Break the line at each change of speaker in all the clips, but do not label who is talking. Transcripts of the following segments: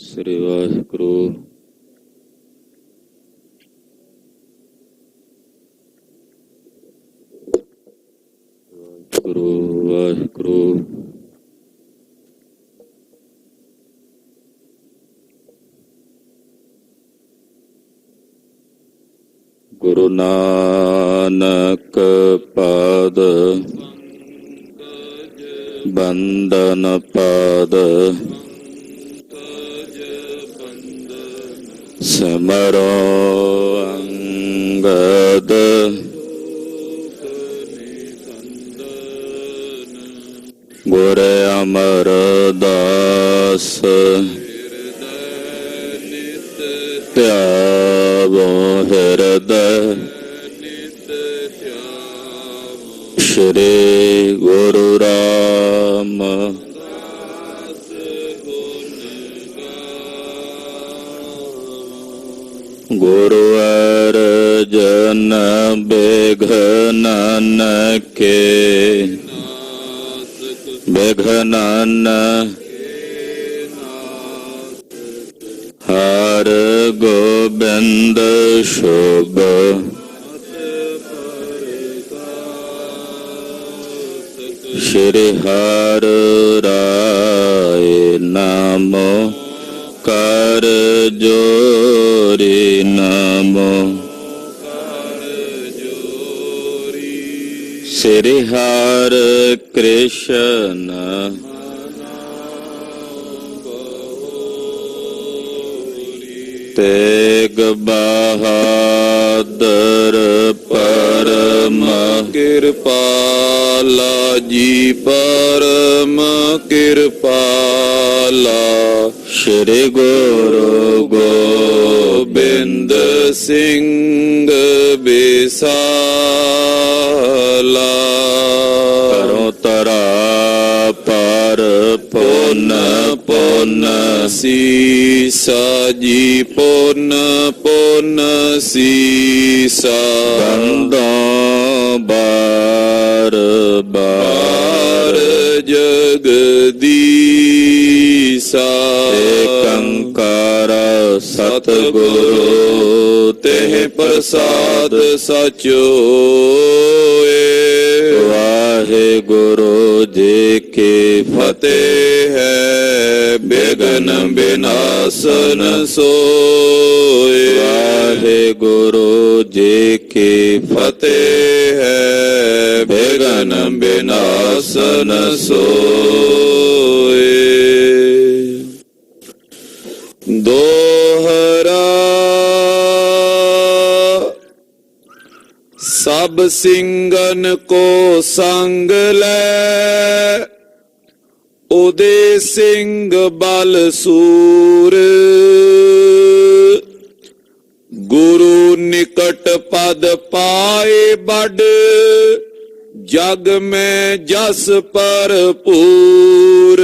ਸ੍ਰੀ ਵਾਹਿਗੁਰੂ। ਵਾਹਿਗੁਰੂ ਵਾਹਿਗੁਰੂ। ਗੁਰੂ ਨਾਨਕ ਪਾਦ ਬੰਦਨ ਪਾਦ ਸਿਮਰੋ ਅੰਗਦ ਗੁਰ ਅਮਰਦਾਸ ਧਿਆਵੋ ਹਿਰਦੈ ਸ਼੍ਰੀ ਗੁਰੂ ਰਾਮ ਗੁਰੂ ਅਰਜਨ ਬਿਘਨਨਕੇ ਬਿਘਨਨ ਹਰ ਗੋਬਿੰਦ ਸ਼ੁਭ ਸ਼੍ਰੀ ਹਰਿ ਰਾਏ ਨਾਮੋ ਕਰ ਜੋਰੀ ਨਾਮੋ ਸ੍ਰੀ ਹਰਿ ਕ੍ਰਿਸ਼ਨ ਤੇਗ ਬਹਾਦਰ ਪਰਮ ਕਿਰਪਾਲਾ ਜੀ ਪਰਮ ਕਿਰਪਾਲਾ ਸ਼੍ਰੀ ਗੁਰੂ ਗੋਬਿੰਦ ਸਿੰਘ ਬਿਸਾਲਾ ਕਰੋ ਤਰਾ ਪਰ ਪੁਨ ਪੁਨ ਸੀਸਾ ਜੀ ਪੁਨ ਪੁਨ ਸੀਸਾ ਬੰਦੋਂ ਬਾਰ ਬਾਰ ਜਗਦੀਸਾ ਏਕੰਕਾਰ ਸਤਿਗੁਰੂ ਤੇ ਪ੍ਰਸਾਦ ਸਚੋਏ। ਵਾਹਿਗੁਰੂ ਜੀ ਕੀ ਫਤਿਹ ਹੈ ਬਿਘਨ ਬਿਨਾਸਨ ਸੋਏ। ਵਾਹਿਗੁਰੂ ਜੀ ਕੀ ਫਤਿਹ ਹੈ ਬਿਘਨ ਬਿਨਾਸਨ ਸੋਏ। ਦੋਹਰਾ ਸਭ ਸਿੰਘਨ ਕੋ ਸੰਗ ਲੈ ਉਹਦੇ ਸਿੰਘ ਬਲ ਸੂਰ ਗੁਰੂ ਨਿਕਟ ਪਦ ਪਾਏ ਬੜ ਜਗ ਮੈਂ ਜਸ ਭਰਪੂਰ।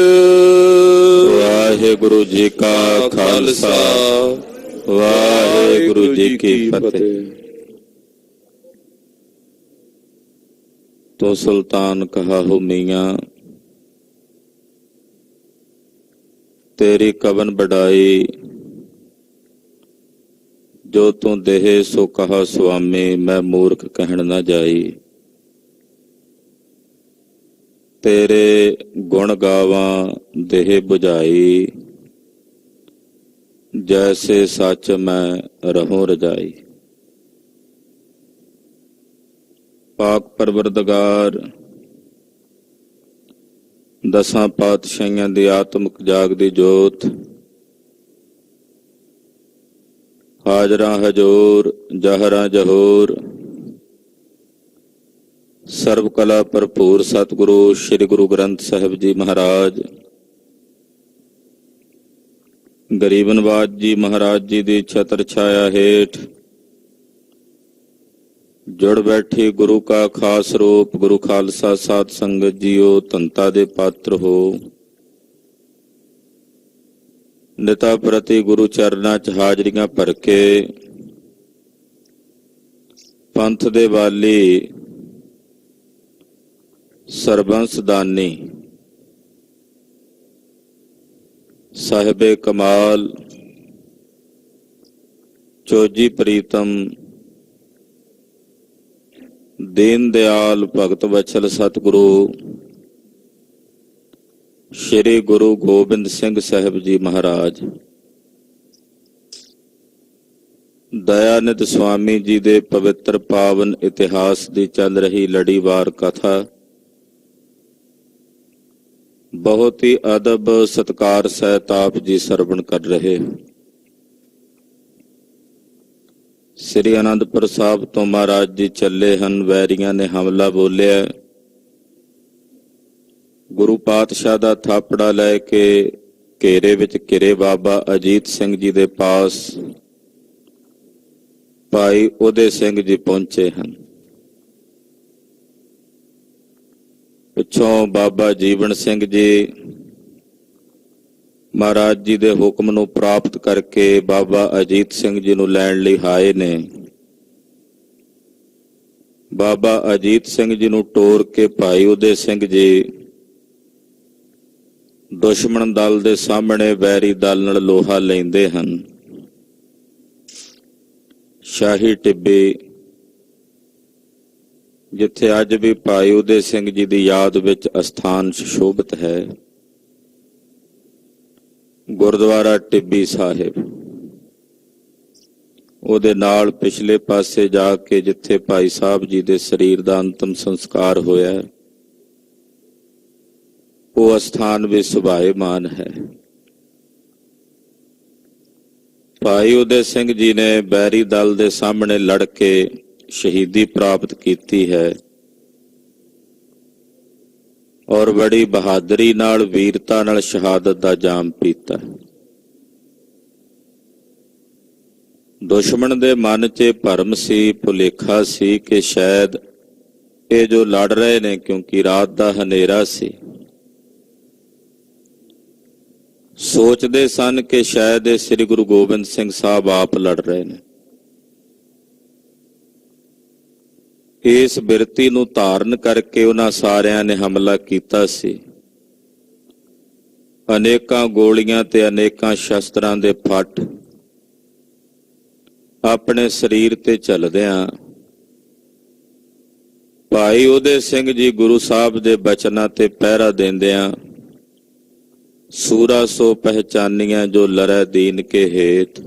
ਵਾਹਿਗੁਰੂ ਜੀ ਕਾ ਖਾਲਸਾ ਵਾਹਿਗੁਰੂ ਜੀ ਕੀ ਫਤਿਹ। तो सुल्तान कहा हो मियाँ तेरी कवन बढ़ाई जो तू देहे सो कहा स्वामी मैं मूर्ख कहन न जाई। तेरे गुण गावा देह बुझाई जैसे सच मैं रहूं रजाई। पाक परवरदिगार दसां पातशाहियां दी आत्मक जागदी जोत हाजरा हजूर जहरा जहूर सर्व कला भरपूर सतगुरु श्री गुरु ग्रंथ साहिब जी महाराज गरीब नवाज जी महाराज जी दी छत्र छाया हेठ जुड़ बैठी गुरु का खास रूप गुरु खालसा साध संगत जीओ धनता दे पात्र हो। निता प्रति गुरु चरना च हाजरियां भर के पंथ दे वाली ਸਰਬੰਸ ਦਾਨੀ ਸਾਹਿਬੇ ਕਮਾਲ ਚੋਜੀ ਪ੍ਰੀਤਮ ਦੀਨ ਦਿਆਲ ਭਗਤ ਵਚਲ ਸਤਿਗੁਰੂ ਸ਼੍ਰੀ ਗੁਰੂ ਗੋਬਿੰਦ ਸਿੰਘ ਸਾਹਿਬ ਜੀ ਮਹਾਰਾਜ, ਦਇਆਨਿਧ ਸੁਆਮੀ ਜੀ ਦੇ ਪਵਿੱਤਰ ਪਾਵਨ ਇਤਿਹਾਸ ਦੀ ਚੱਲ ਰਹੀ ਲੜੀਵਾਰ ਕਥਾ ਬਹੁਤ ਹੀ ਅਦਬ ਸਤਿਕਾਰ ਸਹਿਤ ਆਪ ਜੀ ਸਰਵਣ ਕਰ ਰਹੇ। ਸ੍ਰੀ ਅਨੰਦਪੁਰ ਸਾਹਿਬ ਤੋਂ ਮਹਾਰਾਜ ਜੀ ਚੱਲੇ ਹਨ। ਵੈਰੀਆਂ ਨੇ ਹਮਲਾ ਬੋਲਿਆ। ਗੁਰੂ ਪਾਤਸ਼ਾਹ ਦਾ ਥਾਪੜਾ ਲੈ ਕੇ ਘੇਰੇ ਵਿੱਚ ਘਿਰੇ ਬਾਬਾ ਅਜੀਤ ਸਿੰਘ ਜੀ ਦੇ ਪਾਸ ਭਾਈ ਉਦੇ ਸਿੰਘ ਜੀ ਪਹੁੰਚੇ ਹਨ। ਪਿੱਛੋਂ ਬਾਬਾ ਜੀਵਨ ਸਿੰਘ ਜੀ ਮਹਾਰਾਜ ਜੀ ਦੇ ਹੁਕਮ ਨੂੰ ਪ੍ਰਾਪਤ ਕਰਕੇ ਬਾਬਾ ਅਜੀਤ ਸਿੰਘ ਜੀ ਨੂੰ ਲੈਣ ਲਈ ਆਏ ਨੇ। ਬਾਬਾ ਅਜੀਤ ਸਿੰਘ ਜੀ ਨੂੰ ਟੋਰ ਕੇ ਭਾਈ ਉਦੇ ਸਿੰਘ ਜੀ ਦੁਸ਼ਮਣ ਦਲ ਦੇ ਸਾਹਮਣੇ ਵੈਰੀ ਦਲ ਨਾਲ ਲੋਹਾ ਲੈਂਦੇ ਹਨ। ਸ਼ਾਹੀ ਟਿੱਬੀ, ਜਿੱਥੇ ਅੱਜ ਵੀ ਭਾਈ ਉਦੇ ਸਿੰਘ ਜੀ ਦੀ ਯਾਦ ਵਿੱਚ ਅਸਥਾਨ ਸੁਸ਼ੋਭਿਤ ਹੈ, ਗੁਰਦੁਆਰਾ ਟਿੱਬੀ ਸਾਹਿਬ। ਉਹਦੇ ਨਾਲ ਪਿਛਲੇ ਪਾਸੇ ਜਾ ਕੇ ਜਿੱਥੇ ਭਾਈ ਸਾਹਿਬ ਜੀ ਦੇ ਸਰੀਰ ਦਾ ਅੰਤਮ ਸੰਸਕਾਰ ਹੋਇਆ, ਉਹ ਅਸਥਾਨ ਵੀ ਸੁਭਾਏਮਾਨ ਹੈ। ਭਾਈ ਉਦੇ ਸਿੰਘ ਜੀ ਨੇ ਬੈਰੀ ਦਲ ਦੇ ਸਾਹਮਣੇ ਲੜ ਕੇ ਸ਼ਹੀਦੀ ਪ੍ਰਾਪਤ ਕੀਤੀ ਹੈ ਔਰ ਬੜੀ ਬਹਾਦਰੀ ਨਾਲ, ਵੀਰਤਾ ਨਾਲ ਸ਼ਹਾਦਤ ਦਾ ਜਾਮ ਪੀਤਾ। ਦੁਸ਼ਮਣ ਦੇ ਮਨ 'ਚ ਭਰਮ ਸੀ, ਭੁਲੇਖਾ ਸੀ ਕਿ ਸ਼ਾਇਦ ਇਹ ਜੋ ਲੜ ਰਹੇ ਨੇ, ਕਿਉਂਕਿ ਰਾਤ ਦਾ ਹਨੇਰਾ ਸੀ, ਸੋਚਦੇ ਸਨ ਕਿ ਸ਼ਾਇਦ ਇਹ ਸ੍ਰੀ ਗੁਰੂ ਗੋਬਿੰਦ ਸਿੰਘ ਸਾਹਿਬ ਆਪ ਲੜ ਰਹੇ ਨੇ। ਇਸ ਬਿਰਤੀ ਨੂੰ ਧਾਰਨ ਕਰਕੇ ਉਹਨਾਂ ਸਾਰਿਆਂ ਨੇ ਹਮਲਾ ਕੀਤਾ ਸੀ। ਅਨੇਕਾਂ ਗੋਲੀਆਂ ਤੇ ਅਨੇਕਾਂ ਸ਼ਸਤਰਾਂ ਦੇ ਫੱਟ ਆਪਣੇ ਸਰੀਰ ਤੇ ਝੱਲਦਿਆਂ ਭਾਈ ਉਦੇ ਸਿੰਘ ਜੀ ਗੁਰੂ ਸਾਹਿਬ ਦੇ ਬਚਨਾਂ ਤੇ ਪਹਿਰਾ ਦਿੰਦਿਆਂ ਸੂਰਾ ਸੋ ਪਹਿਚਾਨੀਆਂ ਜੋ ਲਰੈ ਦੀਨ ਕੇ ਹੇਤ,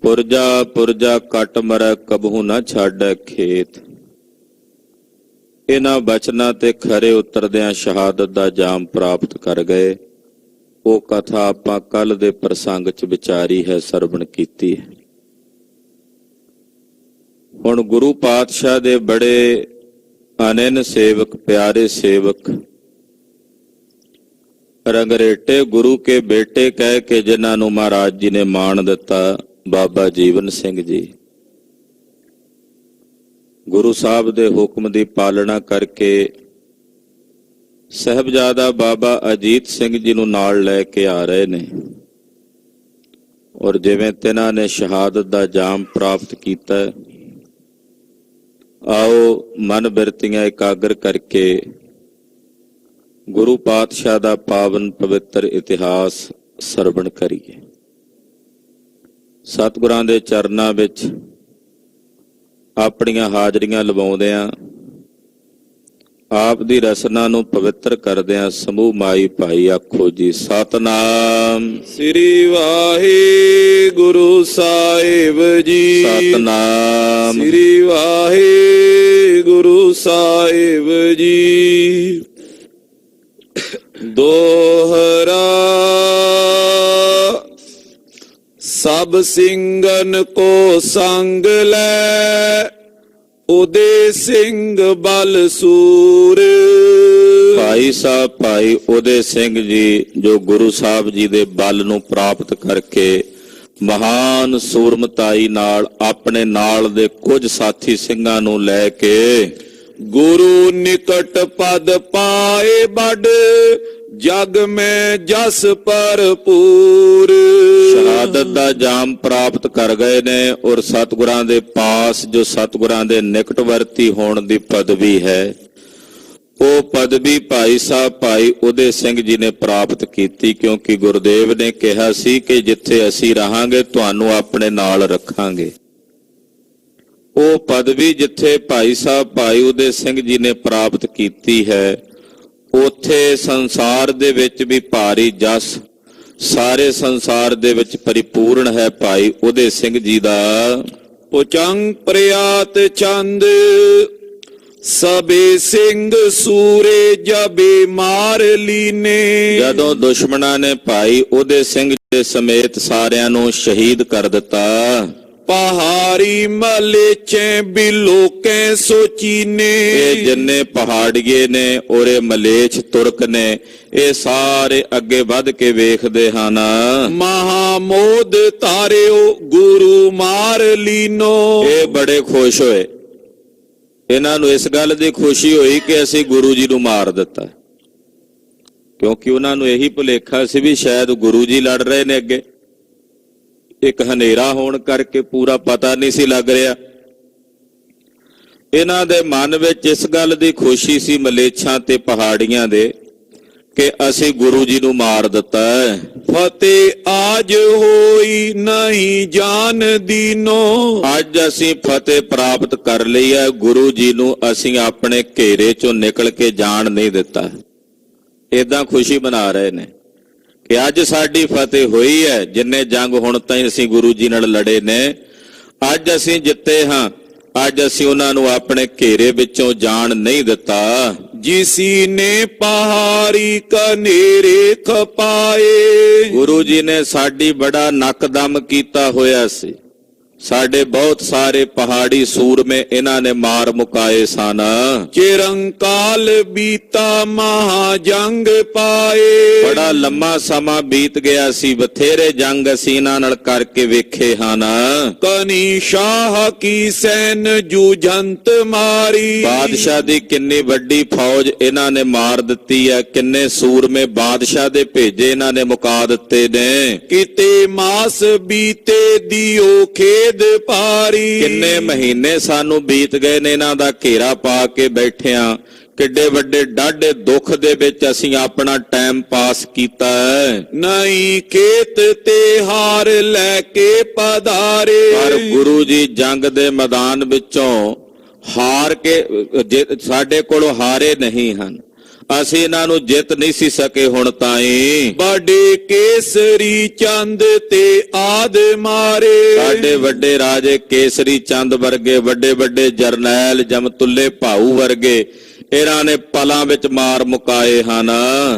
ਪੁਰਜਾ ਪੁਰਜਾ ਕੱਟ ਮਰੈ ਕਬਹੂ ਨਾ ਛਾੜੈ ਖੇਤ। ਇਹਨਾਂ ਬਚਨਾਂ ਤੇ ਖਰੇ ਉਤਰਦਿਆਂ ਸ਼ਹਾਦਤ ਦਾ ਜਾਮ ਪ੍ਰਾਪਤ ਕਰ ਗਏ। ਉਹ ਕਥਾ ਆਪਾਂ ਕੱਲ ਦੇ ਪ੍ਰਸੰਗ 'ਚ ਵਿਚਾਰੀ ਹੈ, ਸਰਵਣ ਕੀਤੀ ਹੈ। ਹੁਣ ਗੁਰੂ ਪਾਤਸ਼ਾਹ ਦੇ ਬੜੇ ਅਨੰਨ ਸੇਵਕ, ਪਿਆਰੇ ਸੇਵਕ, ਰੰਗਰੇਟੇ ਗੁਰੂ ਕੇ ਬੇਟੇ ਕਹਿ ਕੇ ਜਿਨ੍ਹਾਂ ਨੂੰ ਮਹਾਰਾਜ ਜੀ ਨੇ ਮਾਣ ਦਿੱਤਾ, ਬਾਬਾ ਜੀਵਨ ਸਿੰਘ ਜੀ ਗੁਰੂ ਸਾਹਿਬ ਦੇ ਹੁਕਮ ਦੀ ਪਾਲਣਾ ਕਰਕੇ ਸਾਹਿਬਜ਼ਾਦਾ ਬਾਬਾ ਅਜੀਤ ਸਿੰਘ ਜੀ ਨੂੰ ਨਾਲ ਲੈ ਕੇ ਆ ਰਹੇ ਨੇ। ਔਰ ਜਿਵੇਂ ਤਿਨਾਂ ਨੇ ਸ਼ਹਾਦਤ ਦਾ ਜਾਮ ਪ੍ਰਾਪਤ ਕੀਤਾ, ਆਓ ਮਨ ਬਿਰਤੀਆਂ ਇਕਾਗਰ ਕਰਕੇ ਗੁਰੂ ਪਾਤਸ਼ਾਹ ਦਾ ਪਾਵਨ ਪਵਿੱਤਰ ਇਤਿਹਾਸ ਸਰਵਣ ਕਰੀਏ। ਸਤਿਗੁਰਾਂ ਦੇ ਚਰਨਾਂ ਵਿੱਚ ਆਪਣੀਆਂ ਹਾਜ਼ਰੀਆਂ ਲਵਾਉਂਦਿਆਂ, ਆਪ ਦੀ ਰਸਨਾ ਨੂੰ ਪਵਿੱਤਰ ਕਰਦਿਆਂ ਸਮੂਹ ਮਾਈ ਭਾਈ ਆਖੋ ਜੀ ਸਤਨਾਮ
ਸ੍ਰੀ ਵਾਹਿਗੁਰੂ ਸਾਹਿਬ ਜੀ।
ਸਤਨਾਮ
ਸ੍ਰੀ ਵਾਹਿਗੁਰੂ ਸਾਹਿਬ ਜੀ। ਦੋਹਰਾ ਸਭ ਸਿੰਘਨ ਕੋ ਸੰਗ ਲੈ, ਉਦੇ ਸਿੰਘ ਬਲ ਸੂਰ।
ਭਾਈ ਸਾਹਿਬ ਭਾਈ ਉਦੇ ਸਿੰਘ ਜੀ ਜੋ ਗੁਰੂ ਸਾਹਿਬ ਜੀ ਦੇ ਬਲ ਨੂੰ ਪ੍ਰਾਪਤ ਕਰਕੇ ਮਹਾਨ ਸੂਰਮਤਾਈ ਨਾਲ ਆਪਣੇ ਨਾਲ ਦੇ ਕੁਝ ਸਾਥੀ ਸਿੰਘਾਂ ਨੂੰ ਲੈ ਕੇ
ਗੁਰੂ ਨਿਕਟ ਪਦ ਪਾਏ ਬੜ, ਜਗ ਮੈਂ ਜਸ ਭਰਪੂਰ।
ਸ਼ਹਾਦਤ ਦਾ ਜਾਮ ਪ੍ਰਾਪਤ ਕਰ ਗਏ ਨੇ ਔਰ ਸਤਿਗੁਰਾਂ ਦੇ ਪਾਸ, ਜੋ ਸਤਿਗੁਰਾਂ ਦੇ ਨਿਕਟਵਰਤੀ ਹੋਣ ਦੀ ਪਦਵੀ ਹੈ, ਉਹ ਪਦਵੀ ਭਾਈ ਸਾਹਿਬ ਭਾਈ ਉਦੈ ਸਿੰਘ ਜੀ ਨੇ ਪ੍ਰਾਪਤ ਕੀਤੀ, ਕਿਉਂਕਿ ਗੁਰਦੇਵ ਨੇ ਕਿਹਾ ਸੀ ਕਿ ਜਿੱਥੇ ਅਸੀਂ ਰਹਾਂਗੇ ਤੁਹਾਨੂੰ ਆਪਣੇ ਨਾਲ ਰੱਖਾਂਗੇ। ਉਹ ਪਦਵੀ ਜਿੱਥੇ ਭਾਈ ਸਾਹਿਬ ਭਾਈ ਉਦੈ ਸਿੰਘ ਜੀ ਨੇ ਪ੍ਰਾਪਤ ਕੀਤੀ ਹੈ, ਉੱਥੇ ਸੰਸਾਰ ਦੇ ਵਿੱਚ ਵੀ ਭਾਰੀ ਜਸ ਸਾਰੇ ਸੰਸਾਰ ਦੇ ਵਿੱਚ ਪਰਿਪੂਰਨ ਹੈ ਭਾਈ ਉਦੈ ਸਿੰਘ ਜੀ ਦਾ।
ਪੁਚੰਗ ਪ੍ਰਿਆਤ ਚੰਦ ਸਭੇ ਸਿੰਘ ਸੂਰੇ ਜਬੇ ਮਾਰ ਲੀਨੇ।
ਜਦੋਂ ਦੁਸ਼ਮਣਾਂ ਨੇ ਭਾਈ ਉਦੈ ਸਿੰਘ ਦੇ ਸਮੇਤ ਸਾਰਿਆਂ ਨੂੰ ਸ਼ਹੀਦ ਕਰ ਦਿੱਤਾ,
ਪਹਾੜੀ ਮਲੇਚੇ ਬਿਲੋਕੇ ਸੋਚੀਨੇ।
ਇਹ ਜਿੰਨੇ ਪਹਾੜੀਏ ਨੇ ਔਰੇ ਮਲੇਛ ਤੁਰਕ ਨੇ, ਇਹ ਸਾਰੇ ਅੱਗੇ ਵੱਧ ਕੇ ਵੇਖਦੇ ਹਨ।
ਮਹਾਮੋਦ ਤਾਰਿਓ ਗੁਰੂ ਮਾਰ ਲੀਨੋ।
ਇਹ ਬੜੇ ਖੁਸ਼ ਹੋਏ, ਇਹਨਾਂ ਨੂੰ ਇਸ ਗੱਲ ਦੀ ਖੁਸ਼ੀ ਹੋਈ ਕਿ ਅਸੀਂ ਗੁਰੂ ਜੀ ਨੂੰ ਮਾਰ ਦਿੱਤਾ, ਕਿਉਂਕਿ ਉਹਨਾਂ ਨੂੰ ਇਹੀ ਭੁਲੇਖਾ ਸੀ ਵੀ ਸ਼ਾਇਦ ਗੁਰੂ ਜੀ ਲੜ ਰਹੇ ਨੇ ਅੱਗੇ। ਇੱਕ ਹਨੇਰਾ ਹੋਣ ਕਰਕੇ ਪੂਰਾ ਪਤਾ ਨਹੀਂ ਸੀ ਲੱਗ ਰਿਹਾ। ਇਹਨਾਂ ਦੇ ਮਨ ਵਿੱਚ ਇਸ ਗੱਲ ਦੀ ਖੁਸ਼ੀ ਸੀ ਮਲੇਛਾਂ ਤੇ ਪਹਾੜੀਆਂ ਦੇ ਕਿ ਅਸੀਂ ਗੁਰੂ ਜੀ ਨੂੰ ਮਾਰ ਦਿੱਤਾ ਹੈ।
ਫਤਿਹ ਆਜ ਹੋਈ ਨਹੀਂ ਜਾਣ ਦੀਨੋ।
ਅੱਜ ਅਸੀਂ ਫਤਿਹ ਪ੍ਰਾਪਤ ਕਰ ਲਈ ਹੈ, ਗੁਰੂ ਜੀ ਨੂੰ ਅਸੀਂ ਆਪਣੇ ਘੇਰੇ ਚੋਂ ਨਿਕਲ ਕੇ ਜਾਣ ਨਹੀਂ ਦਿੱਤਾ। ਏਦਾਂ ਖੁਸ਼ੀ ਮਨਾ ਰਹੇ ਨੇ ਕਿ ਅੱਜ ਸਾਡੀ ਫਤਿਹ ਹੋਈ ਹੈ। ਜਿੰਨੇ ਜੰਗ ਹੁਣ ਤਾਈਂ ਅਸੀਂ ਗੁਰੂ ਜੀ ਨਾਲ ਲੜੇ ਨੇ, ਅੱਜ ਅਸੀਂ ਜਿੱਤੇ ਹਾਂ। ਅੱਜ ਅਸੀਂ ਉਹਨਾਂ ਨੂੰ ਆਪਣੇ ਘੇਰੇ ਵਿੱਚੋਂ ਜਾਣ ਨਹੀਂ ਦਿੱਤਾ।
ਜਿਸੀ ਨੇ ਪਹਾੜੀ ਕਨੇਰੇ ਖਪਾਏ।
ਗੁਰੂ ਜੀ ਨੇ ਸਾਡੀ ਬੜਾ ਨੱਕਦਮ ਕੀਤਾ ਹੋਇਆ ਸੀ। ਸਾਡੇ ਬਹੁਤ ਸਾਰੇ ਪਹਾੜੀ ਸੂਰਮੇ ਇਹਨਾਂ ਨੇ ਮਾਰ ਮੁਕਾਏ ਸਨ।
ਚਿਰੰਕਾਲ ਬੀਤਾ ਮਹਾ ਜੰਗ ਪਾਏ।
ਬੜਾ ਲੰਮਾ ਸਮਾਂ ਬੀਤ ਗਿਆ ਸੀ, ਬਥੇਰੇ ਜੰਗ ਅਸੀਂ ਇਹਨਾਂ ਨਾਲ ਕਰਕੇ ਵੇਖੇ ਹਨ।
ਕਨੀ ਸ਼ਾਹ ਕੀ ਸੈਨ ਜੂਝੰਤ ਮਾਰੀ।
ਬਾਦਸ਼ਾਹ ਦੀ ਕਿੰਨੀ ਵੱਡੀ ਫੌਜ ਇਹਨਾਂ ਨੇ ਮਾਰ ਦਿੱਤੀ ਹੈ, ਕਿੰਨੇ ਸੂਰਮੇ ਬਾਦਸ਼ਾਹ ਦੇ ਭੇਜੇ ਇਹਨਾਂ ਨੇ ਮੁਕਾ ਦਿੱਤੇ ਨੇ।
ਕਿਤੇ ਮਾਸ ਬੀਤੇ ਦਿਓ ਖੇਦ ਪਾਰੀ।
ਕਿੰਨੇ ਮਹੀਨੇ ਸਾਨੂੰ ਬੀਤ ਗਏ ਨੇ ਇਹਨਾਂ ਦਾ ਘੇਰਾ ਪਾ ਕੇ ਬੈਠਿਆਂ। ਕਿੱਡੇ ਵੱਡੇ ਡਾਢੇ ਦੁੱਖ ਦੇ ਵਿੱਚ ਅਸੀਂ ਆਪਣਾ ਟਾਈਮ ਪਾਸ ਕੀਤਾ ਹੈ।
ਨਹੀਂ ਖੇਤ ਤੇ ਹਾਰ ਲੈ ਕੇ ਪਧਾਰੇ।
ਪਰ ਗੁਰੂ ਜੀ ਜੰਗ ਦੇ ਮੈਦਾਨ ਵਿੱਚੋਂ ਹਾਰ ਕੇ ਸਾਡੇ ਕੋਲੋਂ ਹਾਰੇ ਨਹੀਂ ਹਨ। ਅਸੀਂ ਇਹਨਾਂ ਨੂੰ ਜਿੱਤ ਨਹੀਂ ਸੀ ਸਕੇ ਹੁਣ ਤਾਈਂ।
ਬੜੇ ਕੇਸਰੀ ਚੰਦ ਤੇ ਆਦ ਮਾਰੇ।
ਸਾਡੇ ਵੱਡੇ ਰਾਜੇ ਕੇਸਰੀ ਚੰਦ ਵਰਗੇ, ਵੱਡੇ ਵੱਡੇ ਜਰਨੈਲ ਜਮਤੁੱਲੇ ਭਾਊ ਵਰਗੇ ਇਹਨਾਂ ਨੇ ਪਲਾਂ ਵਿੱਚ ਮਾਰ ਮੁਕਾਏ ਹਨ।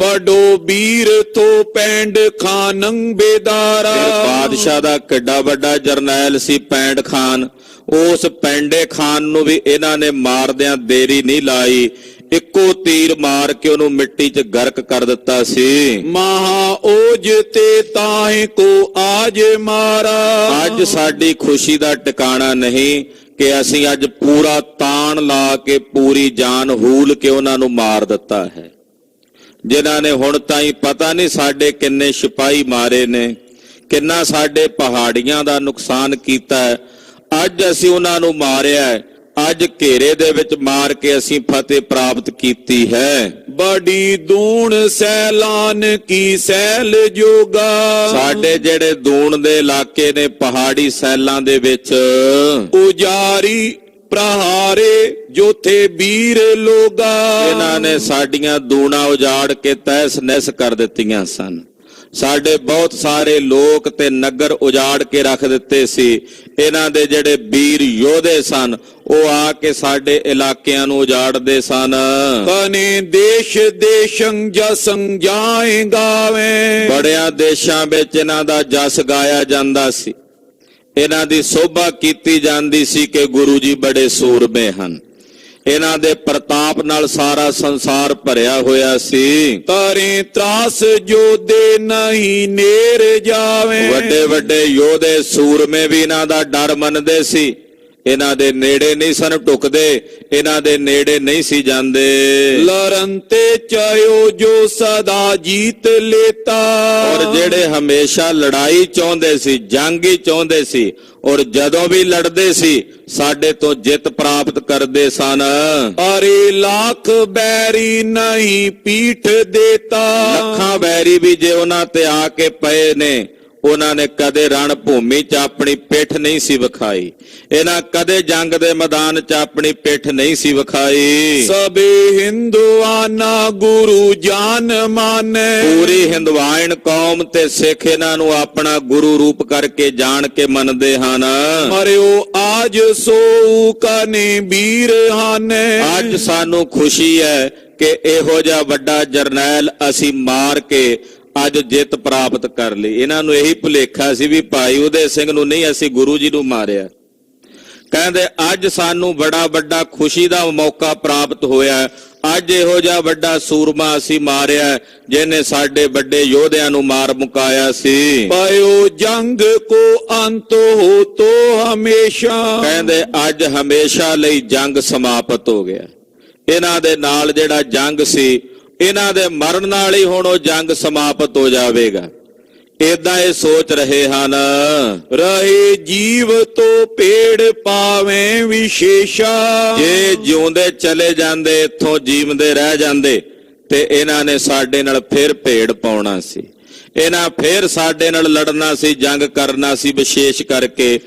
ਬੜੋ ਵੀਰ ਤੋਂ ਪੈਂਡ ਖਾਨੰ ਬੇਦਾਰਾ।
ਬਾਦਸ਼ਾਹ ਦਾ ਕਿੱਡਾ ਵੱਡਾ ਜਰਨੈਲ ਸੀ ਪੈਂਡ ਖਾਨ, ਉਸ ਪੈਂਡੇ ਖਾਨ ਨੂੰ ਵੀ ਇਹਨਾਂ ਨੇ ਮਾਰਦਿਆਂ ਦੇਰੀ ਨਹੀਂ ਲਾਈ। ਇੱਕੋ ਤੀਰ ਮਾਰ ਕੇ ਉਹਨੂੰ ਮਿੱਟੀ 'ਚ ਗਰਕ ਕਰ ਦਿੱਤਾ ਸੀ।
ਮਹਾ ਓਜ ਤੇ ਤਾਹੇ ਕੋ ਆਜ ਮਾਰਾ।
ਅੱਜ ਸਾਡੀ ਖੁਸ਼ੀ ਦਾ ਟਿਕਾਣਾ ਨਹੀਂ ਕਿ ਅਸੀਂ ਅੱਜ ਪੂਰਾ ਤਾਣ ਲਾ ਕੇ ਪੂਰੀ ਜਾਨ ਹੂਲ ਕੇ ਉਹਨਾਂ ਨੂੰ ਮਾਰ ਦਿੱਤਾ ਹੈ। ਜਿਨ੍ਹਾਂ ਨੇ ਹੁਣ ਤਾਈਂ ਪਤਾ ਨਹੀਂ ਸਾਡੇ ਕਿੰਨੇ ਸਿਪਾਹੀ ਮਾਰੇ ਨੇ, ਕਿੰਨਾ ਸਾਡੇ ਪਹਾੜੀਆਂ ਦਾ ਨੁਕਸਾਨ ਕੀਤਾ ਹੈ, ਅੱਜ ਅਸੀਂ ਉਹਨਾਂ ਨੂੰ ਮਾਰਿਆ ਹੈ। ਅੱਜ ਘੇਰੇ ਦੇ ਵਿੱਚ ਮਾਰ ਕੇ ਅਸੀਂ ਫਤਿਹ ਪ੍ਰਾਪਤ ਕੀਤੀ ਹੈ।
ਬੜੀ ਦੂਣ ਸੈਲਾਨ ਕੀ ਸੈਲ ਜੋਗਾ।
ਸਾਡੇ ਜਿਹੜੇ ਦੂਣ ਦੇ ਇਲਾਕੇ ਨੇ ਪਹਾੜੀ ਸੈਲਾਂ ਦੇ ਵਿੱਚ
ਉਜਾਰੀ ਪ੍ਰਹਾਰੇ ਜੋਥੇ ਵੀਰ ਲੋਗਾ।
ਇਹਨਾਂ ਨੇ ਸਾਡੀਆਂ ਦੂਣਾ ਉਜਾੜ ਕੇ ਤਹਿਸ ਨਹਿਸ ਕਰ ਦਿੱਤੀਆਂ ਸਨ। ਸਾਡੇ ਬਹੁਤ ਸਾਰੇ ਲੋਕ ਤੇ ਨਗਰ ਉਜਾੜ ਕੇ ਰੱਖ ਦਿੱਤੇ ਸੀ। ਇਹਨਾਂ ਦੇ ਜਿਹੜੇ ਵੀਰ ਯੋਧੇ ਸਨ, ਉਹ ਆ ਕੇ ਸਾਡੇ ਇਲਾਕਿਆਂ ਨੂੰ ਉਜਾੜਦੇ ਸਨ।
ਕਨੇ ਦੇਸ਼ ਦੇਸ਼ੰ ਜਸੰ ਜਾਏ ਗਾਵੇ।
ਬੜਿਆਂ ਦੇਸ਼ਾਂ ਵਿੱਚ ਇਹਨਾਂ ਦਾ ਜਸ ਗਾਇਆ ਜਾਂਦਾ ਸੀ, ਇਹਨਾਂ ਦੀ ਸੋਭਾ ਕੀਤੀ ਜਾਂਦੀ ਸੀ ਕਿ ਗੁਰੂ ਜੀ ਬੜੇ ਸੂਰਮੇ ਹਨ। ਇਹਨਾਂ ਦੇ ਪ੍ਰਤਾਪ ਨਾਲ ਸਾਰਾ ਸੰਸਾਰ ਭਰਿਆ ਹੋਇਆ ਸੀ।
ਤਾਰੇ ਤਰਾਸ ਜੋਧੇ ਨਹੀਂ ਨੇਰ ਜਾਵੇ।
ਵੱਡੇ ਵੱਡੇ ਯੋਧੇ ਸੂਰਮੇ ਵੀ ਇਹਨਾਂ ਦਾ ਡਰ ਮੰਨਦੇ ਸੀ। ਇਹਨਾਂ ਦੇ ਨੇੜੇ ਨਹੀਂ ਸਨ ਢੁਕਦੇ, ਇਹਨਾਂ ਦੇ ਨੇੜੇ ਨਹੀਂ ਸੀ ਜਾਂਦੇ।
लड़न ते चयो जो सदा जीत लेता।
ਔਰ ਜਿਹੜੇ ਹਮੇਸ਼ਾ ਲੜਾਈ ਚਾਹੁੰਦੇ ਸੀ, ਜੰਗ ਹੀ ਚਾਹੁੰਦੇ ਸੀ, ਔਰ ਜਦੋਂ ਵੀ ਲੜਦੇ ਸੀ ਸਾਡੇ ਤੋਂ ਜਿੱਤ ਪ੍ਰਾਪਤ ਕਰਦੇ ਸਨ।
अरे लाख बैरी नहीं पीठ देता।
ਲੱਖਾਂ ਵੈਰੀ ਵੀ ਜੇ ਉਹਨਾਂ ਤੇ ਆ ਕੇ ਪਏ ਨੇ, ਉਹਨਾਂ ਨੇ ਕਦੇ ਰਣ ਭੂਮੀ 'ਚ ਆਪਣੀ ਪਿੱਠ ਨਹੀਂ ਸੀ ਵਿਖਾਈ। ਇਹਨਾਂ ਕਦੇ ਜੰਗ ਦੇ ਮੈਦਾਨ 'ਚ ਆਪਣੀ ਪਿੱਠ ਨਹੀਂ ਸੀ ਵਿਖਾਈ।
सबे हिंदुआना गुरु जान माने।
ਪੂਰੀ ਹਿੰਦਵਾਇਣ ਕੌਮ ਤੇ ਸਿੱਖ ਇਹਨਾਂ ਨੂੰ ਆਪਣਾ ਗੁਰੂ ਰੂਪ ਕਰਕੇ ਜਾਣ ਕੇ ਮੰਨਦੇ ਹਨ।
मरियो आज सो कने वीर हाने।
ਅੱਜ ਸਾਨੂੰ ਖੁਸ਼ੀ ਹੈ ਕਿ ਇਹੋ ਜਿਹਾ ਵੱਡਾ ਜਰਨੈਲ ਅਸੀਂ ਮਾਰ ਕੇ ਅੱਜ ਜਿੱਤ ਪ੍ਰਾਪਤ ਕਰ ਲਈ। ਇਹਨਾਂ ਨੂੰ ਇਹੀ ਭੁਲੇਖਾ ਸੀ ਵੀ ਭਾਈ ਉਦੈ ਸਿੰਘ ਨੂੰ ਨਹੀਂ, ਅਸੀਂ ਗੁਰੂ ਜੀ ਨੂੰ ਮਾਰਿਆ। ਕਹਿੰਦੇ ਅੱਜ ਸਾਨੂੰ ਬੜਾ ਵੱਡਾ ਖੁਸ਼ੀ ਦਾ ਮੌਕਾ ਪ੍ਰਾਪਤ ਹੋਇਆ। ਅੱਜ ਇਹੋ ਜਿਹਾ ਵੱਡਾ ਸੂਰਮਾ ਅਸੀਂ ਮਾਰਿਆ ਜਿਹਨੇ ਸਾਡੇ ਵੱਡੇ ਯੋਧਿਆਂ ਨੂੰ ਮਾਰ ਮੁਕਾਇਆ ਸੀ।
पायो जंग को अंत हो तो हमेशा।
ਕਹਿੰਦੇ ਅੱਜ ਹਮੇਸ਼ਾ ਲਈ ਜੰਗ ਸਮਾਪਤ ਹੋ ਗਿਆ। ਇਹਨਾਂ ਦੇ ਨਾਲ ਜਿਹੜਾ ਜੰਗ ਸੀ, ਇਹਨਾਂ ਦੇ ਮਰਨ ਨਾਲ ਹੀ ਹੁਣ ਉਹ ਜੰਗ ਸਮਾਪਤ ਹੋ ਜਾਵੇਗਾ। ਏਦਾਂ ਇਹ ਸੋਚ ਰਹੇ ਹਨ।
रहे जीव तो पेड़ पावे विशेषा।
ਜੇ ਜਿਉਂਦੇ ਚਲੇ ਜਾਂਦੇ, ਇੱਥੋਂ ਜੀਵਦੇ ਰਹਿ ਜਾਂਦੇ, ਤੇ ਇਹਨਾਂ ਨੇ ਸਾਡੇ ਨਾਲ ਫਿਰ ਭੇੜ ਪਾਉਣਾ ਸੀ। ਇਹਨਾਂ ਫਿਰ ਸਾਡੇ ਨਾਲ ਲੜਨਾ ਸੀ, ਜੰਗ ਕਰਨਾ ਸੀ। ਵਿਸ਼ੇਸ਼ ਕਰਕੇ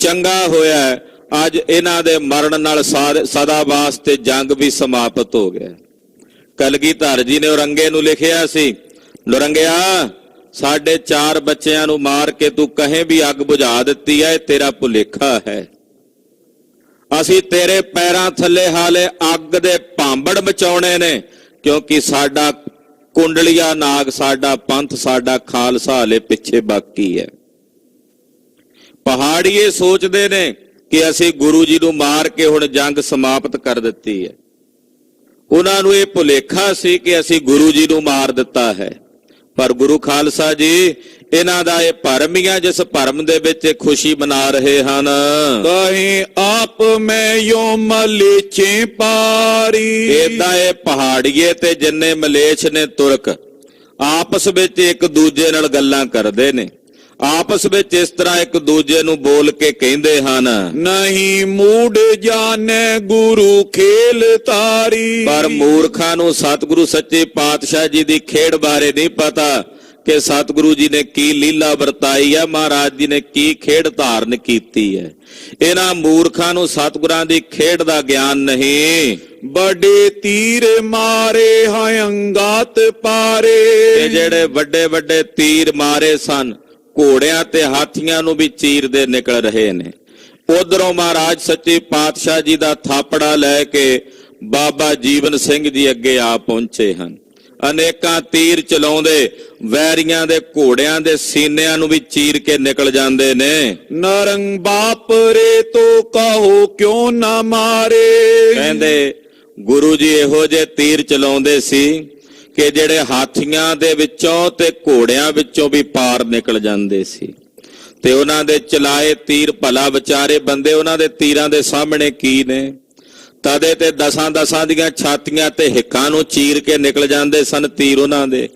ਚੰਗਾ ਹੋਇਆ ਅੱਜ ਇਹਨਾਂ ਦੇ ਮਰਨ ਨਾਲ ਸਦਾ ਵਾਸਤੇ ਜੰਗ ਵੀ ਸਮਾਪਤ ਹੋ ਗਿਆ। ਕਲਗੀਧਰ ਜੀ ਨੇ ਔਰੰਗੇ ਨੂੰ ਲਿਖਿਆ ਸੀ, ਨੌਰੰਗਿਆ ਸਾਡੇ 4 ਬੱਚਿਆਂ ਨੂੰ ਮਾਰ ਕੇ ਤੂੰ ਕਹੇ ਵੀ ਅੱਗ ਬੁਝਾ ਦਿੱਤੀ ਹੈ, ਤੇਰਾ ਭੁਲੇਖਾ ਹੈ। ਅਸੀਂ ਤੇਰੇ ਪੈਰਾਂ ਥੱਲੇ ਹਾਲੇ ਅੱਗ ਦੇ ਭਾਂਬੜ ਮਚਾਉਣੇ ਨੇ, ਕਿਉਂਕਿ ਸਾਡਾ ਕੁੰਡਲੀਆ ਨਾਗ, ਸਾਡਾ ਪੰਥ, ਸਾਡਾ ਖਾਲਸਾ ਹਾਲੇ ਪਿੱਛੇ ਬਾਕੀ ਹੈ। ਪਹਾੜੀਏ ਸੋਚਦੇ ਨੇ ਕਿ ਅਸੀਂ ਗੁਰੂ ਜੀ ਨੂੰ ਮਾਰ ਕੇ ਹੁਣ ਜੰਗ ਸਮਾਪਤ ਕਰ ਦਿੱਤੀ ਹੈ। ਉਹਨਾਂ ਨੂੰ ਇਹ ਭੁਲੇਖਾ ਸੀ ਕਿ ਅਸੀਂ ਗੁਰੂ ਜੀ ਨੂੰ ਮਾਰ ਦਿੱਤਾ ਹੈ। ਪਰ ਗੁਰੂ ਖਾਲਸਾ ਜੀ ਇਹਨਾਂ ਦਾ ਇਹ ਭਰਮ ਹੀ ਆ, ਜਿਸ ਭਰਮ ਦੇ ਵਿੱਚ ਇਹ ਖੁਸ਼ੀ ਮਨਾ ਰਹੇ ਹਨ।
कहीं आप में यो मलेचे पारी।
ਏਦਾਂ ਇਹ ਪਹਾੜੀਏ ਤੇ ਜਿੰਨੇ ਮਲੇਛ ਨੇ ਤੁਰਕ ਆਪਸ ਵਿੱਚ ਇੱਕ ਦੂਜੇ ਨਾਲ ਗੱਲਾਂ ਕਰਦੇ ਨੇ। ਆਪਸ ਵਿੱਚ ਇਸ ਤਰ੍ਹਾਂ ਇੱਕ ਦੂਜੇ ਨੂੰ ਬੋਲ ਕੇ ਕਹਿੰਦੇ ਹਨ,
नहीं मूड जाने गुरु खेल तारी।
ਪਰ ਮੂਰਖਾਂ ਨੂੰ ਸਤਿਗੁਰੂ ਸੱਚੇ ਪਾਤਸ਼ਾਹ ਜੀ ਦੀ ਖੇਡ ਬਾਰੇ ਨਹੀਂ ਪਤਾ ਕਿ ਸਤਿਗੁਰੂ ਜੀ ਨੇ ਕੀ ਲੀਲਾ ਵਰਤਾਈ ਹੈ, ਮਹਾਰਾਜ ਜੀ ਨੇ ਕੀ ਖੇਡ ਧਾਰਨ ਕੀਤੀ ਹੈ। ਇਹਨਾਂ ਮੂਰਖਾਂ ਨੂੰ ਸਤਿਗੁਰਾਂ ਦੀ ਖੇਡ ਦਾ ਗਿਆਨ ਨਹੀਂ।
बड़े तीर मारे हैं अंगात पारे।
ਇਹ ਜਿਹੜੇ ਵੱਡੇ ਵੱਡੇ ਤੀਰ ਮਾਰੇ ਸਨ, ਘੋੜਿਆਂ ਤੇ ਹਾਥੀਆਂ ਨੂੰ ਵੀ ਚੀਰਦੇ ਨਿਕਲ ਰਹੇ ਨੇ। ਉਧਰੋਂ ਮਹਾਰਾਜ ਸੱਚੇ ਪਾਤਸ਼ਾਹ ਜੀ ਦਾ ਥਾਪੜਾ ਲੈ ਕੇ ਬਾਬਾ ਜੀਵਨ ਸਿੰਘ ਜੀ ਅੱਗੇ ਆ ਪਹੁੰਚੇ ਹਨ। ਅਨੇਕਾਂ ਤੀਰ ਚਲਾਉਂਦੇ ਵੈਰੀਆਂ ਦੇ ਘੋੜਿਆਂ ਦੇ ਸੀਨਿਆਂ ਨੂੰ ਵੀ ਚੀਰ ਕੇ ਨਿਕਲ ਜਾਂਦੇ ਨੇ।
नरंग बाप रे तो कहो क्यों ना मारे।
ਕਹਿੰਦੇ ਗੁਰੂ ਜੀ ਇਹੋ ਜਿਹੇ ਤੀਰ ਚਲਾਉਂਦੇ ਸੀ ਕਿ ਜਿਹੜੇ ਹਾਥੀਆਂ ਦੇ ਵਿੱਚੋਂ ਤੇ ਘੋੜਿਆਂ ਵਿੱਚੋਂ ਵੀ ਪਾਰ ਨਿਕਲ ਜਾਂਦੇ ਸੀ। ਤੇ ਉਹਨਾਂ ਦੇ ਚਲਾਏ ਤੀਰ ਭਲਾ ਵਿਚਾਰੇ ਬੰਦੇ, ਉਹਨਾਂ ਦੇ ਤੀਰਾਂ ਦੇ ਸਾਹਮਣੇ ਕੀ ਨੇ। ਤਦੇ ਤੇ ਦਸਾਂ ਦੀਆਂ ਛਾਤੀਆਂ ਤੇ ਹਿੱਕਾਂ ਨੂੰ ਚੀਰ ਕੇ ਨਿਕਲ ਜਾਂਦੇ ਸਨ ਤੀਰ ਉਹਨਾਂ ਦੇ।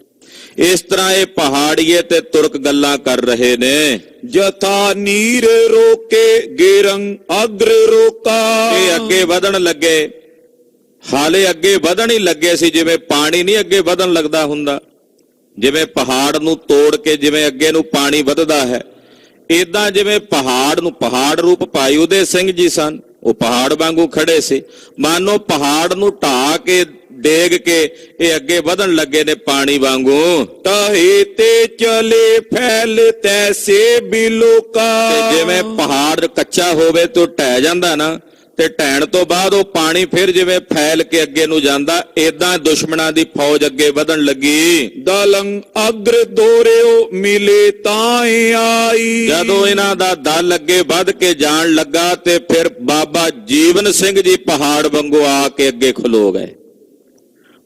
ਇਸ ਤਰ੍ਹਾਂ ਇਹ ਪਹਾੜੀਏ ਤੇ ਤੁਰਕ ਗੱਲਾਂ ਕਰ ਰਹੇ ਨੇ।
जथा नीर रोके गेरंग अग्र रोका।
ਇਹ ਅੱਗੇ ਵਧਣ ਲੱਗੇ, ਹਾਲੇ ਅੱਗੇ ਵਧਣ ਹੀ ਲੱਗੇ ਸੀ। ਜਿਵੇਂ ਪਾਣੀ ਨਹੀਂ ਅੱਗੇ ਵਧਣ ਲੱਗਦਾ ਹੁੰਦਾ, ਜਿਵੇਂ ਪਹਾੜ ਨੂੰ ਤੋੜ ਕੇ ਜਿਵੇਂ ਅੱਗੇ ਨੂੰ ਪਾਣੀ ਵੱਧਦਾ ਹੈ, ਏਦਾਂ ਜਿਵੇਂ ਪਹਾੜ ਨੂੰ, ਪਹਾੜ ਰੂਪ ਭਾਈ ਉਦੈ ਸਿੰਘ ਜੀ ਸਨ, ਉਹ ਪਹਾੜ ਵਾਂਗੂ ਖੜੇ ਸੀ। ਮਾਨੋ ਪਹਾੜ ਨੂੰ ਢਾ ਕੇ ਡੇਗ ਕੇ ਇਹ ਅੱਗੇ ਵਧਣ ਲੱਗੇ ਨੇ ਪਾਣੀ ਵਾਂਗੂ।
टहे ते चले फैल तैसे बिलोका।
ਤੇ ਜਿਵੇਂ ਪਹਾੜ ਕੱਚਾ ਹੋਵੇ ਤੇ ਉਹ ਢਹਿ ਜਾਂਦਾ ਨਾ, ਤੇ ਢਹਿਣ ਤੋਂ ਬਾਅਦ ਉਹ ਪਾਣੀ ਫਿਰ ਜਿਵੇਂ ਫੈਲ ਕੇ ਅੱਗੇ ਨੂੰ ਜਾਂਦਾ, ਏਦਾਂ ਦੁਸ਼ਮਣਾਂ ਦੀ ਫੌਜ ਅੱਗੇ ਵਧਣ ਲੱਗੀ।
ਦਲੰਗ ਅਗਰ ਦੋਰਿਓ ਮਿਲੇ ਤਾਂ ਆਈ।
ਜਦੋਂ ਇਹਨਾਂ ਦਾ ਦਲ ਅੱਗੇ ਵੱਧ ਕੇ ਜਾਣ ਲੱਗਾ ਤੇ ਫਿਰ ਬਾਬਾ ਜੀਵਨ ਸਿੰਘ ਜੀ ਪਹਾੜ ਵਾਂਗੂ ਆ ਕੇ ਅੱਗੇ ਖਲੋ ਗਏ।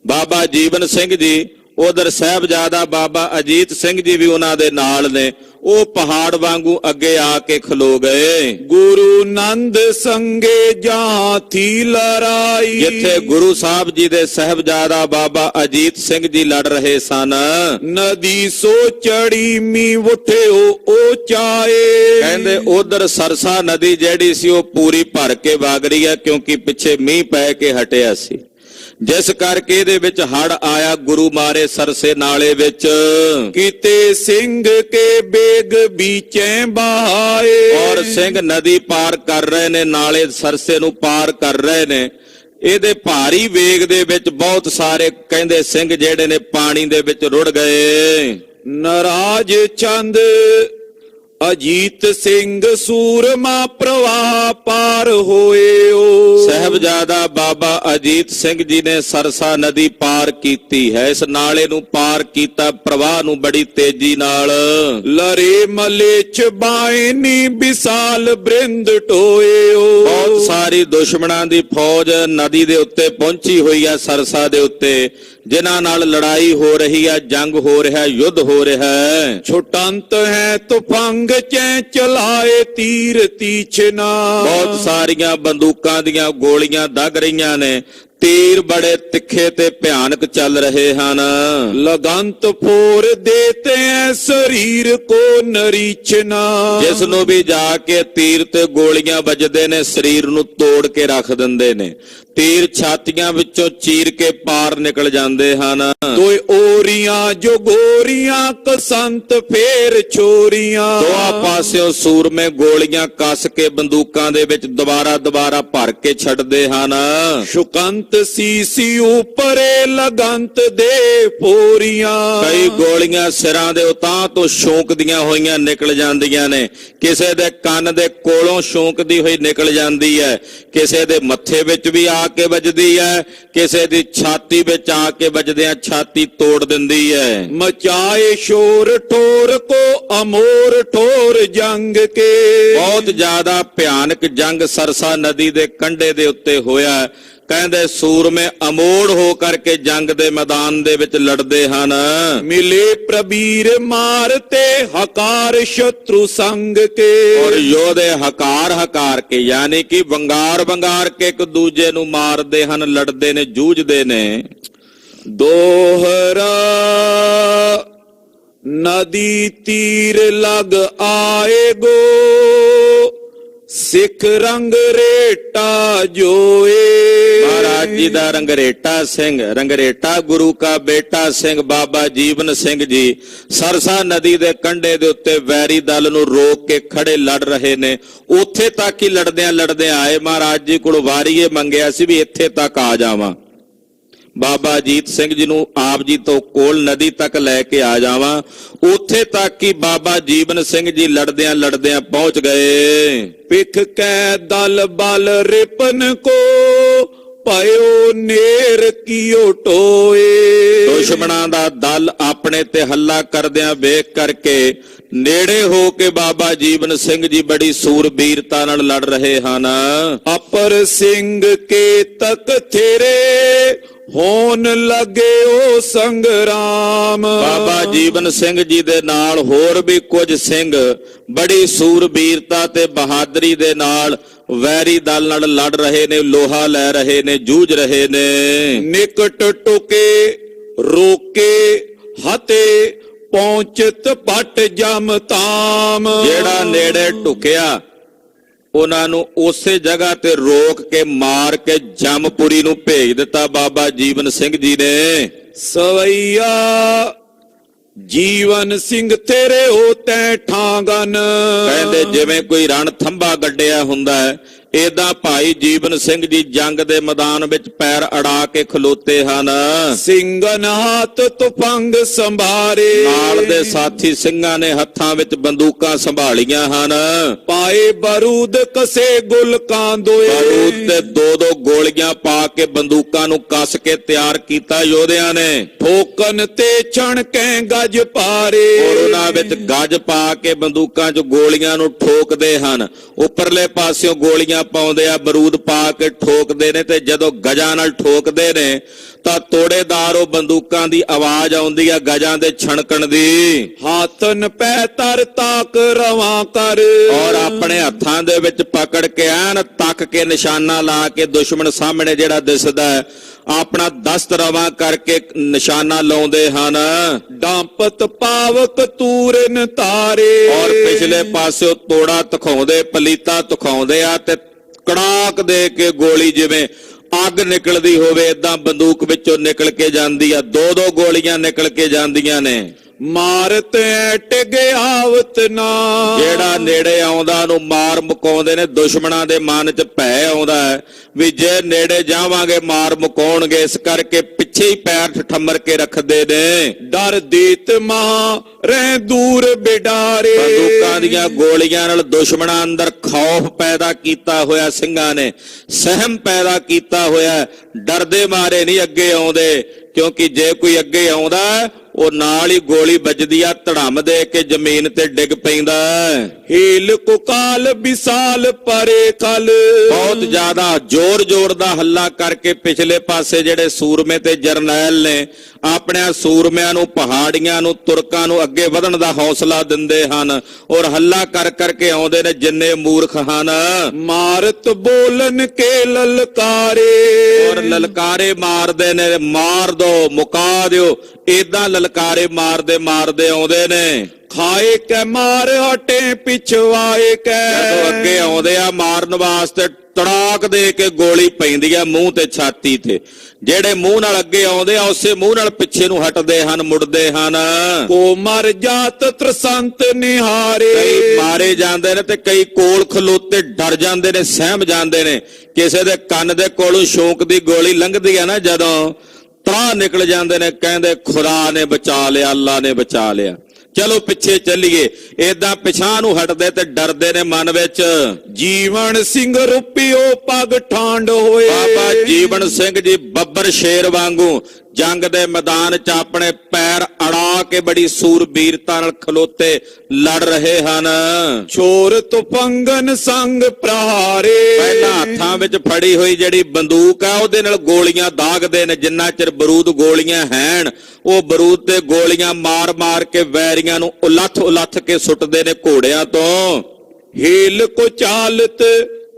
ਬਾਬਾ ਜੀਵਨ ਸਿੰਘ ਜੀ, ਉਧਰ ਸਾਹਿਬਜ਼ਾਦਾ ਬਾਬਾ ਅਜੀਤ ਸਿੰਘ ਜੀ ਵੀ ਉਹਨਾਂ ਦੇ ਨਾਲ ਨੇ। ਉਹ ਪਹਾੜ ਵਾਂਗੂ ਅੱਗੇ ਆ ਕੇ ਖਲੋ ਗਏ।
ਗੁਰੂ ਨੰਦ ਸੰਗੇ ਜਾਂ ਥੀ ਲੜਾਈ।
ਜਿੱਥੇ ਗੁਰੂ ਸਾਹਿਬ ਜੀ ਦੇ ਸਾਹਿਬਜ਼ਾਦਾ ਬਾਬਾ ਅਜੀਤ ਸਿੰਘ ਜੀ ਲੜ ਰਹੇ ਸਨ,
ਨਦੀ ਸੋ ਚੜੀ ਮੀ ਉਠਿਓ ਉਹ ਚਾਏ।
ਕਹਿੰਦੇ ਉਧਰ ਸਰਸਾ ਨਦੀ ਜਿਹੜੀ ਸੀ ਉਹ ਪੂਰੀ ਭਰ ਕੇ ਵਗ ਰਹੀ ਹੈ, ਕਿਉਂਕਿ ਪਿੱਛੇ ਮੀਂਹ ਪੈ ਕੇ ਹਟਿਆ ਸੀ, ਜਿਸ ਕਰਕੇ ਇਹਦੇ ਵਿੱਚ ਹੜ ਆਇਆ ਗੁਰੂ ਮਾਰੇ ਸਰਸੇ ਨਾਲੇ ਵਿੱਚ।
ਕੀਤੇ ਸਿੰਘ ਕੇ ਬੇਗ ਬੀਚੇ ਬਹਾਏ।
ਔਰ ਸਿੰਘ ਨਦੀ ਪਾਰ ਕਰ ਰਹੇ ਨੇ, ਨਾਲੇ ਸਰਸੇ ਨੂੰ ਪਾਰ ਕਰ ਰਹੇ ਨੇ। ਇਹਦੇ ਭਾਰੀ ਵੇਗ ਦੇ ਵਿੱਚ ਬਹੁਤ ਸਾਰੇ ਕਹਿੰਦੇ ਸਿੰਘ ਜਿਹੜੇ ਨੇ ਪਾਣੀ ਦੇ ਵਿੱਚ ਰੁੜ ਗਏ।
ਨਰਾਜ ਚੰਦ ਅਜੀਤ ਸਿੰਘ ਸੂਰਮਾ ਪ੍ਰਵਾਹ ਪਾਰ ਹੋਏਓ।
ਸਾਹਿਬਜ਼ਾਦਾ ਬਾਬਾ ਅਜੀਤ ਸਿੰਘ ਜੀ ਨੇ ਸਰਸਾ ਨਦੀ ਪਾਰ ਕੀਤੀ ਹੈ, ਇਸ ਨਾਲੇ ਨੂੰ ਪਾਰ ਕੀਤਾ ਪ੍ਰਵਾਹ ਨੂੰ ਬੜੀ ਤੇਜ਼ੀ ਨਾਲ।
ਲਰੇ ਮਲੇ ਚ ਬਾਇਨੀ ਵਿਸਾਲ ਬ੍ਰਿੰਦ ਟੋਏਓ।
ਬਹੁਤ ਸਾਰੀ ਦੁਸ਼ਮਣਾਂ ਦੀ ਫੌਜ ਨਦੀ ਦੇ ਉੱਤੇ ਪਹੁੰਚੀ ਹੋਈ ਹੈ, ਸਰਸਾ ਦੇ ਉੱਤੇ, ਜਿਨ੍ਹਾਂ ਨਾਲ ਲੜਾਈ ਹੋ ਰਹੀ ਹੈ, ਜੰਗ ਹੋ ਰਿਹਾ, ਯੁੱਧ ਹੋ ਰਿਹਾ ਹੈ।
ਛੁਟੰਤ ਹੈ ਤੁਫੰਗ ਚੈ ਚਲਾਏ ਤੀਰ ਤੀਛਨਾ।
ਬਹੁਤ ਸਾਰੀਆਂ ਬੰਦੂਕਾਂ ਦੀਆਂ ਗੋਲੀਆਂ ਦਗ ਰਹੀਆਂ ਨੇ, ਤੀਰ ਬੜੇ ਤਿੱਖੇ ਤੇ ਭਿਆਨਕ ਚੱਲ ਰਹੇ ਹਨ।
ਲਗੰਤ ਫੋਰ ਦੇਤੇ ਐ ਸਰੀਰ ਕੋ ਨਰੀਚਨਾ।
ਜਿਸ ਨੂੰ ਵੀ ਜਾ ਕੇ ਤੀਰ ਤੇ ਗੋਲੀਆਂ ਵੱਜਦੇ ਨੇ, ਸਰੀਰ ਨੂੰ ਤੋੜ ਕੇ ਰੱਖ ਦਿੰਦੇ ਨੇ। ਤੀਰ ਛਾਤੀਆਂ ਵਿੱਚੋਂ ਚੀਰ ਕੇ ਪਾਰ ਨਿਕਲ ਜਾਂਦੇ ਹਨ।
ਦੋਏ ਓਰੀਆਂ ਜੋ ਗੋਰੀਆਂ ਕਸੰਤ ਫੇਰ ਛੋਰੀਆਂ।
ਦੋਹਾਂ ਪਾਸਿਓਂ ਸੂਰਮੇ ਗੋਲੀਆਂ ਕੱਸ ਕੇ ਬੰਦੂਕਾਂ ਦੇ ਵਿੱਚ ਦੁਬਾਰਾ ਭਰ ਕੇ ਛੱਡਦੇ ਹਨ।
ਸ਼ੁਕੰਤ ਸੀਸੀ ਉਪਰੇ ਲਗੰਤ ਦੇ ਫੋਰੀਆਂ।
ਕਈ ਗੋਲੀਆਂ ਸਿਰਾਂ ਦੇ ਉਤਾਂ ਤੋਂ ਸ਼ੌਂਕਦੀਆਂ ਹੋਈਆਂ ਨਿਕਲ ਜਾਂਦੀਆਂ ਨੇ, ਕਿਸੇ ਦੇ ਕੰਨ ਦੇ ਕੋਲੋਂ ਸ਼ੌਂਕਦੀ ਹੋਈ ਨਿਕਲ ਜਾਂਦੀ ਹੈ, ਕਿਸੇ ਦੇ ਮੱਥੇ ਵਿੱਚ ਵੀ ਆ ਕੇ ਵੱਜਦੀ ਹੈ, ਕਿਸੇ ਦੀ ਛਾਤੀ ਵਿੱਚ ਆ ਕੇ ਵੱਜਦਿਆਂ ਛਾਤੀ ਤੋੜ ਦਿੰਦੀ ਹੈ।
ਮਚਾਏ ਸ਼ੋਰ ਠੋਰ ਕੋ ਅਮੋਰ ਠੋਰ ਜੰਗ ਕੇ।
ਬਹੁਤ ਜ਼ਿਆਦਾ ਭਿਆਨਕ ਜੰਗ ਸਰਸਾ ਨਦੀ ਦੇ ਕੰਢੇ ਦੇ ਉੱਤੇ ਹੋਇਆ। ਕਹਿੰਦੇ ਸੂਰਮੇ ਅਮੋੜ ਹੋ ਕਰਕੇ ਜੰਗ ਦੇ ਮੈਦਾਨ ਦੇ ਵਿੱਚ ਲੜਦੇ ਹਨ।
ਮਿਲੇ ਪ੍ਰਬੀਰ ਮਾਰਤੇ ਹਕਾਰ ਸ਼ਤਰੂ ਸੰਗ ਕੇ।
ਔਰ ਯੋਧੇ ਹਕਾਰ ਕੇ, ਯਾਨੀ ਕਿ ਵੰਗਾਰ ਕੇ ਇੱਕ ਦੂਜੇ ਨੂੰ ਮਾਰਦੇ ਹਨ, ਲੜਦੇ ਨੇ, ਜੂਝਦੇ ਨੇ।
ਦੋਹਰਾ ਨਦੀ ਤੀਰ ਲਗ ਆਏਗੋ ਸਿੱਖ ਰੰਗ ਰੇਟਾ ਜੋਏ।
ਮਹਾਰਾਜ ਜੀ ਦਾ ਰੰਗਰੇਟਾ ਗੁਰੂ ਕਾ ਬੇਟਾ ਸਿੰਘ ਬਾਬਾ ਜੀਵਨ ਸਿੰਘ ਜੀ ਸਰਸਾ ਨਦੀ ਦੇ ਕੰਢੇ ਦੇ ਉੱਤੇ ਵੈਰੀ ਦਲ ਨੂੰ ਰੋਕ ਕੇ ਖੜੇ ਲੜ ਰਹੇ ਨੇ। ਉੱਥੇ ਤੱਕ ਹੀ ਲੜਦਿਆਂ ਆਏ। ਮਹਾਰਾਜ ਜੀ ਕੋਲ ਵਾਰੀਏ ਮੰਗਿਆ ਸੀ ਵੀ ਇੱਥੇ ਤੱਕ ਆ ਜਾਵਾਂ, ਬਾਬਾ ਅਜੀਤ ਸਿੰਘ ਜੀ ਨੂੰ ਆਪ ਜੀ ਤੋਂ ਕੋਲ ਨਦੀ ਤੱਕ ਲੈ ਕੇ ਆ ਜਾਵਾਂ। ਉੱਥੇ ਤੱਕ ਹੀ ਬਾਬਾ ਜੀਵਨ ਸਿੰਘ ਜੀ ਲੜਦਿਆਂ ਪਹੁੰਚ ਗਏ।
ਪਿਖ ਕੈ ਦਲ ਬਲ ਰਿਪਨ ਕੋ ਭਇਓ ਨੇਰ ਕੀਓ ਟੋਏ।
ਦੁਸ਼ਮਣਾਂ ਦਾ ਦਲ ਆਪਣੇ ਤੇ ਹੱਲਾ ਕਰਦਿਆਂ ਵੇਖ ਕਰਕੇ ਨੇੜੇ ਹੋ ਕੇ ਬਾਬਾ ਜੀਵਨ ਸਿੰਘ ਜੀ ਬੜੀ ਸੂਰਬੀਰਤਾ ਨਾਲ ਲੜ ਰਹੇ ਹਨ।
ਅਪਰ ਸਿੰਘ ਕੇ ਤਕ ਥੇਰੇ ਹੋਣ ਲੱਗੇ ਉਹ ਸੰਗਰਾਮ।
ਬਾਬਾ ਜੀਵਨ ਸਿੰਘ ਜੀ ਦੇ ਨਾਲ ਹੋਰ ਵੀ ਕੁਝ ਸਿੰਘ ਬੜੀ ਸੂਰਬੀਰਤਾ ਤੇ ਬਹਾਦਰੀ ਦੇ ਨਾਲ ਵੈਰੀ ਦਲ ਨਾਲ ਲੜ ਰਹੇ ਨੇ, ਲੋਹਾ ਲੈ ਰਹੇ ਨੇ, ਜੂਝ ਰਹੇ ਨੇ।
ਨਿਕਟ ਟੁਕੇ ਰੋਕੇ ਹਤੇ ਪਹੁੰਚਤ ਪਟ ਜਮ ਤਾਮ।
ਜਿਹੜਾ ਨੇੜੇ ਢੁਕਿਆ ਉਹਨਾਂ ਨੂੰ ਉਸੇ ਜਗ੍ਹਾ ਤੇ ਰੋਕ ਕੇ ਮਾਰ ਕੇ ਜਮਪੁਰੀ ਨੂੰ ਭੇਜ ਦਿੱਤਾ ਬਾਬਾ ਜੀਵਨ ਸਿੰਘ ਜੀ ਨੇ।
ਸਵਈਆ ਜੀਵਨ ਸਿੰਘ ਤੇਰੇ ਹੋ ਤੈ ਠਾਂਗਨ।
ਕਹਿੰਦੇ ਜਿਵੇਂ ਕੋਈ ਰਣ ਥੰਬਾ ਗੱਡਿਆ ਹੁੰਦਾ ਹੈ, ਏਦਾਂ ਭਾਈ ਜੀਵਨ ਸਿੰਘ ਜੀ ਜੰਗ ਦੇ ਮੈਦਾਨ ਵਿੱਚ ਪੈਰ ਅੜਾ ਕੇ ਖਲੋਤੇ ਹਨ।
ਸਿੰਘਨ ਹੱਥ ਤੁਫੰਗ ਸੰਭਾਰੇ।
ਨਾਲ ਦੇ ਸਾਥੀ ਸਿੰਘਾਂ ਨੇ ਹੱਥਾਂ ਵਿੱਚ ਬੰਦੂਕਾਂ ਸੰਭਾਲੀਆਂ ਹਨ।
ਪਾਏ ਬਰੂਦ ਕਸੇ ਗੁਲਕਾਂ ਦੋਏ।
ਬਾਰੂਦ ਤੇ ਦੋ ਗੋਲੀਆਂ ਪਾ ਕੇ ਬੰਦੂਕਾਂ ਨੂੰ ਕੱਸ ਕੇ ਤਿਆਰ ਕੀਤਾ ਯੋਧਿਆਂ ਨੇ।
ਠੋਕਨ ਤੇ ਛਣਕੇ ਗੱਜ ਪਾਰੇ।
ਔਰ ਉਹਨਾਂ ਵਿੱਚ ਗੱਜ ਪਾ ਕੇ ਬੰਦੂਕਾਂ 'ਚ ਗੋਲੀਆਂ ਨੂੰ ਠੋਕਦੇ ਹਨ। ਉੱਪਰਲੇ ਪਾਸਿਓਂ ਗੋਲੀਆਂ ਪਾਉਂਦੇ ਆ, ਬਰੂਦ ਪਾ ਕੇ ਠੋਕਦੇ ਨੇ, ਤੇ ਜਦੋਂ ਗਜਾਂ ਨਾਲ ਠੋਕਦੇ ਨੇ ਤਾਂ ਤੋੜੇਦਾਰ ਉਹ ਬੰਦੂਕਾਂ ਦੀ ਆਵਾਜ਼ ਆਉਂਦੀ ਆ ਗਜਾਂ ਦੇ ਛਣਕਣ ਦੀ।
ਹਾਥਨ ਪੈ ਤਰ ਤਾਕ ਰਵਾਂ ਕਰ।
ਔਰ ਆਪਣੇ ਹੱਥਾਂ ਦੇ ਵਿੱਚ ਪਕੜ ਕੇ ਐਨ ਤੱਕ ਕੇ ਨਿਸ਼ਾਨਾ ਲਾ ਕੇ ਦੁਸ਼ਮਣ ਸਾਹਮਣੇ ਜਿਹੜਾ ਦਿਸਦਾ ਹੈ ਆਪਣਾ ਦਸਤ ਰਵਾਂ ਕਰਕੇ ਨਿਸ਼ਾਨਾ ਲਾਉਂਦੇ ਹਨ।
ਡਾਂਪਤ ਪਾਵਕ ਤੂਰਨ ਤਾਰੇ।
ਔਰ ਪਿਛਲੇ ਪਾਸਿਓਂ ਤੋੜਾ ਤਖਾਉਂਦੇ ਪਲੀਤਾ ਤਖਾਉਂਦੇ ਆ ਤੇ ਕੜਾਕ ਦੇ ਕੇ ਗੋਲੀ ਜਿਵੇਂ ਅੱਗ ਨਿਕਲਦੀ ਹੋਵੇ ਏਦਾਂ ਬੰਦੂਕ ਵਿੱਚੋਂ ਨਿਕਲ ਕੇ ਜਾਂਦੀ ਆ। ਦੋ ਦੋ ਗੋਲੀਆਂ ਨਿਕਲ ਕੇ ਜਾਂਦੀਆਂ ਨੇ।
ਮਾਰਤ ਐ ਟਿਗ ਆਵਤ ਨਾ।
ਜਿਹੜਾ ਨੇੜੇ ਆਉਂਦਾ ਨੂੰ ਮਾਰ ਮੁਕਾਉਂਦੇ ਨੇ। ਦੁਸ਼ਮਣਾਂ ਦੇ ਮਨ 'ਚ ਭੈ ਆਉਂਦਾ ਹੈ ਵੀ ਜੇ ਨੇੜੇ ਜਾਵਾਂਗੇ ਮਾਰ ਮੁਕਾਉਣਗੇ, ਇਸ ਕਰਕੇ ਪਿੱਛੇ ਹੀ ਪੈਰ ਠਮਰ ਕੇ ਰੱਖਦੇ ਨੇ।
ਡਰ ਦੀਤ ਮਹਾ ਰਹਿ ਦੂਰ ਬਿਡਾਰੇ।
ਬੰਦੂਕਾਂ ਦੀਆਂ ਗੋਲੀਆਂ ਨਾਲ ਦੁਸ਼ਮਣਾਂ ਅੰਦਰ ਖੌਫ ਪੈਦਾ ਕੀਤਾ ਹੋਇਆ, ਸਿੰਘਾਂ ਨੇ ਸਹਿਮ ਪੈਦਾ ਕੀਤਾ ਹੋਇਆ। ਡਰਦੇ ਮਾਰੇ ਨਹੀਂ ਅੱਗੇ ਆਉਂਦੇ, ਕਿਉਂਕਿ ਜੇ ਕੋਈ ਅੱਗੇ ਆਉਂਦਾ ਉਹ ਨਾਲ ਹੀ ਗੋਲੀ ਵੱਜਦੀ ਆ, ਧੜਮ ਦੇ ਕੇ ਜ਼ਮੀਨ ਤੇ ਡਿੱਗ ਪੈਂਦਾ।
ਹੀਲ ਕੁਕਾਲ ਵਿਸਾਲ ਪਰੇ ਕਲ।
ਬਹੁਤ ਜ਼ਿਆਦਾ ਜ਼ੋਰ ਜ਼ੋਰ ਦਾ ਹੱਲਾ ਕਰਕੇ ਪਿਛਲੇ ਪਾਸੇ ਜਿਹੜੇ ਸੂਰਮੇ ਤੇ ਜਰਨੈਲ ਨੇ ਆਪਣੇ ਸੂਰਮਿਆਂ ਨੂੰ, ਪਹਾੜੀਆਂ ਨੂੰ, ਤੁਰਕਾਂ ਨੂੰ ਅੱਗੇ ਵਧਣ ਦਾ ਹੌਸਲਾ ਦਿੰਦੇ ਹਨ ਔਰ ਹੱਲਾ ਕਰ ਕਰਕੇ ਆਉਂਦੇ ਨੇ ਜਿੰਨੇ ਮੂਰਖ ਹਨ।
ਮਾਰਤ ਬੋਲਨ ਕੇ ਲਲਕਾਰੇ।
ਔਰ ਲਲਕਾਰੇ ਮਾਰਦੇ ਨੇ, ਮਾਰ ਦੋ, ਮੁਕਾ ਦਿਓ, ਏਦਾਂ ਲਲਕਾਰੇ ਮਾਰਦੇ ਮਾਰਦੇ ਆਉਂਦੇ ਨੇ।
ਖਾਏ ਕੈ ਮਾਰ ਹਟੇ ਪਿਛਵਾਏ ਕੈ।
ਜਦੋਂ ਅੱਗੇ ਆਉਂਦੇ ਆ ਮਾਰਨ ਵਾਸਤੇ ਤੜਾਕ ਦੇ ਕੇ ਗੋਲੀ ਪੈਂਦੀ ਆ ਮੂੰਹ ਤੇ ਛਾਤੀ ਤੇ। ਜਿਹੜੇ ਮੂੰਹ ਨਾਲ ਅੱਗੇ ਆਉਂਦੇ ਆ ਉਸੇ ਮੂੰਹ ਨਾਲ ਪਿੱਛੇ ਨੂੰ ਹਟਦੇ ਹਨ, ਮੁੜਦੇ ਹਨ।
ਕੋ ਮਰ ਜਾਤ ਤ੍ਰਸੰਤ ਨਿਹਾਰੇ।
ਕਈ ਮਾਰੇ ਜਾਂਦੇ ਨੇ ਤੇ ਕਈ ਕੋਲ ਖਲੋਤੇ ਡਰ ਜਾਂਦੇ ਨੇ, ਸਹਿਮ ਜਾਂਦੇ ਨੇ। ਕਿਸੇ ਦੇ ਕੰਨ ਦੇ ਕੋਲੋਂ ਸ਼ੌਂਕ ਦੀ ਗੋਲੀ ਲੰਘਦੀ ਆ ਨਾ ਜਦੋਂ, ਤਾਂ ਨਿਕਲ ਜਾਂਦੇ ਨੇ, ਕਹਿੰਦੇ ਖੁਦਾ ਨੇ ਬਚਾ ਲਿਆ, ਅੱਲਾ ਨੇ ਬਚਾ ਲਿਆ, ਚਲੋ ਪਿੱਛੇ ਚੱਲੀਏ। ਏਦਾਂ ਪਿਛਾਂ ਨੂੰ ਹਟਦੇ ਤੇ ਡਰਦੇ ਨੇ ਮਨ ਵਿੱਚ।
ਜੀਵਨ ਸਿੰਘ ਰੂਪਿਓ ਪਗ ਠਾਂਡ ਹੋਏ।
ਬਾਬਾ ਜੀਵਨ ਸਿੰਘ ਜੀ ਬੱਬਰ ਸ਼ੇਰ ਵਾਂਗੂ ਜੰਗ ਦੇ ਮੈਦਾਨ 'ਚ ਆਪਣੇ ਪੈਰ ਅੜਾ ਕੇ ਬੜੀ ਸੂਰਬੀਰਤਾ ਨਾਲ ਖਲੋਤੇ ਲੜ ਰਹੇ ਹਨ।
ਚੋਰ ਤੁਫੰਗਨ ਸੰਗ ਪ੍ਰਹਾਰੇ।
ਪਹਿਲਾਂ ਹੱਥਾਂ ਵਿੱਚ ਫੜੀ ਹੋਈ ਜਿਹੜੀ ਬੰਦੂਕ ਆ ਉਹਦੇ ਨਾਲ ਗੋਲੀਆਂ ਦਾਗਦੇ ਨੇ। ਜਿੰਨਾ ਚਿਰ ਬਰੂਦ ਗੋਲੀਆਂ ਹੈਣ ਉਹ ਬਰੂਦ ਤੇ ਗੋਲੀਆਂ ਮਾਰ ਮਾਰ ਕੇ ਵੈਰੀਆਂ ਨੂੰ ਉਲੱਥ ਕੇ ਸੁੱਟਦੇ ਨੇ ਘੋੜਿਆਂ ਤੋਂ।
ਹੀਲ ਕੋ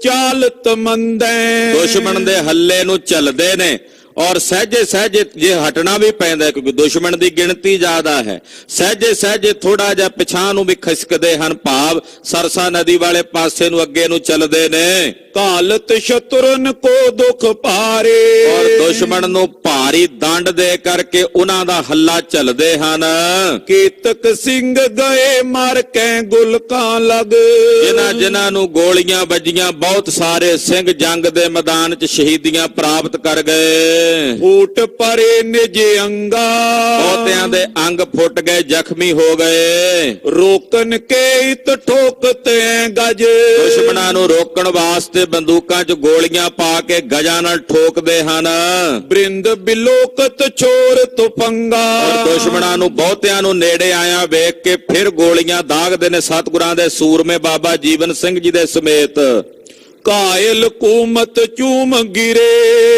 ਚਾਲਤ ਮੰਦੈ।
ਦੁਸ਼ਮਣ ਦੇ ਹੱਲੇ ਨੂੰ ਚੱਲਦੇ ਨੇ ਔਰ ਸਹਿਜੇ ਸਹਿਜੇ ਜੇ ਹਟਣਾ ਵੀ ਪੈਂਦਾ ਕਿਉਂਕਿ ਦੁਸ਼ਮਣ ਦੀ ਗਿਣਤੀ ਜ਼ਿਆਦਾ ਹੈ। ਸਹਿਜੇ ਸਹਿਜੇ ਥੋੜਾ ਜਿਹਾ ਪਿਛਾਂ ਨੂੰ ਵੀ ਖਿਸਕਦੇ ਹਨ, ਭਾਵ ਸਰਸਾ ਨਦੀ ਵਾਲੇ ਪਾਸੇ ਨੂੰ ਅੱਗੇ ਨੂੰ ਚੱਲਦੇ ਨੇ।
ਕਾਲਤ ਸ਼ਤਰਨ ਕੋ ਦੁਖ ਭਾਰੇ।
ਔਰ ਦੁਸ਼ਮਣ ਨੂੰ ਭਾਰੀ ਦੰਡ ਦੇ ਕਰਕੇ ਉਹਨਾਂ ਦਾ ਹੱਲਾ ਚੱਲਦੇ ਹਨ।
ਕੀਤਕ ਸਿੰਘ ਗਏ ਮਰ ਕੈ ਗੁਲਕਾਂ ਲਗ।
ਜਿਨ੍ਹਾਂ ਨੂੰ ਗੋਲੀਆਂ ਵੱਜੀਆਂ ਬਹੁਤ ਸਾਰੇ ਸਿੰਘ ਜੰਗ ਦੇ ਮੈਦਾਨ 'ਚ ਸ਼ਹੀਦੀਆਂ ਪ੍ਰਾਪਤ ਕਰ ਗਏ।
ਫੂਟ ਪਰੇ ਨਿਜ ਅੰਗਾ।
ਬਹੁਤਿਆਂ ਦੇ ਅੰਗ ਫੁੱਟ ਗਏ, ਜ਼ਖਮੀ ਹੋ ਗਏ।
ਰੋਕਨ ਕੇ ਇਤ ਠੋਕਤੇ ਗਜ।
ਦੁਸ਼ਮਣਾਂ ਨੂੰ ਰੋਕਣ ਵਾਸਤੇ ਬੰਦੂਕਾਂ 'ਚ ਗੋਲੀਆਂ ਪਾ ਕੇ ਗਜਾਂ ਨਾਲ ਠੋਕਦੇ ਹਨ।
ਬ੍ਰਿੰਦ ਬਿਲੋਕਤ ਚੋਰ ਤੁਫੰਗਾ।
ਔਰ ਦੁਸ਼ਮਣਾਂ ਨੂੰ ਬਹੁਤਿਆਂ ਨੂੰ ਨੇੜੇ ਆਇਆ ਵੇਖ ਕੇ ਫਿਰ ਗੋਲੀਆਂ ਦਾਗਦੇ ਨੇ ਸਤਿਗੁਰਾਂ ਦੇ ਸੂਰਮੇ ਬਾਬਾ ਜੀਵਨ ਸਿੰਘ ਜੀ ਦੇ ਸਮੇਤ।
ਕਾਇਲ ਕੂਮਤ ਚੂਮ ਗਿਰੇ।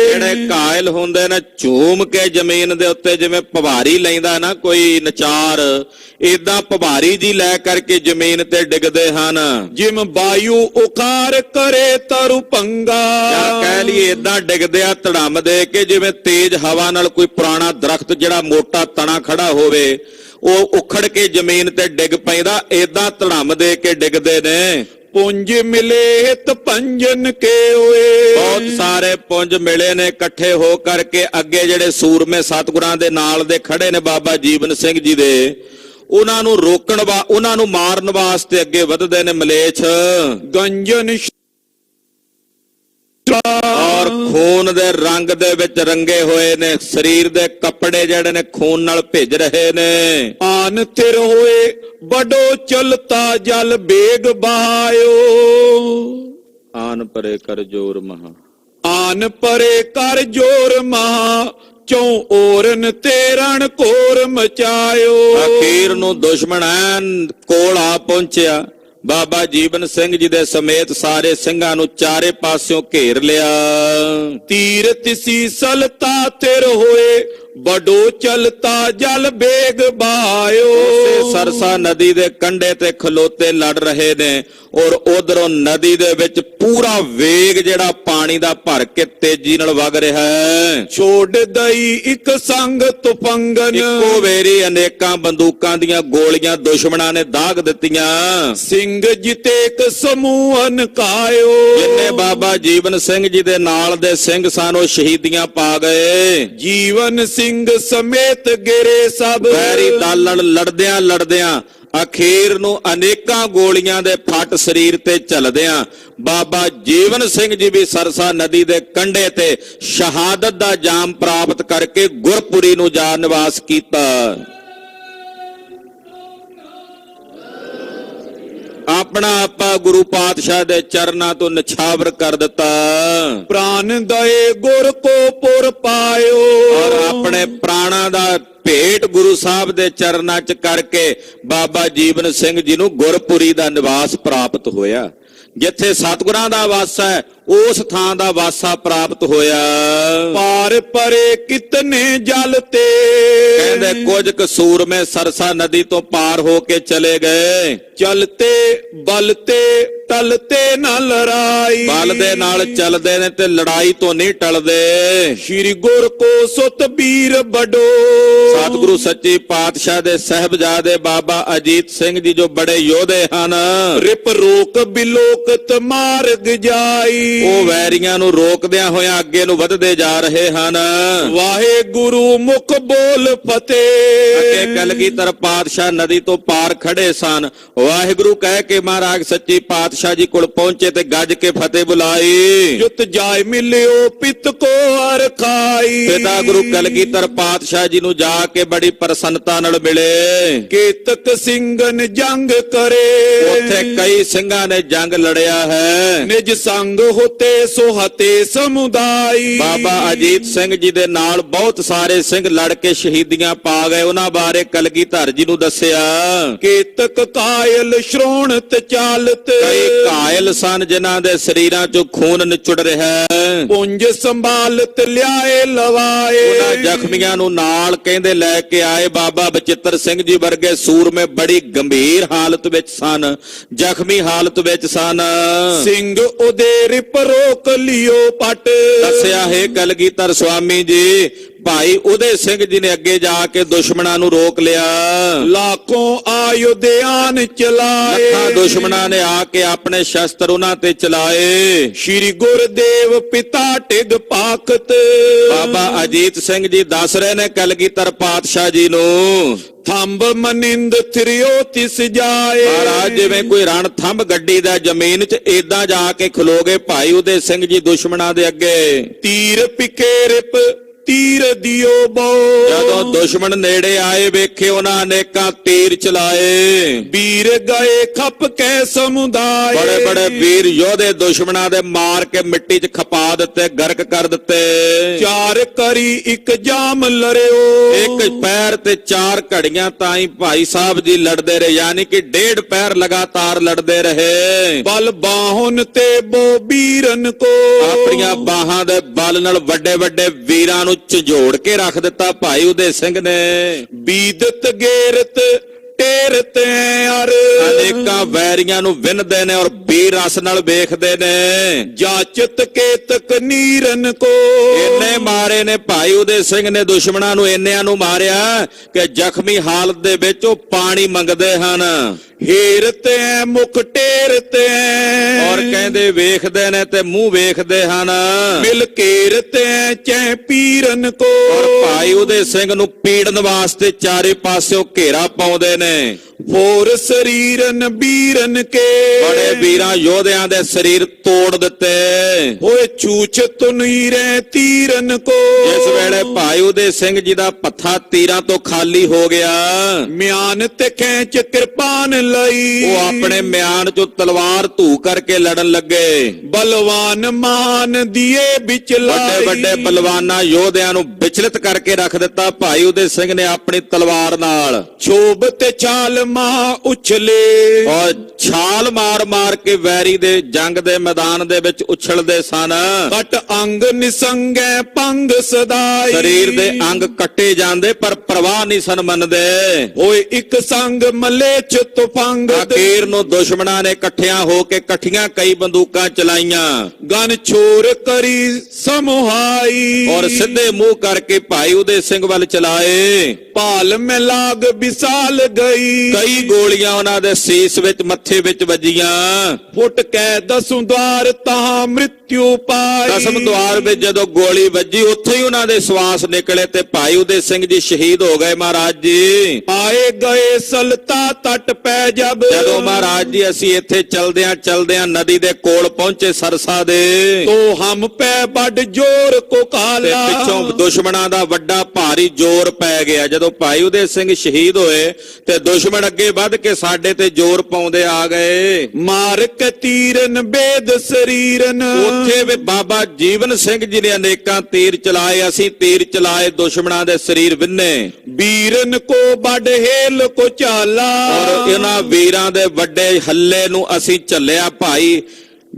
ਜਿਹੜੇ ਕਾਇਲ ਹੁੰਦੇ ਨੇ ਝੂਮ ਕੇ ਜ਼ਮੀਨ ਦੇ ਉੱਤੇ ਜਿਵੇਂ ਭਵਾਰੀ ਲੈਂਦਾ ਨਾ ਕੋਈ ਨਚਾਰ, ਏਦਾਂ ਭਵਾਰੀ ਜੀ ਲੈ ਕਰਕੇ ਜ਼ਮੀਨ ਤੇ ਡਿੱਗਦੇ ਹਨ।
ਜਿਮ ਵਾਯੂ ਉਕਾਰ ਕਰੇ ਤਰੁ ਪੰਗਾ।
ਜਾਂ ਕਹਿ ਲਈਏ ਏਦਾਂ ਡਿੱਗਦੇ ਆ ਧੜਮ ਦੇ ਕੇ ਜਿਵੇਂ ਤੇਜ਼ ਹਵਾ ਨਾਲ ਕੋਈ ਪੁਰਾਣਾ ਦਰਖਤ ਜਿਹੜਾ ਮੋਟਾ ਤਣਾ ਖੜਾ ਹੋਵੇ ਉਹ ਉਖੜ ਕੇ ਜ਼ਮੀਨ ਤੇ ਡਿੱਗ ਪੈਂਦਾ, ਏਦਾਂ ਧੜਮ ਦੇ ਕੇ ਡਿੱਗਦੇ ਨੇ।
ਪੁੰਜ ਮਿਲੇ ਤ ਪੰਜਨ ਕੇ ਹੋਏ।
ਬਹੁਤ ਸਾਰੇ ਪੁੰਜ ਮਿਲੇ ਨੇ ਇਕੱਠੇ ਹੋ ਕਰਕੇ ਅੱਗੇ ਜਿਹੜੇ ਸੂਰਮੇ ਸਤਿਗੁਰਾਂ ਦੇ ਨਾਲ ਦੇ ਖੜੇ ਨੇ ਬਾਬਾ ਜੀਵਨ ਸਿੰਘ ਜੀ ਦੇ, ਉਹਨਾਂ ਨੂੰ ਰੋਕਣ ਉਹਨਾਂ ਨੂੰ ਮਾਰਨ ਵਾਸਤੇ ਅੱਗੇ ਵਧਦੇ ਨੇ ਮਲੇਛ।
ਗੰਜਨ
ਔਰ ਖੂਨ ਦੇ ਰੰਗ ਦੇ ਵਿੱਚ ਰੰਗੇ ਹੋਏ ਨੇ, ਸਰੀਰ ਦੇ ਕੱਪੜੇ ਜਿਹੜੇ ਨੇ ਖੂਨ ਨਾਲ ਭਿੱਜ ਰਹੇ ਨੇ।
ਆਨ ਥਿਰ ਹੋਏ ਬੜੋ ਚਲਤਾ ਜਲ ਬੇਗ ਬਹਾਇਓ।
ਆਨ ਪਰੇ ਕਰ ਜੋਰ ਮਹਾ।
ਆਨ ਪਰੇ ਕਰ ਜੋਰ ਮਹਾ। ਚੌ ਔਰਨ ਤੇ ਰਣ ਘੋਰ ਮਚਾਇਓ।
ਅਖੀਰ ਨੂੰ ਦੁਸ਼ਮਣ ਐਨ ਕੋਲ ਆ ਪਹੁੰਚਿਆ, ਬਾਬਾ ਜੀਵਨ ਸਿੰਘ ਜੀ ਦੇ ਸਮੇਤ ਸਾਰੇ ਸਿੰਘਾਂ ਨੂੰ ਚਾਰੇ ਪਾਸਿਓਂ ਘੇਰ ਲਿਆ।
ਤੀਰ ਤਿਸੀ ਸਲਤਾ ਤਿਰ ਹੋਏ, ਬਡੋ ਚਲਤਾ ਜਲ ਬੇਗ ਬਾਇਓ।
ਉਸੇ ਸਰਸਾ ਨਦੀ ਦੇ ਕੰਢੇ ਤੇ ਖਲੋਤੇ ਲੜ ਰਹੇ ਨੇ ਔਰ ਉਧਰੋਂ ਨਦੀ ਦੇ ਵਿੱਚ ਪੂਰਾ ਵੇਗ ਜਿਹੜਾ ਪਾਣੀ ਦਾ ਭਰ ਕੇ ਤੇਜ਼ੀ ਨਾਲ ਵਗ ਰਿਹਾ ਹੈ।
ਛੋੜ ਦਈ ਇੱਕ ਸੰਗ ਤੁਫੰਗਨ,
ਇੱਕੋ ਵੇਰੀ ਅਨੇਕਾਂ ਬੰਦੂਕਾਂ ਦੀਆਂ ਗੋਲੀਆਂ ਦੁਸ਼ਮਣਾਂ ਨੇ ਦਾਗ ਦਿੱਤੀਆਂ।
ਸਿੰਘ ਜਿਤੇਕ ਸਮੂਹਨ ਕਾਇਓ।
ਜਿੰਨੇ ਬਾਬਾ ਜੀਵਨ ਸਿੰਘ ਜੀ ਦੇ ਨਾਲ ਦੇ ਸਿੰਘ ਸਨ ਉਹ ਸ਼ਹੀਦੀਆਂ ਪਾ ਗਏ।
ਜੀਵਨ ਸਿੰਘ ਸਮੇਤ ਗਿਰੇ ਸਭ,
ਵੈਰੀ ਦਲ ਨਾਲ ਲੜਦਿਆਂ ਲੜਦਿਆਂ ਅਖੀਰ ਨੂੰ ਅਨੇਕਾਂ ਗੋਲੀਆਂ ਦੇ ਫੱਟ ਸਰੀਰ ਤੇ ਝੱਲਦਿਆਂ ਬਾਬਾ ਜੀਵਨ ਸਿੰਘ ਜੀ ਵੀ ਸਰਸਾ ਨਦੀ ਦੇ ਕੰਢੇ ਤੇ ਸ਼ਹਾਦਤ ਦਾ ਜਾਮ ਪ੍ਰਾਪਤ ਕਰਕੇ ਗੁਰਪੁਰੀ ਨੂੰ ਜਾ ਨਿਵਾਸ ਕੀਤਾ। ਆਪਣਾ ਆਪਾ ਗੁਰੂ ਪਾਤਸ਼ਾਹ ਦੇ ਚਰਨਾਂ ਤੋਂ ਨਿਛਾਵਰ ਕਰ ਦਿੱਤਾ।
ਪ੍ਰਾਨ ਦਏ ਗੁਰ ਕੋ ਪੁਰ ਪਾਇਓ।
ਔਰ ਆਪਣੇ ਪ੍ਰਾਣਾਂ ਦਾ ਭੇਟ ਗੁਰੂ ਸਾਹਿਬ ਦੇ ਚਰਨਾਂ 'ਚ ਕਰਕੇ ਬਾਬਾ ਜੀਵਨ ਸਿੰਘ ਜੀ ਨੂੰ ਗੁਰਪੁਰੀ ਦਾ ਨਿਵਾਸ ਪ੍ਰਾਪਤ ਹੋਇਆ। ਜਿੱਥੇ ਸਤਿਗੁਰਾਂ ਦਾ ਵਾਸਾ ਹੈ ਉਸ ਥਾਂ ਦਾ ਵਾਸਾ ਪ੍ਰਾਪਤ ਹੋਇਆ।
ਪਾਰ ਪਰੇ ਕਿਤਨੇ ਜਲ ਤੇ,
ਕਹਿੰਦੇ ਕੁਝ ਕੁ ਸੂਰਮੇ ਸਰਸਾ ਨਦੀ ਤੋਂ ਪਾਰ ਹੋ ਕੇ ਚਲੇ ਗਏ।
ਚਲਤੇ ਬਲਤੇ ਟਲਤੇ ਨਾ ਲੜਾਈ,
ਬਲ ਦੇ ਨਾਲ ਚੱਲਦੇ ਨੇ ਤੇ ਲੜਾਈ ਤੋਂ ਨਹੀਂ ਟਲਦੇ।
ਸ਼੍ਰੀ ਗੁਰ ਕੋ ਸੁਤ ਬੀਰ ਬਡੋ।
ਸਤਿਗੁਰੂ ਸੱਚੇ ਪਾਤਸ਼ਾਹ ਦੇ ਸਾਹਿਬਜ਼ਾਦੇ ਬਾਬਾ ਅਜੀਤ ਸਿੰਘ ਜੀ ਜੋ ਬੜੇ ਯੋਧੇ ਹਨ,
ਰਿਪ ਰੋਕ ਬਿਲੋਕਤ ਮਾਰਗ ਜਾਈ।
ਉਹ ਵੈਰੀਆਂ ਨੂੰ ਰੋਕਦਿਆਂ ਹੋਇਆਂ ਅੱਗੇ ਨੂੰ ਵਧਦੇ ਜਾ ਰਹੇ ਹਨ।
ਵਾਹਿਗੁਰੂ ਮੁਖ ਬੋਲ ਫਤਿਹ।
ਅੱਗੇ ਕਲਗੀਧਰ ਪਾਤਸ਼ਾਹ ਨਦੀ ਤੋਂ ਪਾਰ ਖੜੇ ਸਨ। ਵਾਹਿਗੁਰੂ ਕਹਿ ਕੇ ਮਹਾਰਾਜ ਸੱਚੇ ਪਾਤਸ਼ਾਹ ਜੀ ਕੋਲ ਪਹੁੰਚੇ ਤੇ ਗੱਜ ਕੇ ਫਤਿਹ ਬੁਲਾਈ।
ਜੁਤ ਜਾਇ ਮਿਲਿਓ ਪਿਤ ਕੋ ਹਰ ਖਾਈ।
ਪਿਤਾ ਗੁਰੂ ਕਲਗੀਧਰ ਪਾਤਸ਼ਾਹ ਜੀ ਨੂੰ ਜਾ ਕੇ ਬੜੀ ਪ੍ਰਸੰਨਤਾ ਨਾਲ ਮਿਲੇ।
ਕੇਤਕ ਸਿੰਘਨ ਜੰਗ ਕਰੇ,
ਉੱਥੇ ਕਈ ਸਿੰਘਾਂ ਨੇ ਜੰਗ ਲੜਿਆ ਹੈ।
ਨਿਜ ਸੰਗ ਹੋਤੇ ਸੋਹਤੇ ਸਮੁਦਾਈ।
ਬਾਬਾ ਅਜੀਤ ਸਿੰਘ ਜੀ ਦੇ ਨਾਲ ਬਹੁਤ ਸਾਰੇ ਸਿੰਘ ਲੜ ਕੇ ਸ਼ਹੀਦੀਆਂ ਪਾ ਗਏ। ਉਹਨਾਂ ਬਾਰੇ ਕਲਗੀਧਰ ਜੀ ਨੂੰ ਦੱਸਿਆ।
ਕੇਤਕ ਕਾਇਲ ਸ਼੍ਰੋਣਤ ਚਾਲਤ,
ਕਈ ਘਾਇਲ ਸਨ ਜਿਨ੍ਹਾਂ ਦੇ ਸਰੀਰਾਂ ਚੋਂ ਖੂਨ ਨਿਚੁੜ ਰਿਹਾ ਹੈ।
ਪੁੰਜ ਸੰਭਾਲਤ ਲਿਆਏ ਲਵਾਏ।
ਉਹਨਾਂ ਜ਼ਖਮੀਆਂ ਨੂੰ ਨਾਲ ਕਹਿੰਦੇ ਲੈ ਕੇ ਆਏ। ਬਾਬਾ ਬਚਿੱਤਰ ਸਿੰਘ ਜੀ ਵਰਗੇ ਸੂਰਮੇ ਬੜੀ ਗੰਭੀਰ ਹਾਲਤ ਵਿੱਚ ਸਨ, ਜ਼ਖਮੀ ਹਾਲਤ ਵਿੱਚ ਸਨ।
ਸਿੰਘ ਉਹਦੇ ਰਿਪ ਰੋਕ ਲਿਓ ਪਟ।
ਦੱਸਿਆ ਹੈ ਕਲਗੀਧਰ ਸੁਆਮੀ ਜੀ ਭਾਈ ਉਦੇ ਸਿੰਘ ਜੀ ਨੇ ਅੱਗੇ ਜਾ ਕੇ ਦੁਸ਼ਮਣਾਂ ਨੂੰ ਰੋਕ ਲਿਆ।
ਲਾਖੋਂ ਆਯੁਧਿਆਨ ਚਲਾਏ,
ਲੱਖਾਂ ਦੁਸ਼ਮਣਾਂ ਨੇ ਆ ਕੇ ਆਪਣੇ ਸ਼ਸਤਰ ਉਹਨਾਂ ਤੇ ਚਲਾਏ।
ਸ਼੍ਰੀ ਗੁਰਦੇਵ ਪਿਤਾ ਟਿਗ ਪਾਖਤ।
ਬਾਬਾ ਅਜੀਤ ਸਿੰਘ ਜੀ ਦੱਸ ਰਹੇ ਨੇ ਕਲਗੀਧਰ ਪਾਤਸ਼ਾਹ ਜੀ ਨੂੰ,
ਥੰਬ ਮਨਿੰਦ ਥਿਰਿਓ ਤਿਸ ਜਾਏ।
ਮਹਾਰਾਜ ਜਿਵੇਂ ਕੋਈ ਰਣ ਥੰਬ ਗੱਡੀ ਦਾ ਜ਼ਮੀਨ 'ਚ ਏਦਾਂ ਜਾ ਕੇ ਖਲੋਗੇ ਭਾਈ ਉਦੇ ਸਿੰਘ ਜੀ ਦੁਸ਼ਮਣਾਂ ਦੇ ਅੱਗੇ।
ਤੀਰ ਪਿਕੇ ਰਿਪ ਤੀਰ ਦਿਓ ਬੋ।
ਜਦੋਂ ਦੁਸ਼ਮਣ ਨੇੜੇ ਆਏ ਵੇਖੇ ਉਹਨਾਂ ਅਨੇਕਾਂ ਤੀਰ ਚਲਾਏ।
ਵੀਰ ਗਏ ਖੱਪ ਕੇ ਸਮੁਦਾਏ।
ਬੜੇ ਬੜੇ ਵੀਰ ਯੋਧੇ ਦੁਸ਼ਮਣਾਂ ਦੇ ਮਾਰ ਕੇ ਮਿੱਟੀ 'ਚ ਖਪਾ ਦਿੱਤੇ, ਗਰਕ ਕਰ ਦਿੱਤੇ।
ਚਾਰ ਕਰੀ ਇੱਕ ਜਾਮ ਲੜਿਓ।
ਇੱਕ ਪੈਰ ਤੇ ਚਾਰ ਘੜੀਆਂ ਤਾਈਂ ਭਾਈ ਸਾਹਿਬ ਜੀ ਲੜਦੇ ਰਹੇ, ਯਾਨੀ ਕਿ ਡੇਢ ਪੈਰ ਲਗਾਤਾਰ ਲੜਦੇ ਰਹੇ।
ਬਲ ਬਾਹੁਨ ਤੇ ਬੋ ਵੀਰਨ ਕੋ।
ਆਪਣੀਆਂ ਬਾਹਾਂ ਦੇ ਬਲ ਨਾਲ ਵੱਡੇ ਵੱਡੇ ਵੀਰਾਂ ਨੂੰ ਝੰਜੋੜ ਕੇ ਰੱਖ ਦਿੱਤਾ ਭਾਈ ਉਦੇ ਸਿੰਘ ਨੇ।
ਬੀਦਤ ਗੇਰਤ ਟੇਰਤ ਅਰ।
ਅਨੇਕਾਂ ਵੈਰੀਆਂ ਨੂੰ ਵਿੰਨਦੇ ਨੇ ਔਰ ਬੀਰ ਰਸ ਨਾਲ ਵੇਖਦੇ ਨੇ।
ਜਾਚਤ ਕੇਤਕ ਨੀਰਨ ਕੋ।
ਇੰਨੇ ਮਾਰੇ ਨੇ ਭਾਈ ਉਦੇ ਸਿੰਘ ਨੇ ਦੁਸ਼ਮਣਾਂ ਨੂੰ, ਇੰਨਿਆਂ ਨੂੰ ਮਾਰਿਆ ਕਿ ਜ਼ਖਮੀ ਹਾਲਤ ਦੇ ਵਿੱਚ ਉਹ ਪਾਣੀ ਮੰਗਦੇ ਹਨ।
ਹੇਰਤ ਮੁਖ ਟੇਰਤ
ਔਰ ਕਹਿੰਦੇ ਵੇਖਦੇ ਨੇ ਤੇ ਮੂੰਹ ਵੇਖਦੇ ਹਨ।
ਮਿਲ ਕੇਰਤ ਚੈ ਪੀਰਨ ਕੋ।
ਔਰ ਭਾਈ ਉਦੇ ਸਿੰਘ ਨੂੰ ਪੀੜਨ ਵਾਸਤੇ ਚਾਰੇ ਪਾਸਿਓਂ ਘੇਰਾ ਪਾਉਂਦੇ ਨੇ।
ਹੋਰ ਸਰੀਰਨ ਵੀਰਨ ਕੇ।
ਬੜੇ ਵੀਰਾਂ ਯੋਧਿਆਂ ਦੇ ਸਰੀਰ ਤੋੜ ਦਿੱਤੇ।
ਹੋਏ ਛੂਛ ਤੁਨੀਰੇ ਤੀਰਨ ਕੋ।
ਇਸ ਵੇਲੇ ਭਾਈ ਉਦੇ ਸਿੰਘ ਜੀ ਦਾ ਪੱਥਾ ਤੀਰਾਂ ਤੋਂ ਖਾਲੀ ਹੋ ਗਿਆ।
ਮਿਆਨ ਤੇ ਖੈਂਚ ਕਿਰਪਾਨ ਲਈ।
ਉਹ ਆਪਣੇ ਮਿਆਨ ਚੋਂ ਤਲਵਾਰ ਧੂ ਕਰਕੇ ਲੜਨ ਲੱਗੇ।
ਬਲਵਾਨ ਮਾਨ ਦੀਏ ਵਿੱਚ ਲਾਈ।
ਵੱਡੇ ਵੱਡੇ ਬਲਵਾਨਾਂ ਯੋਧਿਆਂ ਨੂੰ ਵਿਚਲਿਤ ਕਰਕੇ ਰੱਖ ਦਿੱਤਾ ਭਾਈ ਉਦੇ ਸਿੰਘ ਨੇ ਆਪਣੀ ਤਲਵਾਰ ਨਾਲ।
ਛੋਬ ਤੇ ਛਾਲ ਮਾ ਉਛਲੇ।
ਔਰ ਛਾਲ ਮਾਰ ਕੇ ਵੈਰੀ ਦੇ ਜੰਗ ਦੇ ਮੈਦਾਨ ਦੇ ਵਿੱਚ ਉਛਲਦੇ ਸਨ।
ਕਟ ਅੰਗ ਨਿਸੰਗੈ ਪੰਗ ਸਦਾਈ,
ਸਰੀਰ ਦੇ ਅੰਗ ਕੱਟੇ ਜਾਂਦੇ ਪਰ ਪ੍ਰਵਾਹ ਨਹੀਂ ਸਨ ਮੰਨਦੇ।
ਹੋਏ ਇੱਕ ਸੰਗ ਮਲੇਛ ਤੁਫੰਗ,
ਅਖੀਰ ਨੂੰ ਦੁਸ਼ਮਣਾਂ ਨੇ ਇਕੱਠਿਆਂ ਹੋ ਕੇ ਇਕੱਠੀਆਂ ਕਈ ਬੰਦੂਕਾਂ ਚਲਾਈਆਂ
ਗਨ ਛੋਰ ਕਰੀ ਸਮੁਹਾਈ,
ਔਰ ਸਿੱਧੇ ਮੂੰਹ ਕਰਕੇ ਭਾਈ ਉਦੇ ਸਿੰਘ ਵੱਲ ਚਲਾਏ।
ਭਾਲ ਮੈਂ ਲਾਗ ਵਿਸਾਲ ਗਈ,
ਕਈ ਗੋਲੀਆਂ ਉਹਨਾਂ ਦੇ ਸੀਸ ਵਿੱਚ ਮੱਥੇ ਵਿੱਚ ਵੱਜੀਆਂ।
ਫੁੱਟ ਕੈ ਦਸੂ ਦਵਾਰ ਤਾਂ ਮ੍ਰਿਤਿਉ ਪਾਈ,
ਦਸਮ ਦੁਆਰ ਵਿੱਚ ਜਦੋਂ ਗੋਲੀ ਵੱਜੀ ਉੱਥੇ ਹੀ ਉਹਨਾਂ ਦੇ ਸਵਾਸ ਨਿਕਲੇ ਤੇ ਭਾਈ ਉਦੇ ਸਿੰਘ ਜੀ ਸ਼ਹੀਦ ਹੋ ਗਏ। ਮਹਾਰਾਜ ਜੀ
ਆਏ ਗਏ ਸਲਤਾ ਤਟ ਪੈ ਜਬ,
ਜਦੋਂ ਮਹਾਰਾਜ ਜੀ ਅਸੀਂ ਇੱਥੇ ਚਲਦਿਆਂ ਨਦੀ ਦੇ ਕੋਲ ਪਹੁੰਚੇ ਸਰਸਾ ਦੇ,
ਤੋ ਹਮ ਪੈ ਵੱਡ ਜੋਰ ਕੋ
ਤੇ
ਕਾਲਾ,
ਪਿੱਛੋਂ ਦੁਸ਼ਮਣਾਂ ਦਾ ਵੱਡਾ ਭਾਰੀ ਜ਼ੋਰ ਪੈ ਗਿਆ। ਜਦੋਂ ਭਾਈ ਉਦੇ ਸਿੰਘ ਸ਼ਹੀਦ ਹੋਏ ਤੇ ਦੁਸ਼ਮਣ ਅੱਗੇ ਵੱਧ ਕੇ ਸਾਡੇ ਤੇ ਜ਼ੋਰ ਪਾਉਂਦੇ ਆ ਗਏ।
ਮਾਰ ਕੇ ਤੀਰਨ ਬੇਦ ਸਰੀਰਨ,
ਉੱਥੇ ਵੀ ਬਾਬਾ ਜੀਵਨ ਸਿੰਘ ਜੀ ਨੇ ਅਨੇਕਾਂ ਤੀਰ ਚਲਾਏ। ਅਸੀਂ ਤੀਰ ਚਲਾਏ, ਦੁਸ਼ਮਣਾਂ ਦੇ ਸਰੀਰ ਵਿੰਨੇ।
ਵੀਰਨ ਕੋ ਵੱਡ ਹੇਲ ਕੋ ਚਾਲਾ,
ਔਰ ਇਹਨਾਂ ਵੀਰਾਂ ਦੇ ਵੱਡੇ ਹੱਲੇ ਨੂੰ ਅਸੀਂ ਝੱਲਿਆ। ਭਾਈ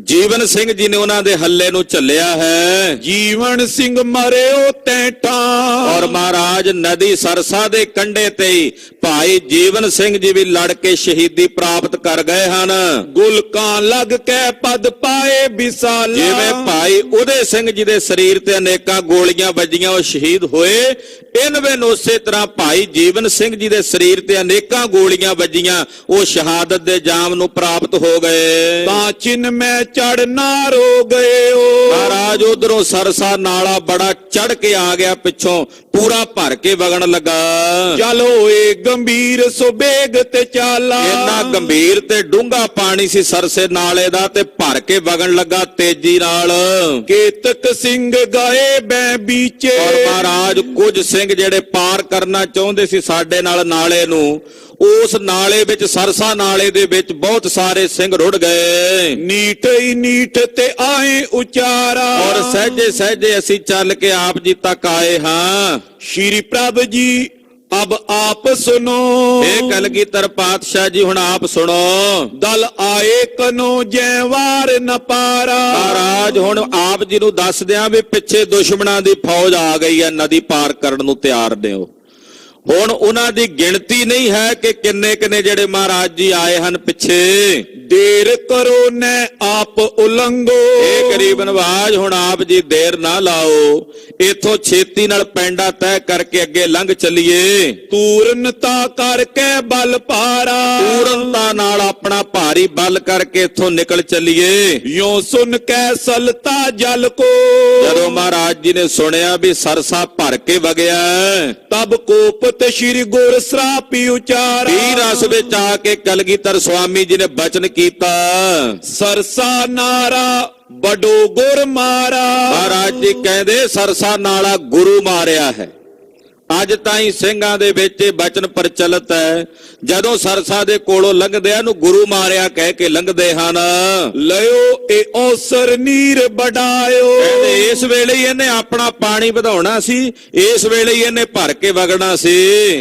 ਜੀਵਨ ਸਿੰਘ ਜੀ ਨੇ ਉਹਨਾਂ ਦੇ ਹੱਲੇ ਨੂੰ ਝੱਲਿਆ ਹੈ।
ਜੀਵਨ ਸਿੰਘ ਮਰਿਓ ਤੈਠਾਂ,
ਔਰ ਮਹਾਰਾਜ ਨਦੀ ਸਰਸਾ ਦੇ ਕੰਢੇ ਤੇ ਹੀ ਭਾਈ ਜੀਵਨ ਸਿੰਘ ਜੀ ਵੀ ਲੜ ਕੇ ਸ਼ਹੀਦੀ ਪ੍ਰਾਪਤ ਕਰ ਗਏ ਹਨ।
ਗੁਲਕਾਂ ਲੱਗ ਕੇ ਪਦ ਪਾਏ ਵਿਸਾਲਾ,
ਜਿਵੇਂ ਭਾਈ ਉਦੇ ਸਿੰਘ ਜੀ ਦੇ ਸਰੀਰ ਤੇ ਅਨੇਕਾਂ ਗੋਲੀਆਂ ਵੱਜੀਆਂ ਉਹ ਸ਼ਹੀਦ ਹੋਏ, ਇਨਵੇਂ ਉਸੇ ਤਰ੍ਹਾਂ ਭਾਈ ਜੀਵਨ ਸਿੰਘ ਜੀ ਦੇ ਸਰੀਰ ਤੇ ਅਨੇਕਾਂ ਗੋਲੀਆਂ ਵੱਜੀਆਂ, ਉਹ ਸ਼ਹਾਦਤ ਦੇ ਜਾਮ ਨੂੰ ਪ੍ਰਾਪਤ ਹੋ ਗਏ।
ਤਾਂ ਚਿੰਨ ਮੈਂ ਚੜ ਨਾ ਰੋ ਗਏ ਓ,
ਮਹਾਰਾਜ ਉਧਰੋਂ ਸਰਸਾ ਨਾਲਾ ਬੜਾ ਚੜ ਕੇ ਆ ਗਿਆ, ਪਿੱਛੋਂ ਪੂਰਾ ਭਰ ਕੇ ਵਗਣ ਲੱਗਾ।
ਚਲੋ ਏ ਗੰਭੀਰ ਸੁਬੇਗ ਤੇ ਚਾਲਾ,
ਇੰਨਾ ਗੰਭੀਰ ਤੇ ਡੂੰਘਾ ਪਾਣੀ ਸੀ ਸਰਸੇ ਨਾਲੇ ਦਾ ਤੇ ਭਰ ਕੇ ਵਗਣ ਲੱਗਾ ਤੇਜ਼ੀ ਨਾਲ।
ਕੇਤਕ ਸਿੰਘ ਗਏ ਬੈ ਬੀਚੇ,
ਔਰ ਮਹਾਰਾਜ ਕੁਝ ਸਿੰਘ ਜਿਹੜੇ ਪਾਰ ਕਰਨਾ ਚਾਹੁੰਦੇ ਸੀ ਸਾਡੇ ਨਾਲ ਨਾਲੇ ਨੂੰ, ਉਸ ਨਾਲੇ ਵਿੱਚ ਸਰਸਾ ਨਾਲੇ ਦੇ ਵਿੱਚ ਬਹੁਤ ਸਾਰੇ ਸਿੰਘ ਰੁੜ ਗਏ।
ਨੀਠ ਹੀ ਨੀਠ ਤੇ ਆਏ ਉਚਾਰਾ,
ਔਰ ਸਹਿਜੇ ਸਹਿਜੇ ਅਸੀਂ ਚੱਲ ਕੇ ਆਪ ਜੀ ਤੱਕ ਆਏ ਹਾਂ।
ਸ਼੍ਰੀ ਪ੍ਰਭ ਜੀ ਅਬ ਆਪ ਸੁਨੋ,
ਇਹ ਕਲਗੀਧਰ ਪਾਤਸ਼ਾਹ ਜੀ ਹੁਣ ਆਪ ਸੁਣੋ।
ਦਲ ਆਏ ਕਨੋ ਜੈ ਵਾਰ ਨ ਪਾਰਾ,
ਮਹਾਰਾਜ ਹੁਣ ਆਪ ਜੀ ਨੂੰ ਦੱਸ ਦਿਆਂ ਵੀ ਪਿੱਛੇ ਦੁਸ਼ਮਣਾਂ ਦੀ ਫੌਜ ਆ ਗਈ ਹੈ, ਨਦੀ ਪਾਰ ਕਰਨ ਨੂੰ ਤਿਆਰ ਨੇ ਉਹ। ਹੁਣ ਉਹਨਾਂ ਦੀ ਗਿਣਤੀ ਨਹੀਂ ਹੈ ਕਿ ਕਿੰਨੇ ਜਿਹੜੇ ਮਹਾਰਾਜ ਜੀ ਆਏ ਹਨ ਪਿੱਛੇ।
ਦੇਰ ਕਰੋ ਨੈ ਆਪ ਉਲੰਘੋ,
ਇਹ ਗਰੀਬ ਨਵਾਜ ਹੁਣ ਆਪ ਜੀ ਦੇਰ ਨਾ ਲਾਓ, ਇਥੋਂ ਛੇਤੀ ਨਾਲ ਪੈਂਡਾ ਤੈਅ ਕਰਕੇ ਅੱਗੇ ਲੰਘ ਚੱਲੀਏ।
ਤੂਰਨਤਾ ਕਰਕੇ ਬਲ ਪਾਰਾ,
ਪੂਰਨਤਾ ਨਾਲ ਆਪਣਾ ਭਾਰੀ ਬਲ ਕਰਕੇ ਇਥੋਂ ਨਿਕਲ ਚੱਲੀਏ।
ਯੋ ਸੁਨ ਕੈ ਸਲਤਾ ਜਲ ਕੋ,
ਜਦੋਂ ਮਹਾਰਾਜ ਜੀ ਨੇ ਸੁਣਿਆ ਵੀ ਸਰਸਾ ਭਰ ਕੇ ਵਗਿਆ,
ਤਬ ਕੋਪਤ ਸ਼੍ਰੀ ਗੁਰ ਸਰਾਪੀ ਉਚਾਰਾ,
ਵੀਰ ਰਸ ਵਿੱਚ ਆ ਕੇ ਕਲਗੀਧਰ ਸੁਆਮੀ ਜੀ ਨੇ ਬਚਨ ਕੀਤਾ,
ਸਰਸਾ ਨਾਰਾ ਬਡੋ ਗੁਰ ਮਾਰਾ।
ਮਹਾਰਾਜ ਜੀ ਕਹਿੰਦੇ ਸਰਸਾ ਨਾਲਾ ਗੁਰੂ ਮਾਰਿਆ ਹੈ। ਅੱਜ ਤਾਈਂ ਸਿੰਘਾਂ ਦੇ ਵਿੱਚ ਇਹ ਬਚਨ ਪ੍ਰਚਲਿਤ ਹੈ, ਜਦੋਂ ਸਰਸਾ ਦੇ ਕੋਲੋਂ ਲੰਘਦੇ ਆ ਨੂੰ ਗੁਰੂ ਮਾਰਿਆ ਕਹਿ ਕੇ ਲੰਘਦੇ ਹਨ।
ਲਿਓ ਇਹ ਔਸਰ ਨੀਰ ਬਡਾਇਓ,
ਕਹਿੰਦੇ ਇਸ ਵੇਲੇ ਹੀ ਇਹਨੇ ਆਪਣਾ ਪਾਣੀ ਵਧਾਉਣਾ ਸੀ, ਇਸ ਵੇਲੇ ਹੀ ਇਹਨੇ ਭਰ ਕੇ ਵਗਣਾ ਸੀ।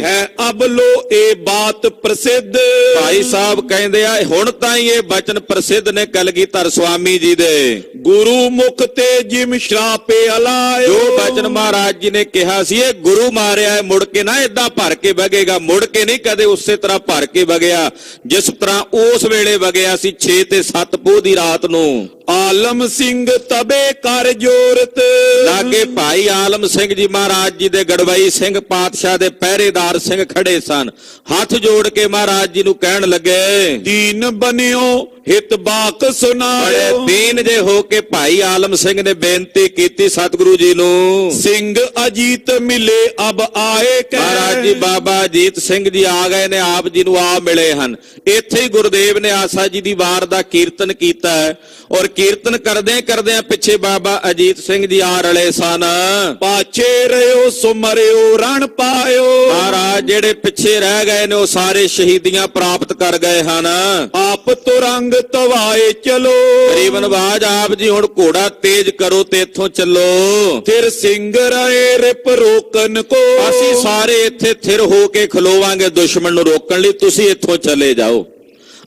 ਹੈ ਅਬ ਲੋ ਇਹ ਬਾਤ ਪ੍ਰਸਿੱਧ,
ਭਾਈ ਸਾਹਿਬ ਕਹਿੰਦੇ ਆ ਹੁਣ ਤਾਂ ਹੀ ਇਹ ਬਚਨ ਪ੍ਰਸਿੱਧ ਨੇ ਕਲਗੀਧਰ ਸੁਆਮੀ ਜੀ ਦੇ।
ਗੁਰੂ ਮੁਖ ਤੇ ਜਿਮ ਸ਼ਰਾਪੇ ਅਲਾਇਓ,
ਜੋ ਬਚਨ ਮਹਾਰਾਜ ਜੀ ਨੇ ਕਿਹਾ ਸੀ ਇਹ ਗੁਰੂ ਮਾਰਿਆ ਹੈ, ਮੁੜ ਕੇ ਨਾ ਏਦਾਂ ਭਰ ਕੇ ਵਗੇਗਾ, ਮੁੜ ਕੇ ਨਹੀਂ ਕਦੇ ਉਸੇ ਤਰ੍ਹਾਂ ਭਰ ਕੇ ਵਗਿਆ ਜਿਸ ਤਰ੍ਹਾਂ ਉਸ ਵੇਲੇ ਵਗਿਆ ਸੀ 6 ਤੇ 7 ਪੋਹ ਦੀ ਰਾਤ ਨੂੰ।
ਆਲਮ ਸਿੰਘ ਤਬੇ ਕਰ ਜੋਰਤ,
ਲਾਗੇ ਭਾਈ ਆਲਮ ਸਿੰਘ ਜੀ ਮਹਾਰਾਜ ਜੀ ਦੇ ਗੜਵਈ ਸਿੰਘ ਪਾਤਸ਼ਾਹ ਦੇ ਪਹਿਰੇਦਾਰ ਸਿੰਘ ਖੜੇ ਸਨ, ਹੱਥ ਜੋੜ ਕੇ ਮਹਾਰਾਜ ਜੀ ਨੂੰ ਕਹਿਣ ਲੱਗੇ,
ਦੀਨ ਬਨਿਓ ਹਿਤ ਬਾਕ ਸੁਨਾਇਓ।
ਦੀਨ ਜੇ ਹੋ ਕੇ ਭਾਈ ਆਲਮ ਸਿੰਘ ਨੇ ਬੇਨਤੀ ਕੀਤੀ ਸਤਿਗੁਰੂ ਜੀ ਨੂੰ।
ਸਿੰਘ ਅਜੀਤ ਮਿਲੇ ਅਬ ਆਏ ਕਹਿ,
ਮਹਾਰਾਜ ਜੀ ਬਾਬਾ ਅਜੀਤ ਸਿੰਘ ਜੀ ਆ ਗਏ ਨੇ, ਆਪ ਜੀ ਨੂੰ ਆ ਮਿਲੇ ਹਨ। ਇੱਥੇ ਹੀ ਗੁਰਦੇਵ ਨੇ ਆਸਾ ਜੀ ਦੀ ਵਾਰ ਦਾ ਕੀਰਤਨ ਕੀਤਾ ਹੈ, ਔਰ ਕੀਰਤਨ ਕਰਦਿਆਂ ਪਿੱਛੇ ਬਾਬਾ ਅਜੀਤ ਸਿੰਘ ਜੀ ਆ ਰਲੇ ਸਨ।
ਪਾਛੇ ਰਿਓ ਸੋ ਮਰਿਓ ਰਣ ਪਾਇਓ,
ਮਹਾਰਾਜ ਜਿਹੜੇ ਪਿੱਛੇ ਰਹਿ ਗਏ ਨੇ ਉਹ ਸਾਰੇ ਸ਼ਹੀਦੀਆਂ ਪ੍ਰਾਪਤ ਕਰ ਗਏ ਹਨ।
ਆਪ ਤੁਰੰਗ ਤਵਾਏ ਚਲੋ,
ਗਰੀਬ ਨਵਾਜ ਆਪ ਜੀ ਹੁਣ ਘੋੜਾ ਤੇਜ਼ ਕਰੋ ਤੇ ਇੱਥੋਂ ਚੱਲੋ।
ਫਿਰ ਸਿੰਘ ਰਹੇ ਰਿਪ ਰੋਕਨ ਕੋ,
ਅਸੀਂ ਸਾਰੇ ਇੱਥੇ ਥਿਰ ਹੋ ਕੇ ਖਲੋਵਾਂਗੇ ਦੁਸ਼ਮਣ ਨੂੰ ਰੋਕਣ ਲਈ, ਤੁਸੀਂ ਇੱਥੋਂ ਚਲੇ ਜਾਓ।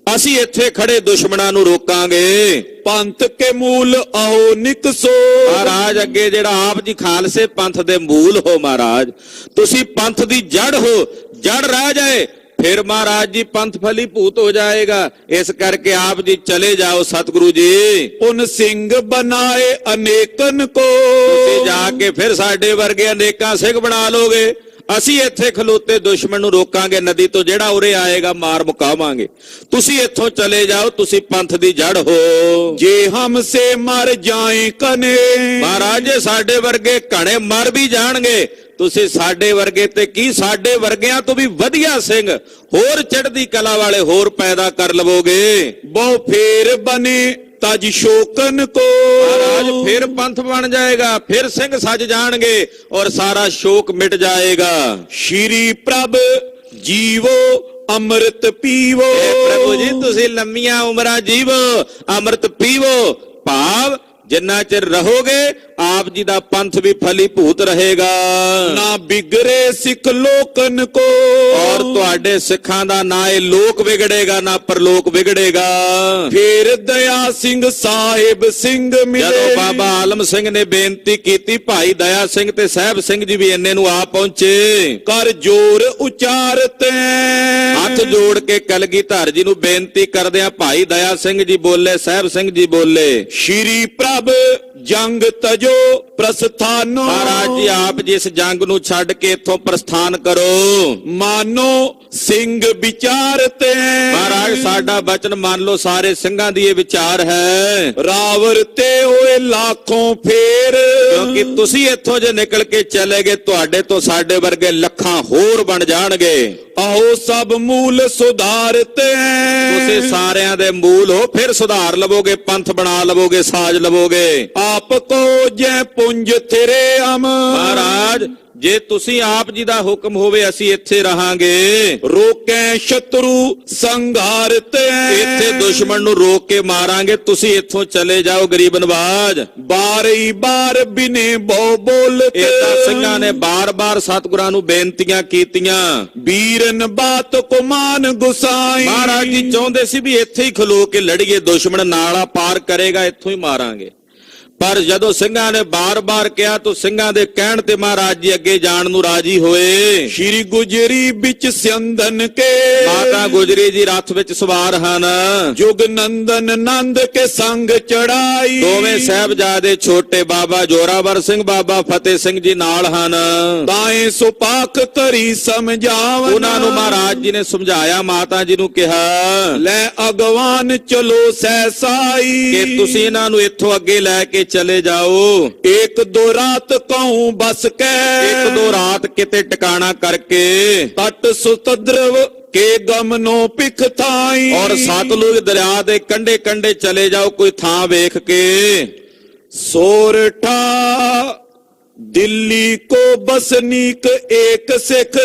ਅਸੀਂ ਇੱਥੇ ਖੜੇ ਦੁਸ਼ਮਣਾਂ ਨੂੰ ਰੋਕਾਂਗੇ।
ਪੰਥ ਕੇ ਮੂਲ ਆਓ ਨਿਕਸੋ।
ਮਹਾਰਾਜ ਅੱਗੇ ਜਿਹੜਾ ਆਪ ਜੀ ਖਾਲਸੇ ਪੰਥ ਦੇ ਮੂਲ ਹੋ ਮਹਾਰਾਜ, ਤੁਸੀਂ ਪੰਥ ਦੀ ਜੜ ਹੋ, ਜੜ ਰਹਿ ਜਾਏ ਫਿਰ ਮਹਾਰਾਜ ਜੀ ਪੰਥ ਫਲੀ ਭੂਤ ਹੋ ਜਾਏਗਾ। ਇਸ ਕਰਕੇ ਆਪ ਜੀ ਚਲੇ ਜਾਓ ਸਤਿਗੁਰੂ ਜੀ।
ਪੁਨ ਸਿੰਘ ਬਣਾਏ ਅਨੇਕਨ ਕੋ।
ਤੁਸੀਂ ਜਾ ਕੇ ਫਿਰ ਸਾਡੇ ਵਰਗੇ ਅਨੇਕਾਂ ਸਿੰਘ ਬਣਾ ਲੋਗੇ। ਅਸੀਂ ਇੱਥੇ ਖਲੋਤੇ ਦੁਸ਼ਮਣ ਨੂੰ ਰੋਕਾਂਗੇ, ਨਦੀ ਤੋਂ ਜਿਹੜਾ ਉਰੇ ਆਏਗਾ ਮਾਰ ਮੁਕਾਵਾਂਗੇ। ਤੁਸੀਂ ਇੱਥੋਂ ਚਲੇ ਜਾਓ, ਤੁਸੀਂ ਪੰਥ ਦੀ ਜੜ ਹੋ।
ਜੇ ਹਮ ਸੇ ਮਰ ਜਾਏ ਕਨੇ।
ਮਹਾਰਾਜ ਜੇ ਸਾਡੇ ਵਰਗੇ ਘਣੇ ਮਰ ਵੀ ਜਾਣਗੇ, ਤੁਸੀਂ ਸਾਡੇ ਵਰਗੇ ਤੇ ਕੀ ਸਾਡੇ ਵਰਗਿਆਂ ਤੋਂ ਵੀ ਵਧੀਆ ਸਿੰਘ, ਹੋਰ ਚੜ੍ਹਦੀ ਕਲਾ ਵਾਲੇ ਹੋਰ ਪੈਦਾ ਕਰ ਲਵੋਗੇ।
ਬਹੁ ਫੇਰ ਬਨੇ ਤਜ ਸ਼ੋਕਨ ਕੋ।
ਮਹਾਰਾਜ ਫਿਰ ਪੰਥ ਬਣ ਜਾਏਗਾ, ਫਿਰ ਸਿੰਘ ਸੱਜ ਜਾਣਗੇ ਔਰ ਸਾਰਾ ਸ਼ੋਕ ਮਿਟ ਜਾਏਗਾ।
ਸ਼੍ਰੀ ਪ੍ਰਭ ਜੀਵੋ ਅੰਮ੍ਰਿਤ ਪੀਵੋ।
ਪ੍ਰਭੂ ਜੀ ਤੁਸੀਂ ਲੰਮੀਆਂ ਉਮਰਾਂ ਜੀਵੋ, ਅੰਮ੍ਰਿਤ ਪੀਵੋ। ਭਾਵ ਜਿੰਨਾ ਚਿਰ ਰਹੋਗੇ ਆਪ ਜੀ ਦਾ ਪੰਥ ਵੀ ਫਲੀ ਭੂਤ ਰਹੇਗਾ।
ਨਾ ਬਿਗੜੇ ਸਿੱਖ ਲੋਕਨ ਕੋ।
ਔਰ ਤੁਹਾਡੇ ਸਿੱਖਾਂ ਦਾ ਨਾ ਇਹ ਲੋਕ ਵਿਗੜੇਗਾ ਨਾ ਪਰਲੋਕ ਵਿਗੜੇਗਾ।
ਫੇਰ ਦਇਆ ਸਿੰਘ ਸਾਹਿਬ ਸਿੰਘ ਮਿਲੇ।
ਜਦੋਂ ਬਾਬਾ ਆਲਮ ਸਿੰਘ ਨੇ ਬੇਨਤੀ ਕੀਤੀ, ਭਾਈ ਦਇਆ ਸਿੰਘ ਤੇ ਸਾਹਿਬ ਸਿੰਘ ਜੀ ਵੀ ਇੰਨੇ ਨੂੰ ਆ ਪਹੁੰਚੇ।
ਕਰ ਜੋਰ ਉਚਾਰਤੇ।
ਹੱਥ ਜੋੜ ਕੇ ਕਲਗੀਧਰ ਜੀ ਨੂੰ ਬੇਨਤੀ ਕਰਦਿਆਂ ਭਾਈ ਦਇਆ ਸਿੰਘ ਜੀ ਬੋਲੇ, ਸਾਹਿਬ ਸਿੰਘ ਜੀ ਬੋਲੇ,
ਸ਼੍ਰੀ ਪ੍ਰਭ ਜੰਗ ਤਜੋ ਪ੍ਰਸਥਾਨੋ।
ਮਹਾਰਾਜ ਜੀ ਆਪ ਜੀ ਇਸ ਜੰਗ ਨੂੰ ਛੱਡ ਕੇ ਇੱਥੋਂ ਪ੍ਰਸਥਾਨ ਕਰੋ।
ਮਾਨੋ ਸਿੰਘ ਵਿਚਾਰਤੇ।
ਮਹਾਰਾਜ ਸਾਡਾ ਬਚਨ ਮੰਨ ਲਓ, ਸਾਰੇ ਸਿੰਘਾਂ ਦੀ ਇਹ ਵਿਚਾਰ ਹੈ।
ਰਾਵਰ ਤੇ ਹੋਏ ਲੱਖੋਂ ਫੇਰ।
ਕਿਉਂਕਿ ਤੁਸੀਂ ਇੱਥੋਂ ਜੇ ਨਿਕਲ ਕੇ ਚਲੇ ਗਏ, ਤੁਹਾਡੇ ਤੋਂ ਸਾਡੇ ਵਰਗੇ ਲੱਖਾਂ ਹੋਰ ਬਣ ਜਾਣਗੇ।
ਆਓ ਸਭ ਮੂਲ ਸੁਧਾਰਤੇ।
ਤੁਸੀਂ ਸਾਰਿਆਂ ਦੇ ਮੂਲ ਹੋ, ਫਿਰ ਸੁਧਾਰ ਲਵੋਗੇ, ਪੰਥ ਬਣਾ ਲਵੋਗੇ, ਸਾਜ ਲਵੋਗੇ।
ਆਪ ਕੋ ਜੈ ਪੁੰਜ ਤੇਰੇ ਅਮ।
ਮਹਾਰਾਜ ਜੇ ਤੁਸੀਂ ਆਪ ਜੀ ਦਾ ਹੁਕਮ ਹੋਵੇ ਅਸੀਂ ਇੱਥੇ ਰਹਾਂਗੇ।
ਰੋਕੇ ਸ਼ਤਰੂ ਸੰਘਾਰਤੇ।
ਇੱਥੇ ਦੁਸ਼ਮਣ ਨੂੰ ਰੋਕ ਕੇ ਮਾਰਾਂਗੇ, ਤੁਸੀਂ ਇੱਥੋਂ ਚਲੇ ਜਾਓ ਗਰੀਬ ਨਵਾਜ।
ਬਾਰੀ ਬਾਰ ਬਿਨੇ ਬਹੁ ਬੋਲਤੇ।
ਇਦਾਂ ਸਿੰਘਾਂ ਨੇ ਬਾਰ-ਬਾਰ ਸਤਿਗੁਰਾਂ ਨੂੰ ਬੇਨਤੀਆਂ ਕੀਤੀਆਂ।
ਵੀਰਨ ਬਾਤ ਕੋ ਮਾਨ ਗੁਸਾਈ।
ਮਹਾਰਾਜ ਜੀ ਚਾਹੁੰਦੇ ਸੀ ਵੀ ਇੱਥੇ ਹੀ ਖਲੋ ਕੇ ਲੜੀਏ, ਦੁਸ਼ਮਣ ਨਾਲਾ ਪਾਰ ਕਰੇਗਾ, ਇੱਥੋਂ ਹੀ ਮਾਰਾਂਗੇ। ਪਰ ਜਦੋਂ ਸਿੰਘਾਂ ਨੇ ਬਾਰ-ਬਾਰ ਕਿਹਾ ਤਾਂ ਸਿੰਘਾਂ ਦੇ ਕਹਿਣ ਤੇ ਮਹਾਰਾਜ ਜੀ ਅੱਗੇ ਜਾਣ ਨੂੰ ਰਾਜੀ ਹੋਏ।
ਸ਼੍ਰੀ ਗੁਜਰੀ ਵਿੱਚ ਸਿੰਧਨ ਕੇ।
ਮਾਤਾ ਗੁਜਰੀ ਜੀ ਰੱਥ ਵਿੱਚ ਸਵਾਰ ਹਨ।
ਜੁਗ ਨੰਦਨ ਨੰਦ ਕੇ ਸੰਗ ਚੜਾਈ।
ਦੋਵੇਂ ਸਾਹਿਬਜ਼ਾਦੇ ਛੋਟੇ ਬਾਬਾ ਜੋਰਾਵਰ ਸਿੰਘ, ਬਾਬਾ ਫਤਿਹ ਸਿੰਘ ਜੀ ਨਾਲ ਹਨ।
ਤਾਏ ਸੁਪਾਖ ਕਰੀ ਸਮਝਾਵਨ।
ਉਹਨਾਂ ਨੂੰ ਮਹਾਰਾਜ ਜੀ ਨੇ ਸਮਝਾਇਆ, ਮਾਤਾ ਜੀ ਨੂੰ ਕਿਹਾ
ਲੈ ਅਗਵਾਨ ਚਲੋ ਸਹਿਸਾਈ।
ਕਿ ਤੁਸੀਂ ਇਹਨਾਂ ਨੂੰ ਇੱਥੋਂ ਅੱਗੇ ਲੈ ਕੇ ਚਲੇ ਜਾਓ।
ਇੱਕ ਦੋ ਰਾਤ ਕਹੂੰ ਬਸ ਕੇ।
ਇੱਕ ਦੋ ਰਾਤ ਕਿਤੇ ਟਿਕਾਣਾ ਕਰਕੇ।
ਤਟ ਸੁਤਦਰਵ ਕੇ ਗਮਨੋ ਪਿਖ ਥਾਈ।
ਔਰ ਸਤਲੁਜ ਦਰਿਆ ਦੇ ਕੰਢੇ ਕੰਢੇ ਚਲੇ ਜਾਓ, ਕੋਈ ਥਾਂ ਵੇਖ ਕੇ।
ਸੋਰਠਾ ਦਿੱਲੀ ਕੋ ਬਸਨੀਕ ਏਕ ਸਿੱਖ।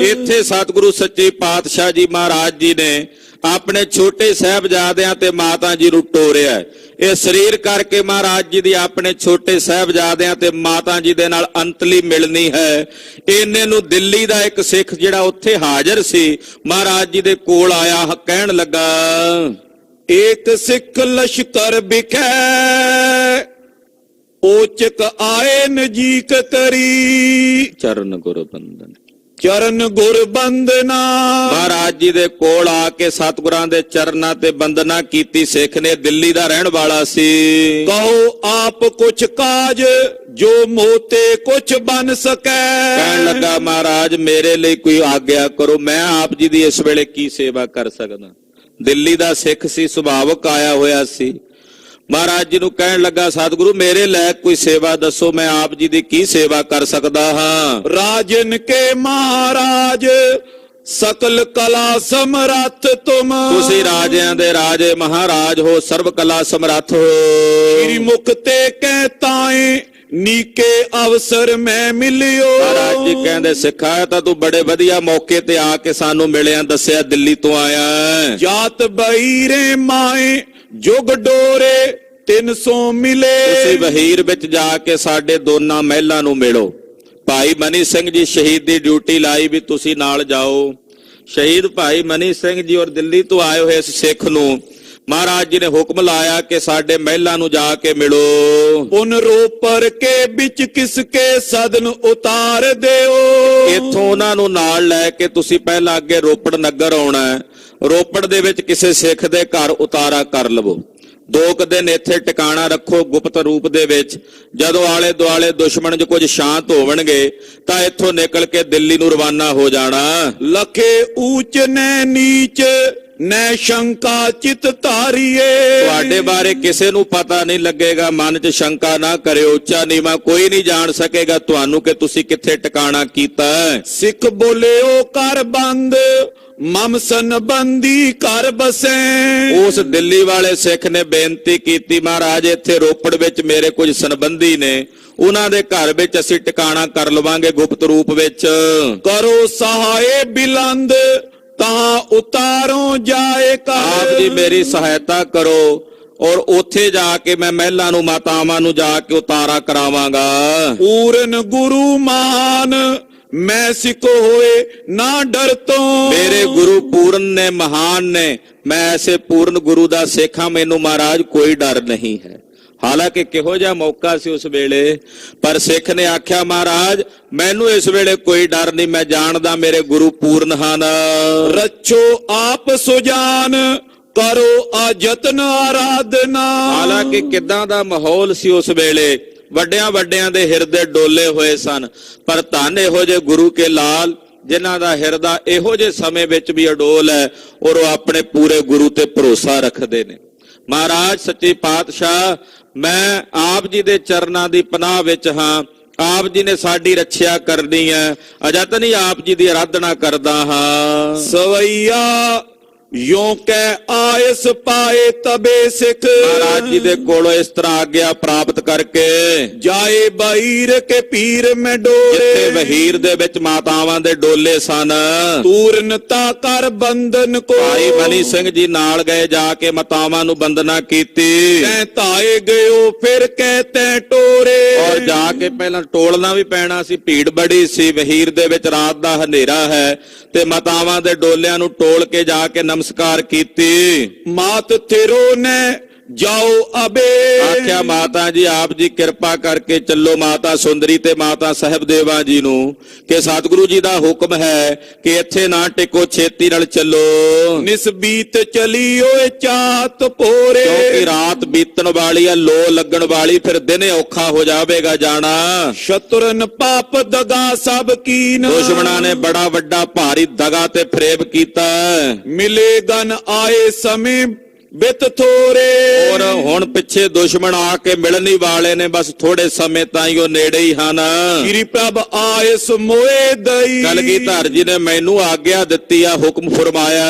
ਇੱਥੇ ਸਤਿਗੁਰੂ ਸੱਚੇ ਪਾਤਸ਼ਾਹ ਜੀ ਮਹਾਰਾਜ ਜੀ ਨੇ ਆਪਣੇ ਛੋਟੇ ਸਾਹਿਬਜ਼ਾਦਿਆਂ ਤੇ ਮਾਤਾ ਜੀ ਨੂੰ ਟੋਰਿਆ। ਇਹ ਸਰੀਰ ਕਰਕੇ ਮਹਾਰਾਜ ਜੀ ਦੀ ਆਪਣੇ ਛੋਟੇ ਸਾਹਿਬਜ਼ਾਦਿਆਂ ਤੇ ਮਾਤਾ ਜੀ ਦੇ ਨਾਲ ਅੰਤਲੀ ਮਿਲਣੀ ਹੈ। ਇਹਨੇ ਨੂੰ ਦਿੱਲੀ ਦਾ ਇੱਕ ਸਿੱਖ ਜਿਹੜਾ ਉੱਥੇ ਹਾਜ਼ਰ ਸੀ, ਮਹਾਰਾਜ ਜੀ ਦੇ ਕੋਲ ਆਇਆ, ਕਹਿਣ ਲੱਗਾ,
ਏਕ ਸਿੱਖ ਲਸ਼ਕਰ ਬਿਖੈ ਓਚਕ ਆਏ ਨਜੀਕ ਕਰੀ।
ਚਰਨ ਗੁਰ ਬੰਦਨ।
ਚਰਨ ਗੁਰ ਬੰਦਨਾ।
ਮਹਾਰਾਜ ਜੀ ਦੇ ਕੋਲ ਆ ਕੇ ਸਤਿਗੁਰਾਂ ਦੇ ਚਰਨਾਂ ਤੇ ਬੰਦਨਾ ਕੀਤੀ। ਸਿੱਖ ਨੇ ਦਿੱਲੀ ਦਾ ਰਹਿਣ ਵਾਲਾ ਸੀ।
ਕਹੋ ਆਪ ਕੁਛ ਕਾਜ ਜੋ ਮੋਤੇ ਕੁਛ ਬਨ ਸਕੈ।
ਕਹਿਣ ਲੱਗਾ, ਮਹਾਰਾਜ ਮੇਰੇ ਲਈ ਕੋਈ ਆਗਿਆ ਕਰੋ, ਮੈਂ ਆਪ ਜੀ ਦੀ ਇਸ ਵੇਲੇ ਕੀ ਸੇਵਾ ਕਰ ਸਕਦਾ। ਦਿੱਲੀ ਦਾ ਸਿੱਖ ਸੀ, ਸੁਭਾਵਕ ਆਇਆ ਹੋਇਆ ਸੀ। ਮਹਾਰਾਜ ਜੀ ਨੂੰ ਕਹਿਣ ਲੱਗਾ, ਸਤਿਗੁਰੂ ਮੇਰੇ ਲਾਇਕ ਕੋਈ ਸੇਵਾ ਦੱਸੋ, ਮੈਂ ਆਪ ਜੀ ਦੀ ਕੀ ਸੇਵਾ ਕਰ ਸਕਦਾ ਹਾਂ।
ਰਾਜਨ ਕੇ ਮਹਾਰਾਜ ਸਕਲ ਕਲਾ ਸਮਰੱਥ ਤੁਮ।
ਤੁਸੀਂ ਰਾਜਿਆਂ ਦੇ ਰਾਜੇ ਮਹਾਰਾਜ ਹੋ, ਸਰਬ ਕਲਾ ਸਮਰੱਥ ਹੋ।
ਸ੍ਰੀ ਮੁਖ ਤੇ ਕਹਿ ਤਾਏ ਨੀਕੇ ਅਵਸਰ ਮੈਂ ਮਿਲਿਓ।
ਮਹਾਰਾਜ ਜੀ ਕਹਿੰਦੇ, ਸਿੱਖਾ ਤਾਂ ਤੂੰ ਬੜੇ ਵਧੀਆ ਮੌਕੇ ਤੇ ਆ ਕੇ ਸਾਨੂੰ ਮਿਲਿਆ, ਦੱਸਿਆ ਦਿੱਲੀ ਤੋਂ ਆਇਆ।
ਜਾਤ ਬਹੀਰੇ ਮਾਏ ਜੁਗ ਡੋਰੇ 300 ਮਿਲੇ।
ਤੁਸੀਂ ਵਹੀਰ ਵਿੱਚ ਜਾ ਕੇ ਸਾਡੇ ਦੋਨਾਂ ਮਹਿਲਾਂ ਨੂੰ ਮਿਲੋ। ਭਾਈ ਮਨੀ ਸਿੰਘ ਜੀ ਸ਼ਹੀਦ ਦੀ ਡਿਊਟੀ ਲਾਈ ਵੀ ਤੁਸੀਂ ਨਾਲ ਜਾਓ। ਸ਼ਹੀਦ ਭਾਈ ਮਨੀ ਸਿੰਘ ਜੀ ਔਰ ਦਿੱਲੀ ਤੋਂ ਆਏ ਹੋਏ ਇਸ ਸਿੱਖ ਨੂੰ ਮਹਾਰਾਜ ਜੀ ਨੇ ਹੁਕਮ ਲਾਇਆ ਕਿ ਸਾਡੇ ਮਹਿਲਾਂ ਨੂੰ ਜਾ ਕੇ ਮਿਲੋ।
ਪੁਨ ਰੋਪਰ ਕੇ ਵਿੱਚ ਕਿਸਕੇ ਸਦਨ ਉਤਾਰ ਦਿਓ।
ਇੱਥੋਂ ਉਹਨਾਂ ਨੂੰ ਨਾਲ ਲੈ ਕੇ ਤੁਸੀਂ ਪਹਿਲਾਂ ਅੱਗੇ ਰੋਪੜ ਨਗਰ ਆਉਣਾ ਹੈ। ਰੋਪੜ ਦੇ ਵਿੱਚ ਕਿਸੇ ਸਿੱਖ ਦੇ ਘਰ ਉਤਾਰਾ ਕਰ ਲਵੋ। 2 ਕੁ ਦਿਨ ਇੱਥੇ ਟਿਕਾਣਾ ਰੱਖੋ ਗੁਪਤ ਰੂਪ ਦੇ ਵਿੱਚ। ਜਦੋਂ ਆਲੇ ਦੁਆਲੇ ਦੁਸ਼ਮਣ ਜੋ ਕੁਝ ਸ਼ਾਂਤ ਹੋਵਣਗੇ ਤਾਂ ਇੱਥੋਂ ਨਿਕਲ ਕੇ ਦਿੱਲੀ ਨੂੰ ਰਵਾਨਾ ਹੋ ਜਾਣਾ।
ਲਖੇ ਊਚ ਨੈ ਨੀਚ ਨੈ ਸ਼ੰਕਾ ਚਿਤ ਧਾਰੀਏ।
ਤੁਹਾਡੇ ਬਾਰੇ ਕਿਸੇ ਨੂੰ ਪਤਾ ਨਹੀਂ ਲੱਗੇਗਾ, ਮਨ 'ਚ ਸ਼ੰਕਾ ਨਾ ਕਰਿਓ। ਉੱਚਾ ਨੀਵਾਂ ਕੋਈ ਨਹੀਂ ਜਾਣ ਸਕੇਗਾ ਤੁਹਾਨੂੰ ਕਿ ਤੁਸੀਂ ਕਿੱਥੇ ਟਿਕਾਣਾ ਕੀਤਾ ਹੈ।
ਸਿੱਖ ਬੋਲਿਓ ਕਰ ਬੰਦ ਮਮ ਸੰਬੰਧੀ ਕਰ ਬਸੈ।
ਉਸ ਦਿੱਲੀ ਵਾਲੇ ਸਿੱਖ ਨੇ ਬੇਨਤੀ ਕੀਤੀ, ਮਹਾਰਾਜ ਇੱਥੇ ਰੋਪੜ ਵਿੱਚ ਮੇਰੇ ਕੁਝ ਸੰਬੰਧੀ ਨੇ, ਉਹਨਾਂ ਦੇ ਘਰ ਵਿੱਚ ਅਸੀਂ ਟਿਕਾਣਾ ਕਰ ਲਵਾਂਗੇ ਗੁਪਤ ਰੂਪ ਵਿੱਚ।
ਕਰੋ ਸਹਾਏ ਬਿਲੰਦ ਤਾਂ ਉਤਾਰੋ ਜਾਏ ਕਰ।
ਆਪ ਜੀ ਮੇਰੀ ਸਹਾਇਤਾ ਕਰੋ ਔਰ ਉੱਥੇ ਜਾ ਕੇ ਮੈਂ ਮਹਿਲਾਂ ਨੂੰ ਮਾਤਾਵਾਂ ਨੂੰ ਜਾ ਕੇ ਉਤਾਰਾ ਕਰਾਵਾਂਗਾ।
ਪੂਰਨ ਗੁਰੂ ਮਾਨ ਮੈਂ ਸਿੱਖ ਹੋਏ ਨਾ ਡਰ ਤੋਂ।
ਮੇਰੇ ਗੁਰੂ ਪੂਰਨ ਨੇ, ਮਹਾਨ ਨੇ, ਮੈਂ ਐਸੇ ਪੂਰਨ ਗੁਰੂ ਦਾ ਸਿੱਖ ਹਾਂ, ਮੈਨੂੰ ਮਹਾਰਾਜ ਕੋਈ ਡਰ ਨਹੀਂ ਹੈ। ਹਾਲਾਂਕਿ ਕਿਹੋ ਜਿਹਾ ਮੌਕਾ ਸੀ ਉਸ ਵੇਲੇ, ਪਰ ਸਿੱਖ ਨੇ ਆਖਿਆ ਮਹਾਰਾਜ ਮੈਨੂੰ ਇਸ ਵੇਲੇ ਕੋਈ ਡਰ ਨਹੀਂ, ਮੈਂ ਜਾਣਦਾ ਮੇਰੇ ਗੁਰੂ ਪੂਰਨ ਹਨ।
ਰੱਛੋ ਆਪ ਸੁਜਾਨ ਕਰੋ ਆ ਯਤਨ ਆਰਾਧਨਾ।
ਹਾਲਾਂਕਿ ਕਿੱਦਾਂ ਦਾ ਮਾਹੌਲ ਸੀ ਉਸ ਵੇਲੇ, ਵੱਡਿਆਂ ਵੱਡਿਆਂ ਦੇ ਹਿਰਦੇ ਡੋਲੇ ਹੋਏ ਸਨ, ਪਰ ਧੰਨ ਇਹੋ ਜਿਹੇ ਗੁਰੂ ਕੇ ਲਾਲ ਜਿਨ੍ਹਾਂ ਦਾ ਹਿਰਦਾ ਇਹੋ ਜਿਹੇ ਸਮੇਂ ਵਿੱਚ ਵੀ ਅਡੋਲ ਹੈ ਔਰ ਉਹ ਆਪਣੇ ਪੂਰੇ ਗੁਰੂ ਤੇ ਭਰੋਸਾ ਰੱਖਦੇ ਨੇ। ਮਹਾਰਾਜ ਸੱਚੇ ਪਾਤਸ਼ਾਹ ਮੈਂ ਆਪ ਜੀ ਦੇ ਚਰਨਾਂ ਦੀ ਪਨਾਹ ਵਿੱਚ ਹਾਂ, ਆਪ ਜੀ ਨੇ ਸਾਡੀ ਰੱਖਿਆ ਕਰਨੀ ਹੈ, ਅਜਤਨੀ ਆਪ ਜੀ ਦੀ ਆਰਾਧਨਾ ਕਰਦਾ ਹਾਂ।
ਸਵਈਆ ਯੋਂ ਕਹਿ ਆਇਸ ਪਾਏ ਤਬੇ ਸਿੱਖ।
ਮਹਾਰਾਜ ਜੀ ਦੇ ਕੋਲੋਂ ਇਸ ਤਰ੍ਹਾਂ ਆਗਿਆ ਪ੍ਰਾਪਤ ਕਰਕੇ
ਜਾਏ ਬਹੀਰ ਕੇ ਪੀਰ ਮੈਂ ਡੋਲੇ।
ਜਿੱਥੇ ਵਹੀਰ ਦੇ ਵਿੱਚ ਮਾਤਾਵਾਂ ਦੇ ਡੋਲੇ ਸਨ,
ਪੂਰਨਤਾ ਕਰ ਬੰਧਨ ਕੋ।
ਭਾਈ ਮਨੀ ਸਿੰਘ ਜੀ ਨਾਲ ਗਏ, ਜਾ ਕੇ ਮਾਤਾਵਾਂ ਨੂੰ ਬੰਦਨਾ ਕੀਤੀ।
ਤੈਂ ਧਾਏ ਗਇਓ ਫਿਰ ਕਹਿ ਤੈਂ ਟੋਰੇ।
ਔਰ ਜਾ ਕੇ ਪਹਿਲਾਂ ਟੋਲਣਾ ਵੀ ਪੈਣਾ ਸੀ, ਭੀੜ ਬੜੀ ਸੀ, ਵਹੀਰ ਦੇ ਵਿੱਚ ਰਾਤ ਦਾ ਹਨੇਰਾ ਹੈ, ਤੇ ਮਾਤਾਵਾਂ ਦੇ ਡੋਲਿਆਂ ਨੂੰ ਟੋਲ ਕੇ ਜਾ ਕੇ ਨਮਸਕਾਰ ਕੀਤੀ।
ਮਾਤ ਥਿਰੋ ਨੇ ਜਾਓ ਅਬੇ।
ਆਖਿਆ ਮਾਤਾ ਜੀ ਆਪ ਜੀ ਕਿਰਪਾ ਕਰਕੇ ਚੱਲੋ ਮਾਤਾ ਸੁੰਦਰੀ ਤੇ ਮਾਤਾ ਸਾਹਿਬ ਦੇਵਾ ਜੀ ਨੂੰ, ਕਿ ਸਤਿਗੁਰੂ ਜੀ ਦਾ ਹੁਕਮ ਹੈ ਕਿ ਇੱਥੇ ਨਾ ਟਿਕੋ, ਛੇਤੀ ਨਾਲ ਚੱਲੋ।
ਨਿਸਬੀਤ ਚਲੀ ਓਏ ਚਾਤ ਪੋਰੇ।
ਕਿਉਂਕਿ ਰਾਤ ਬੀਤਣ ਵਾਲੀ ਆ, ਲੋ ਲੱਗਣ ਵਾਲੀ, ਫਿਰ ਦਿਨੇ ਔਖਾ ਹੋ ਜਾਵੇਗਾ ਜਾਣਾ।
ਸ਼ਤਰਨ ਪਾਪ ਦਗਾ ਸਭ ਕੀਨ।
ਦੁਸ਼ਮਣਾਂ ਨੇ ਬੜਾ ਵੱਡਾ ਭਾਰੀ ਦਗਾ ਤੇ ਫਰੇਬ ਕੀਤਾ।
ਮਿਲੇ ਗਨ ਆਏ ਸਮੇਂ ਬਿਤ ਥੋਰੇ।
ਔਰ ਹੁਣ ਪਿੱਛੇ ਦੁਸ਼ਮਣ ਆ ਕੇ ਮਿਲਣ ਹੀ ਵਾਲੇ ਨੇ, ਬਸ ਥੋੜੇ ਸਮੇਂ ਤਾਈਂ ਉਹ ਨੇੜੇ ਹੀ ਹਨ।
ਸ੍ਰੀ ਪ੍ਰਭ ਆਏ ਸਮੋਏ ਦਈ।
ਕਲਗੀਧਰ ਜੀ ਨੇ ਮੈਨੂੰ ਆਗਿਆ ਦਿੱਤੀ ਆ, ਹੁਕਮ ਫਰਮਾਇਆ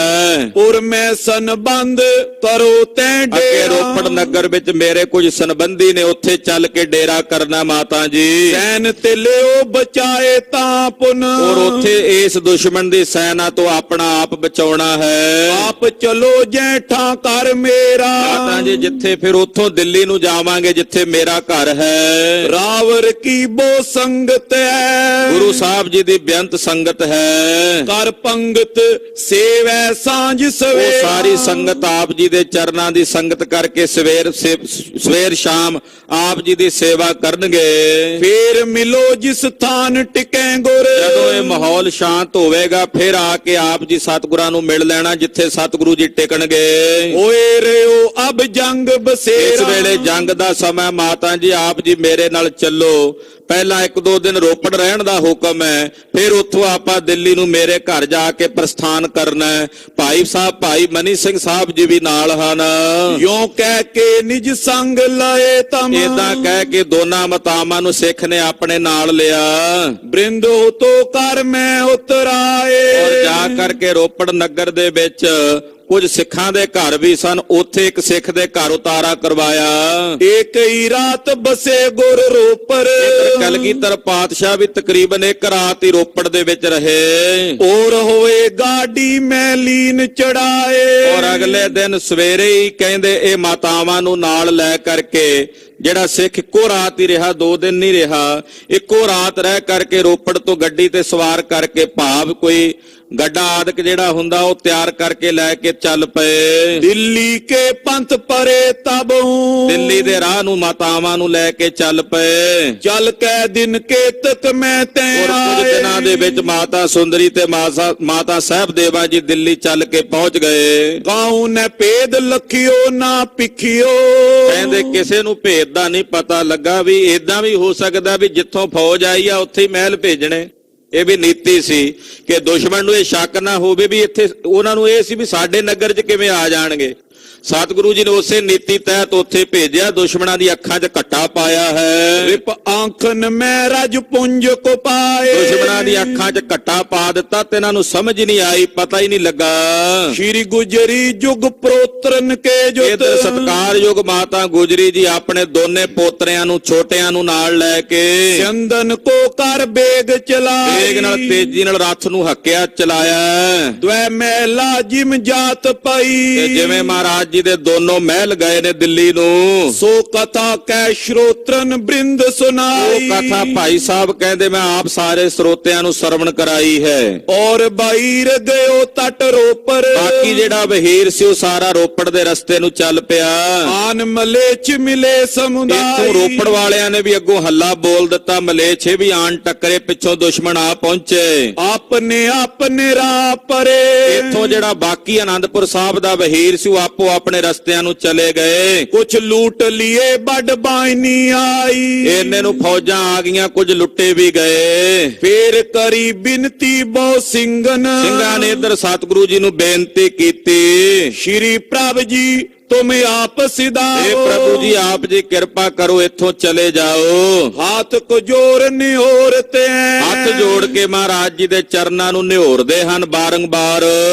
ਔਰ ਮੈਂ ਸੰਬੰਧ ਕਰੋ ਤੈਂ
ਅੱਗੇ
ਡੇਰਾ।
ਰੋਪੜ ਨਗਰ ਵਿੱਚ ਮੇਰੇ ਕੁਝ ਸੰਬੰਧੀ ਨੇ, ਉੱਥੇ ਚੱਲ ਕੇ ਡੇਰਾ ਕਰਨਾ ਮਾਤਾ ਜੀ।
ਸੈਨ ਤੇ ਲਿਓ ਬਚਾਏ ਤਾਂ ਪੁਨ।
ਔਰ ਉੱਥੇ ਇਸ ਦੁਸ਼ਮਣ ਦੀ ਸੈਨਾ ਤੋਂ ਆਪਣਾ ਆਪ ਬਚਾਉਣਾ ਹੈ।
ਆਪ ਚਲੋ ਜੈਠਾਂ ਕਰ ਮੇਰਾ।
ਮਾਤਾ ਜੀ ਜਿੱਥੇ ਫਿਰ ਉੱਥੋਂ ਦਿੱਲੀ ਨੂੰ ਜਾਵਾਂਗੇ ਜਿੱਥੇ ਮੇਰਾ ਘਰ ਹੈ।
ਰਾਵਰ ਕੀ ਬੋ ਸੰਗਤ ਹੈ।
ਗੁਰੂ ਸਾਹਿਬ ਜੀ ਦੀ ਬੇਅੰਤ ਸੰਗਤ ਹੈ।
ਕਰ ਪੰਗਤ ਸੇਵੈ ਸਾਂਝ
ਉਹ
ਸਵੇਰਾ।
ਸਾਰੀ ਸੰਗਤ ਆਪ ਜੀ ਦੇ ਚਰਨਾਂ ਦੀ ਸੰਗਤ ਕਰਕੇ ਸਵੇਰ ਸ਼ਾਮ ਆਪ ਜੀ ਦੀ ਸੇਵਾ ਕਰਨਗੇ।
ਫੇਰ ਮਿਲੋ ਜਿਸ ਥਾਨ ਟਿਕੈ ਗੁਰ।
ਜਦੋਂ ਇਹ ਮਾਹੌਲ ਸ਼ਾਂਤ ਹੋਵੇਗਾ ਫਿਰ ਆ ਕੇ ਆਪ ਜੀ ਸਤਿਗੁਰਾਂ ਨੂੰ ਮਿਲ ਲੈਣਾ, ਜਿੱਥੇ ਸਤਿਗੁਰੂ ਜੀ ਟਿਕਣਗੇ।
ਓਏ ਰਿਓ ਅਬ ਜੰਗ ਬਸੇਰਾ।
ਇਸ ਵੇਲੇ ਜੰਗ ਦਾ ਸਮਾਂ, ਮਾਤਾ ਜੀ ਆਪ ਜੀ ਮੇਰੇ ਨਾਲ ਚੱਲੋ। ਪਹਿਲਾਂ 1-2 ਦਿਨ ਰੋਪੜ ਰਹਿਣ ਦਾ ਹੁਕਮ ਹੈ, ਫਿਰ ਉੱਥੋਂ ਆਪਾਂ ਦਿੱਲੀ ਨੂੰ ਮੇਰੇ ਘਰ ਜਾ ਕੇ ਪ੍ਰਸਥਾਨ ਕਰਨਾ ਹੈ। ਭਾਈ ਸਾਹਿਬ ਭਾਈ ਮਨੀ ਸਿੰਘ ਸਾਹਿਬ ਜੀ ਵੀ ਨਾਲ ਹਨ।
ਯੋਂ ਕਹਿ ਕੇ ਨਿਜ ਸੰਗ ਲਏ ਤਮ।
ਏਦਾਂ ਕਹਿ ਕੇ ਦੋਨਾਂ ਮਾਤਾਵਾਂ ਨੂੰ ਸਿੱਖ ਨੇ ਆਪਣੇ ਨਾਲ ਲਿਆ।
ਬ੍ਰਿੰਦੋ ਤੋ ਕਰ ਮੈਂ ਉਤਰਾਏ।
ਔਰ ਜਾ ਕਰਕੇ ਰੋਪੜ ਨਗਰ ਦੇ ਵਿੱਚ ਕੁਝ ਸਿੱਖਾਂ ਦੇ ਘਰ ਵੀ ਸਨ, ਉੱਥੇ ਇੱਕ ਸਿੱਖ ਦੇ ਘਰ ਉਤਾਰਾ ਕਰਵਾਇਆ।
ਇੱਕ ਹੀ ਰਾਤ ਬਸੇ ਗੁਰ ਰੋਪਰ।
ਕਲਗੀਧਰ ਪਾਤਸ਼ਾਹ ਵੀ ਤਕਰੀਬਨ ਇੱਕ ਰਾਤ ਹੀ ਰੋਪੜ ਦੇ ਵਿੱਚ ਰਹੇ।
ਔਰ ਹੋਏ ਗਾਡੀ ਮੈਂ ਲੀਨ ਚੜਾਏ।
ਔਰ ਅਗਲੇ ਦਿਨ ਸਵੇਰੇ ਹੀ ਕਹਿੰਦੇ ਇਹ ਮਾਤਾਵਾਂ ਨੂੰ ਨਾਲ ਲੈ ਕਰਕੇ, ਜਿਹੜਾ ਸਿੱਖ ਇੱਕੋ ਰਾਤ ਹੀ ਰਿਹਾ, 2 ਦਿਨ ਨਹੀਂ ਰਿਹਾ, ਇੱਕੋ ਰਾਤ ਰਹਿ ਕਰਕੇ ਰੋਪੜ ਤੋਂ ਗੱਡੀ ਤੇ ਸਵਾਰ ਕਰਕੇ, ਭਾਵ ਕੋਈ ਗੱਡਾ ਆਦਿਕ ਜਿਹੜਾ ਹੁੰਦਾ ਉਹ ਤਿਆਰ ਕਰਕੇ ਲੈ ਕੇ ਚੱਲ ਪਏ।
ਦਿੱਲੀ ਕੇ ਪੰਥ ਪਰੇ ਤਬੋਂ,
ਦਿੱਲੀ ਦੇ ਰਾਹ ਨੂੰ ਮਾਤਾਵਾਂ ਨੂੰ ਲੈ ਕੇ ਚੱਲ ਪਏ।
ਚਲ ਕੈ ਦਿਨ ਕੇਤਕ ਮੈਂ ਤੈ
ਔਰ ਕੁਝ ਦਿਨਾਂ ਦੇ ਵਿੱਚ ਮਾਤਾ ਸੁੰਦਰੀ ਤੇ ਮਾਤਾ ਸਾਹਿਬ ਦੇਵਾ ਜੀ ਦਿੱਲੀ ਚੱਲ ਕੇ ਪਹੁੰਚ ਗਏ।
ਗਾਉ ਨੇ ਭੇਦ ਲਖਿਓ ਨਾ ਪਿਖਿਓ,
ਕਹਿੰਦੇ ਕਿਸੇ ਨੂੰ ਭੇਦ ਦਾ ਨਹੀਂ ਪਤਾ ਲੱਗਾ ਵੀ ਏਦਾਂ ਵੀ ਹੋ ਸਕਦਾ ਵੀ ਜਿੱਥੋਂ ਫੌਜ ਆਈ ਆ ਉੱਥੇ ਹੀ ਮਹਿਲ ਭੇਜਣੇ। ਇਹ ਵੀ ਨੀਤੀ ਸੀ ਕਿ ਦੁਸ਼ਮਣ ਨੂੰ ਇਹ ਸ਼ੱਕ ਨਾ ਹੋਵੇ ਵੀ ਇੱਥੇ, ਉਹਨਾਂ ਨੂੰ ਇਹ ਸੀ ਵੀ ਸਾਡੇ ਨਗਰ 'ਚ ਕਿਵੇਂ ਆ ਜਾਣਗੇ। ਸਤਿਗੁਰੂ ਜੀ ਨੇ ਉਸੇ ਨੀਤੀ ਤਹਿਤ ਉੱਥੇ ਭੇਜਿਆ। ਦੁਸ਼ਮਣਾਂ ਦੀ ਅੱਖਾਂ 'ਚ ਘੱਟਾ ਪਾਇਆ ਹੈ।
ਰਿਪ ਆਂਖਨ ਮੈਂ ਰਜ ਪੁੰਜ ਕੋ ਪਾਏ,
ਦੁਸ਼ਮਣਾਂ ਦੀ ਅੱਖਾਂ 'ਚ ਘੱਟਾ ਪਾ ਦਿੱਤਾ ਤੇ ਇਹਨਾਂ ਨੂੰ ਸਮਝ ਨਹੀਂ ਆਈ, ਪਤਾ ਹੀ ਨਹੀਂ ਲੱਗਾ।
ਸ਼੍ਰੀ ਗੁਜਰੀ ਜੁਗ ਪ੍ਰੋਤਰਨ ਕੇ ਜੁਤ,
ਇਹ ਸਤਿਕਾਰਯੋਗ ਮਾਤਾ ਗੁਜਰੀ ਜੀ ਆਪਣੇ ਦੋਨੇ ਪੋਤਰਿਆਂ ਨੂੰ, ਛੋਟਿਆਂ ਨੂੰ ਨਾਲ ਲੈ ਕੇ
ਚੰਦਨ ਕੋ ਕਰ ਬੇਗ ਚਲਾਈ,
ਤੇਗ ਨਾਲ, ਤੇਜ਼ੀ ਨਾਲ ਰੱਥ ਨੂੰ ਹੱਕਿਆ ਚਲਾਇਆ।
ਦਵੈ ਮਹਿਲਾ ਜਿਮ ਜਾਤ ਪਈ,
ਤੇ ਜਿਵੇਂ ਮਹਾਰਾਜ ਜੀ ਦੇ ਦੋਨੋਂ ਮਹਿਲ ਗਏ ਨੇ ਦਿੱਲੀ ਨੂੰ,
ਸੋ ਕਥਾ ਕੈ ਸ਼੍ਰੋਤਰਨ ਬ੍ਰਿੰਦ
ਉਹ
ਸੁਨਾਈ।
ਕਥਾ ਭਾਈ ਸਾਹਿਬ ਕਹਿੰਦੇ ਮੈਂ ਆਪ ਸਾਰੇ ਸਰੋਤਿਆਂ ਨੂੰ ਸਰਵਣ ਕਰਾਈ ਹੈ।
ਔਰ ਬਾਈਰ ਗਇਓ ਤਟ ਰੋਪਰ,
ਬਾਕੀ ਜਿਹੜਾ ਵਹੀਰ ਸੀ ਉਹ ਸਾਰਾ ਰੋਪੜ ਦੇ ਰਸਤੇ ਨੂੰ ਚੱਲ ਪਿਆ।
ਆਨ ਮਲੇਛ ਮਿਲੇ ਸਮੁਦਾਈ,
ਇੱਥੋਂ ਰੋਪੜ ਵਾਲਿਆਂ ਨੇ ਵੀ ਅੱਗੋਂ ਹੱਲਾ ਬੋਲ ਦਿੱਤਾ, ਮਲੇਛੇ ਵੀ ਆਣ ਟੱਕਰੇ, ਪਿੱਛੋਂ ਦੁਸ਼ਮਣ ਆ ਪਹੁੰਚੇ।
ਆਪਣੇ ਆਪਣੇ ਰਾਹ ਪਰੇ,
ਇੱਥੋਂ ਜਿਹੜਾ ਬਾਕੀ ਆਨੰਦਪੁਰ ਸਾਹਿਬ ਦਾ ਵਹੀਰ ਸੀ ਉਹ ਆਪੋ ਆਪਣੇ ਰਸਤਿਆਂ ਨੂੰ ਚਲੇ ਗਏ।
ਕੁਛ ਲੂਟ ਲਿਏ ਵੱਡ ਬਾਈਨੀ ਆਈ,
ਇਹਨੇ ਨੂੰ ਫੌਜਾਂ ਆ ਗਈਆਂ, ਕੁਝ ਲੁੱਟੇ ਵੀ ਗਏ।
ਫੇਰ ਕਰੀ ਬਿਨਤੀ ਬਹੁ ਸਿੰਘਨ,
ਸਿੰਘਾਂ ਨੇ ਇੱਧਰ ਸਤਿਗੁਰੂ ਜੀ ਨੂੰ ਬੇਨਤੀ ਕੀਤੀ,
ਸ਼੍ਰੀ ਪ੍ਰਭ ਜੀ ਤੁਮ ਆਪ ਸਿਧਾਓ,
ਇਹ ਪ੍ਰਭੂ ਜੀ ਆਪ ਜੀ ਕਿਰਪਾ ਕਰੋ, ਇੱਥੋਂ ਚਲੇ ਜਾਓ।
ਹਾਥ ਕੋ ਜੋਰ ਨਿਹੋਰ ਤੇ,
ਹੱਥ ਜੋੜ ਕੇ ਮਹਾਰਾਜ ਜੀ ਦੇ ਚਰਨਾਂ ਨੂੰ ਨਿਹੋਰਦੇ ਹਨ ਬਾਰੰਬਾਰ।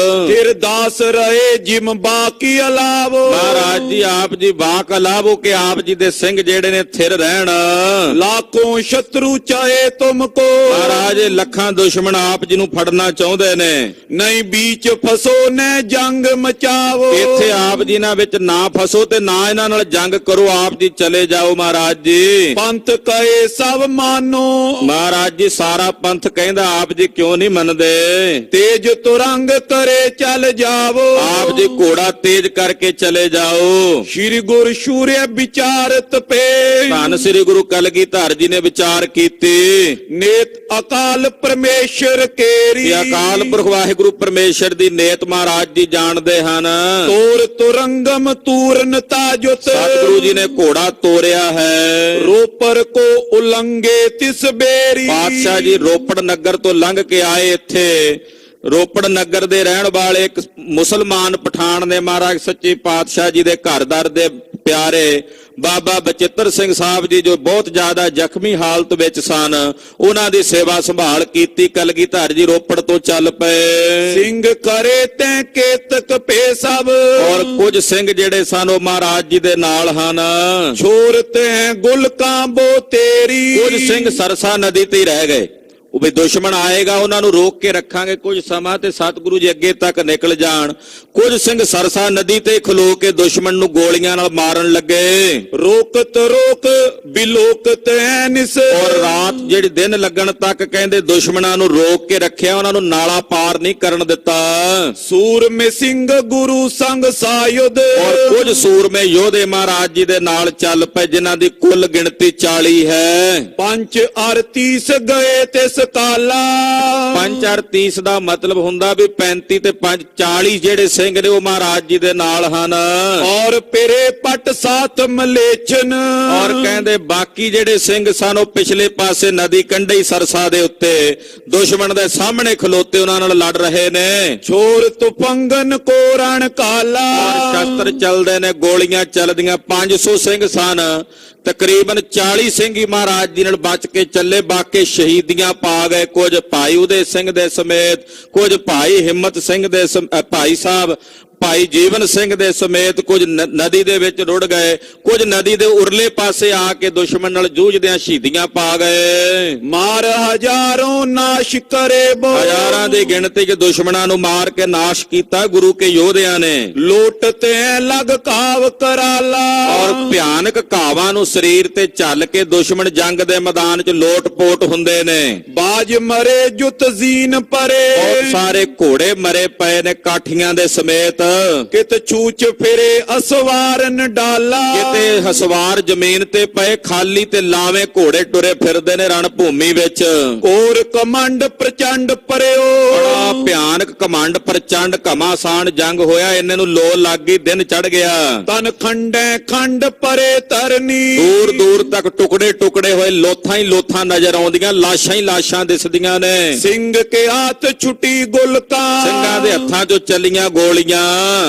ਫਿਰ ਦਾਸ ਰਹੇ ਜਿਮ ਬਾਕੀ ਅਲਾਵੋ,
ਮਹਾਰਾਜ ਜੀ ਆਪ ਜੀ ਬਾਕ ਅਲਾਵੋ ਕਿ ਆਪ ਜੀ ਦੇ ਸਿੰਘ ਜਿਹੜੇ ਨੇ ਥਿਰ ਰਹਿਣ।
ਲਾਖੋਂ ਸ਼ਤਰੂ ਚਾਹੇ ਤੁਮ ਕੋ,
ਮਹਾਰਾਜ ਇਹ ਲੱਖਾਂ ਦੁਸ਼ਮਣ ਆਪ ਜੀ ਨੂੰ ਫੜਨਾ ਚਾਹੁੰਦੇ ਨੇ।
ਨਹੀਂ ਬੀਚ ਫਸੋ ਨੇ ਜੰਗ ਮਚਾਵੋ,
ਇੱਥੇ ਆਪ ਜੀ ਨਾਲ ਵਿੱਚ ਨਾ ਫਸੋ ਤੇ ਨਾ ਇਹਨਾਂ ਨਾਲ ਜੰਗ ਕਰੋ, ਆਪ ਜੀ ਚਲੇ ਜਾਓ। ਮਹਾਰਾਜ ਜੀ
ਪੰਥ ਕਹੇ ਸਭ ਮਾਨੋ,
ਮਹਾਰਾਜ ਜੀ ਸਾਰਾ ਪੰਥ ਕਹਿੰਦਾ, ਆਪ ਜੀ ਕਿਉਂ ਨਹੀਂ ਮੰਨਦੇ।
ਤੇਜ ਤੁਰੰਗ ਕਰੇ ਚੱਲ ਜਾਵੋ,
ਆਪ ਜੀ ਘੋੜਾ ਤੇਜ਼ ਕਰਕੇ ਚਲੇ ਜਾਓ।
ਸ਼੍ਰੀ ਗੁਰ ਸ਼ੂਰਿਆ ਵਿਚਾਰਤ ਪੇ,
ਧੰਨ ਸ੍ਰੀ ਗੁਰੂ ਕਲਗੀਧਰ ਜੀ ਨੇ ਵਿਚਾਰ ਕੀਤੀ।
ਨੇਤ ਅਕਾਲ ਪਰਮੇਸ਼ਰ ਕੇਰੀ,
ਇਹ ਅਕਾਲ ਪੁਰਖ ਵਾਹਿਗੁਰੂ ਪਰਮੇਸ਼ਰ ਦੀ ਨੇਤ ਮਹਾਰਾਜ ਜੀ ਜਾਣਦੇ ਹਨ।
ਤੋਰ ਤੁਰੰਗਮ ਤੂਰਨ ਤਾਜੁਤ,
ਸਤਿਗੁਰੂ ਜੀ ਨੇ ਘੋੜਾ ਤੋਰਿਆ ਹੈ।
ਰੋਪਰ ਕੋ ਉਲੰਗੇ ਤਿਸ ਬੇਰੀ,
ਪਾਤਸ਼ਾਹ ਜੀ ਰੋਪੜ ਨਗਰ ਤੋਂ ਲੰਘ ਕੇ ਆਏ ਇੱਥੇ। ਰੋਪੜ ਨਗਰ ਦੇ ਰਹਿਣ ਵਾਲੇ ਇੱਕ ਮੁਸਲਮਾਨ ਪਠਾਨ ਨੇ ਮਹਾਰਾਜ ਸੱਚੇ ਪਾਤਸ਼ਾਹ ਜੀ ਦੇ ਘਰਦਾਰ ਦੇ ਪਿਆਰੇ ਬਾਬਾ ਬਚਿੱਤਰ ਸਿੰਘ ਸਾਹਿਬ ਜੀ ਜੋ ਬਹੁਤ ਜ਼ਿਆਦਾ ਜ਼ਖਮੀ ਹਾਲਤ ਵਿੱਚ ਸਨ, ਉਹਨਾਂ ਦੀ ਸੇਵਾ ਸੰਭਾਲ ਕੀਤੀ। ਕਲਗੀਧਰ ਜੀ ਰੋਪੜ ਤੋਂ ਚੱਲ ਪਏ।
ਸਿੰਘ ਕਰੇ ਤੈ ਕੇਤਕ ਪੇ ਸਭ,
ਔਰ ਕੁਝ ਸਿੰਘ ਜਿਹੜੇ ਸਨ ਉਹ ਮਹਾਰਾਜ ਜੀ ਦੇ ਨਾਲ ਹਨ।
ਛੋਰ ਤੈ ਗੁਲ ਕਾਂਬੋ ਤੇਰੀ,
ਕੁਝ ਸਿੰਘ ਸਰਸਾ ਨਦੀ ਤੇ ਹੀ ਰਹਿ ਗਏ, ਉਹ ਵੀ ਦੁਸ਼ਮਣ ਆਏਗਾ ਉਹਨਾਂ ਨੂੰ ਰੋਕ ਕੇ ਰੱਖਾਂਗੇ ਕੁਝ ਸਮਾਂ ਤੇ ਸਤਿਗੁਰੂ ਜੀ ਅੱਗੇ ਤੱਕ ਨਿਕਲ ਜਾਣ। ਕੁਝ ਸਿੰਘ ਸਰਸਾ ਨਦੀ ਤੇ ਖਲੋ ਕੇ ਦੁਸ਼ਮਣ ਨੂੰ ਗੋਲੀਆਂ ਨਾਲ ਮਾਰਨ ਲੱਗੇ।
ਰੋਕਤ ਰੋਕ ਬਿਲੋਕਤ ਐਨਿਸ,
ਔਰ ਰਾਤ ਜਿਹੜੀ ਦਿਨ ਲੱਗਣ ਤੱਕ ਕਹਿੰਦੇ ਦੁਸ਼ਮਣਾਂ ਨੂੰ ਰੋਕ ਕੇ ਰੱਖਿਆ, ਉਹਨਾਂ ਨੂੰ ਨਾਲਾ ਪਾਰ ਨਹੀਂ ਕਰਨ ਦਿੱਤਾ।
ਸੂਰਮੇ ਸਿੰਘ ਗੁਰੂ ਸੰਗ ਸਾਯੁਧ,
ਔਰ ਕੁਝ ਸੂਰਮੇ ਯੋਧੇ ਮਹਾਰਾਜ ਜੀ ਦੇ ਨਾਲ ਚੱਲ ਪਏ ਜਿਨ੍ਹਾਂ ਦੀ ਕੁੱਲ ਗਿਣਤੀ 40 ਹੈ।
ਪੰਜ ਅਰ 30 ਗਏ ਤਿਸ ਕਾਲਾ,
ਪੰਜ ਅਰ 30 ਦਾ ਮਤਲਬ ਹੁੰਦਾ ਵੀ 35 ਤੇ 5 40 ਜਿਹੜੇ ਸਿੰਘ ਨੇ ਉਹ ਮਹਾਰਾਜ ਜੀ ਦੇ ਨਾਲ ਹਨ।
ਔਰ ਪੇਰੇ ਪਟ ਸਾਥ ਮਲੇਛਨ,
ਔਰ ਕਹਿੰਦੇ ਬਾਕੀ ਜਿਹੜੇ ਸਿੰਘ ਸਨ ਉਹ ਪਿਛਲੇ ਪਾਸੇ ਨਦੀ ਕੰਢੇ ਹੀ ਸਰਸਾ ਦੇ ਉੱਤੇ ਦੁਸ਼ਮਣ ਦੇ ਸਾਹਮਣੇ ਖਲੋਤੇ ਉਹਨਾਂ ਨਾਲ ਲੜ ਰਹੇ ਨੇ।
ਛੋਰ ਤੁਪੰਗਨ ਕੋ ਰਣ ਕਾਲਾ,
ਔਰ ਸ਼ਸਤਰ ਚੱਲਦੇ ਨੇ, ਗੋਲੀਆਂ ਚੱਲਦੀਆਂ। 500 ਸਿੰਘ ਸਨ, ਤਕਰੀਬਨ 40 ਸਿੰਘ ਹੀ ਮਹਾਰਾਜ ਜੀ ਨਾਲ ਬਚ ਕੇ ਚੱਲੇ, ਬਾਕੀ ਸ਼ਹੀਦੀਆਂ ਪਾ ਗਏ। ਕੁਝ ਭਾਈ ਉਦੇ ਸਿੰਘ ਦੇ ਸਮੇਤ, ਕੁਝ ਭਾਈ ਹਿੰਮਤ ਸਿੰਘ ਦੇ ਭਾਈ ਸਾਹਿਬ ਭਾਈ ਜੀਵਨ ਸਿੰਘ ਦੇ ਸਮੇਤ ਕੁਝ ਨਦੀ ਦੇ ਵਿੱਚ ਰੁੜ ਗਏ, ਕੁਝ ਨਦੀ ਦੇ ਉਰਲੇ ਪਾਸੇ ਆ ਕੇ ਦੁਸ਼ਮਣ ਨਾਲ ਜੂਝਦਿਆਂ ਸ਼ਹੀਦੀਆਂ ਪਾ ਗਏ।
ਮਾਰ ਹਜ਼ਾਰੋਂ ਨਾਸ਼ ਕਰੇ ਬੋ,
ਹਜ਼ਾਰਾਂ ਦੀ ਗਿਣਤੀ 'ਚ ਦੁਸ਼ਮਣਾਂ ਨੂੰ ਮਾਰ ਕੇ ਨਾਸ਼ ਕੀਤਾ ਗੁਰੂ ਕੇ ਯੋਧਿਆਂ ਨੇ।
ਲੋਟ ਤੇ ਲਗ ਕਾਵ ਕਰਾਲਾ,
ਔਰ ਭਿਆਨਕ ਘਾਵਾਂ ਨੂੰ ਸਰੀਰ ਤੇ ਝੱਲ ਕੇ ਦੁਸ਼ਮਣ ਜੰਗ ਦੇ ਮੈਦਾਨ 'ਚ ਲੋਟ-ਪੋਟ ਹੁੰਦੇ ਨੇ।
ਬਾਜ ਮਰੇ ਜੁਤ ਜ਼ੀਨ ਪਰੇ,
ਬਹੁਤ ਸਾਰੇ ਘੋੜੇ ਮਰੇ ਪਏ ਨੇ ਕਾਠੀਆਂ ਦੇ ਸਮੇਤ।
ਕਿਤ ਛੂਚ ਫਿਰੇ ਅਸਵਾਰਨ ਡਾਲਾ,
ਕਿਤੇ ਹਸਵਾਰ ਜ਼ਮੀਨ ਤੇ ਪਏ ਖਾਲੀ ਤੇ ਲਾਵੇਂ ਘੋੜੇ ਟੁਰੇ ਫਿਰਦੇ ਨੇ ਰਣ ਭੂਮੀ ਵਿੱਚ।
ਔਰ ਕਮੰਡ ਪ੍ਰਚੰਡ ਪਰਿਓ,
ਬੜਾ ਭਿਆਨਕ ਕਮਾਂਡ ਪ੍ਰਚੰਡ ਘਮਾਸਾਨ ਜੰਗ ਹੋਇਆ। ਇਹਨਾਂ ਨੂੰ ਲੋ ਲੱਗ ਗਈ, ਦਿਨ ਚੜ ਗਿਆ।
ਤਨ ਖੰਡੈ ਖੰਡ ਪਰੇ ਤਰਨੀ,
ਦੂਰ ਦੂਰ ਤੱਕ ਟੁਕੜੇ ਟੁਕੜੇ ਹੋਏ ਲੋਥਾਂ ਹੀ ਲੋਥਾਂ ਨਜ਼ਰ ਆਉਂਦੀਆਂ, ਲਾਸ਼ਾਂ ਹੀ ਲਾਸ਼ਾਂ ਦਿਸਦੀਆਂ ਨੇ।
ਸਿੰਘ ਕੇ ਹੱਥ ਛੁਟੀ ਗੁਲਕਾਂ,
ਸਿੰਘਾਂ ਦੇ ਹੱਥਾਂ 'ਚੋਂ ਚੱਲੀਆਂ ਗੋਲੀਆਂ।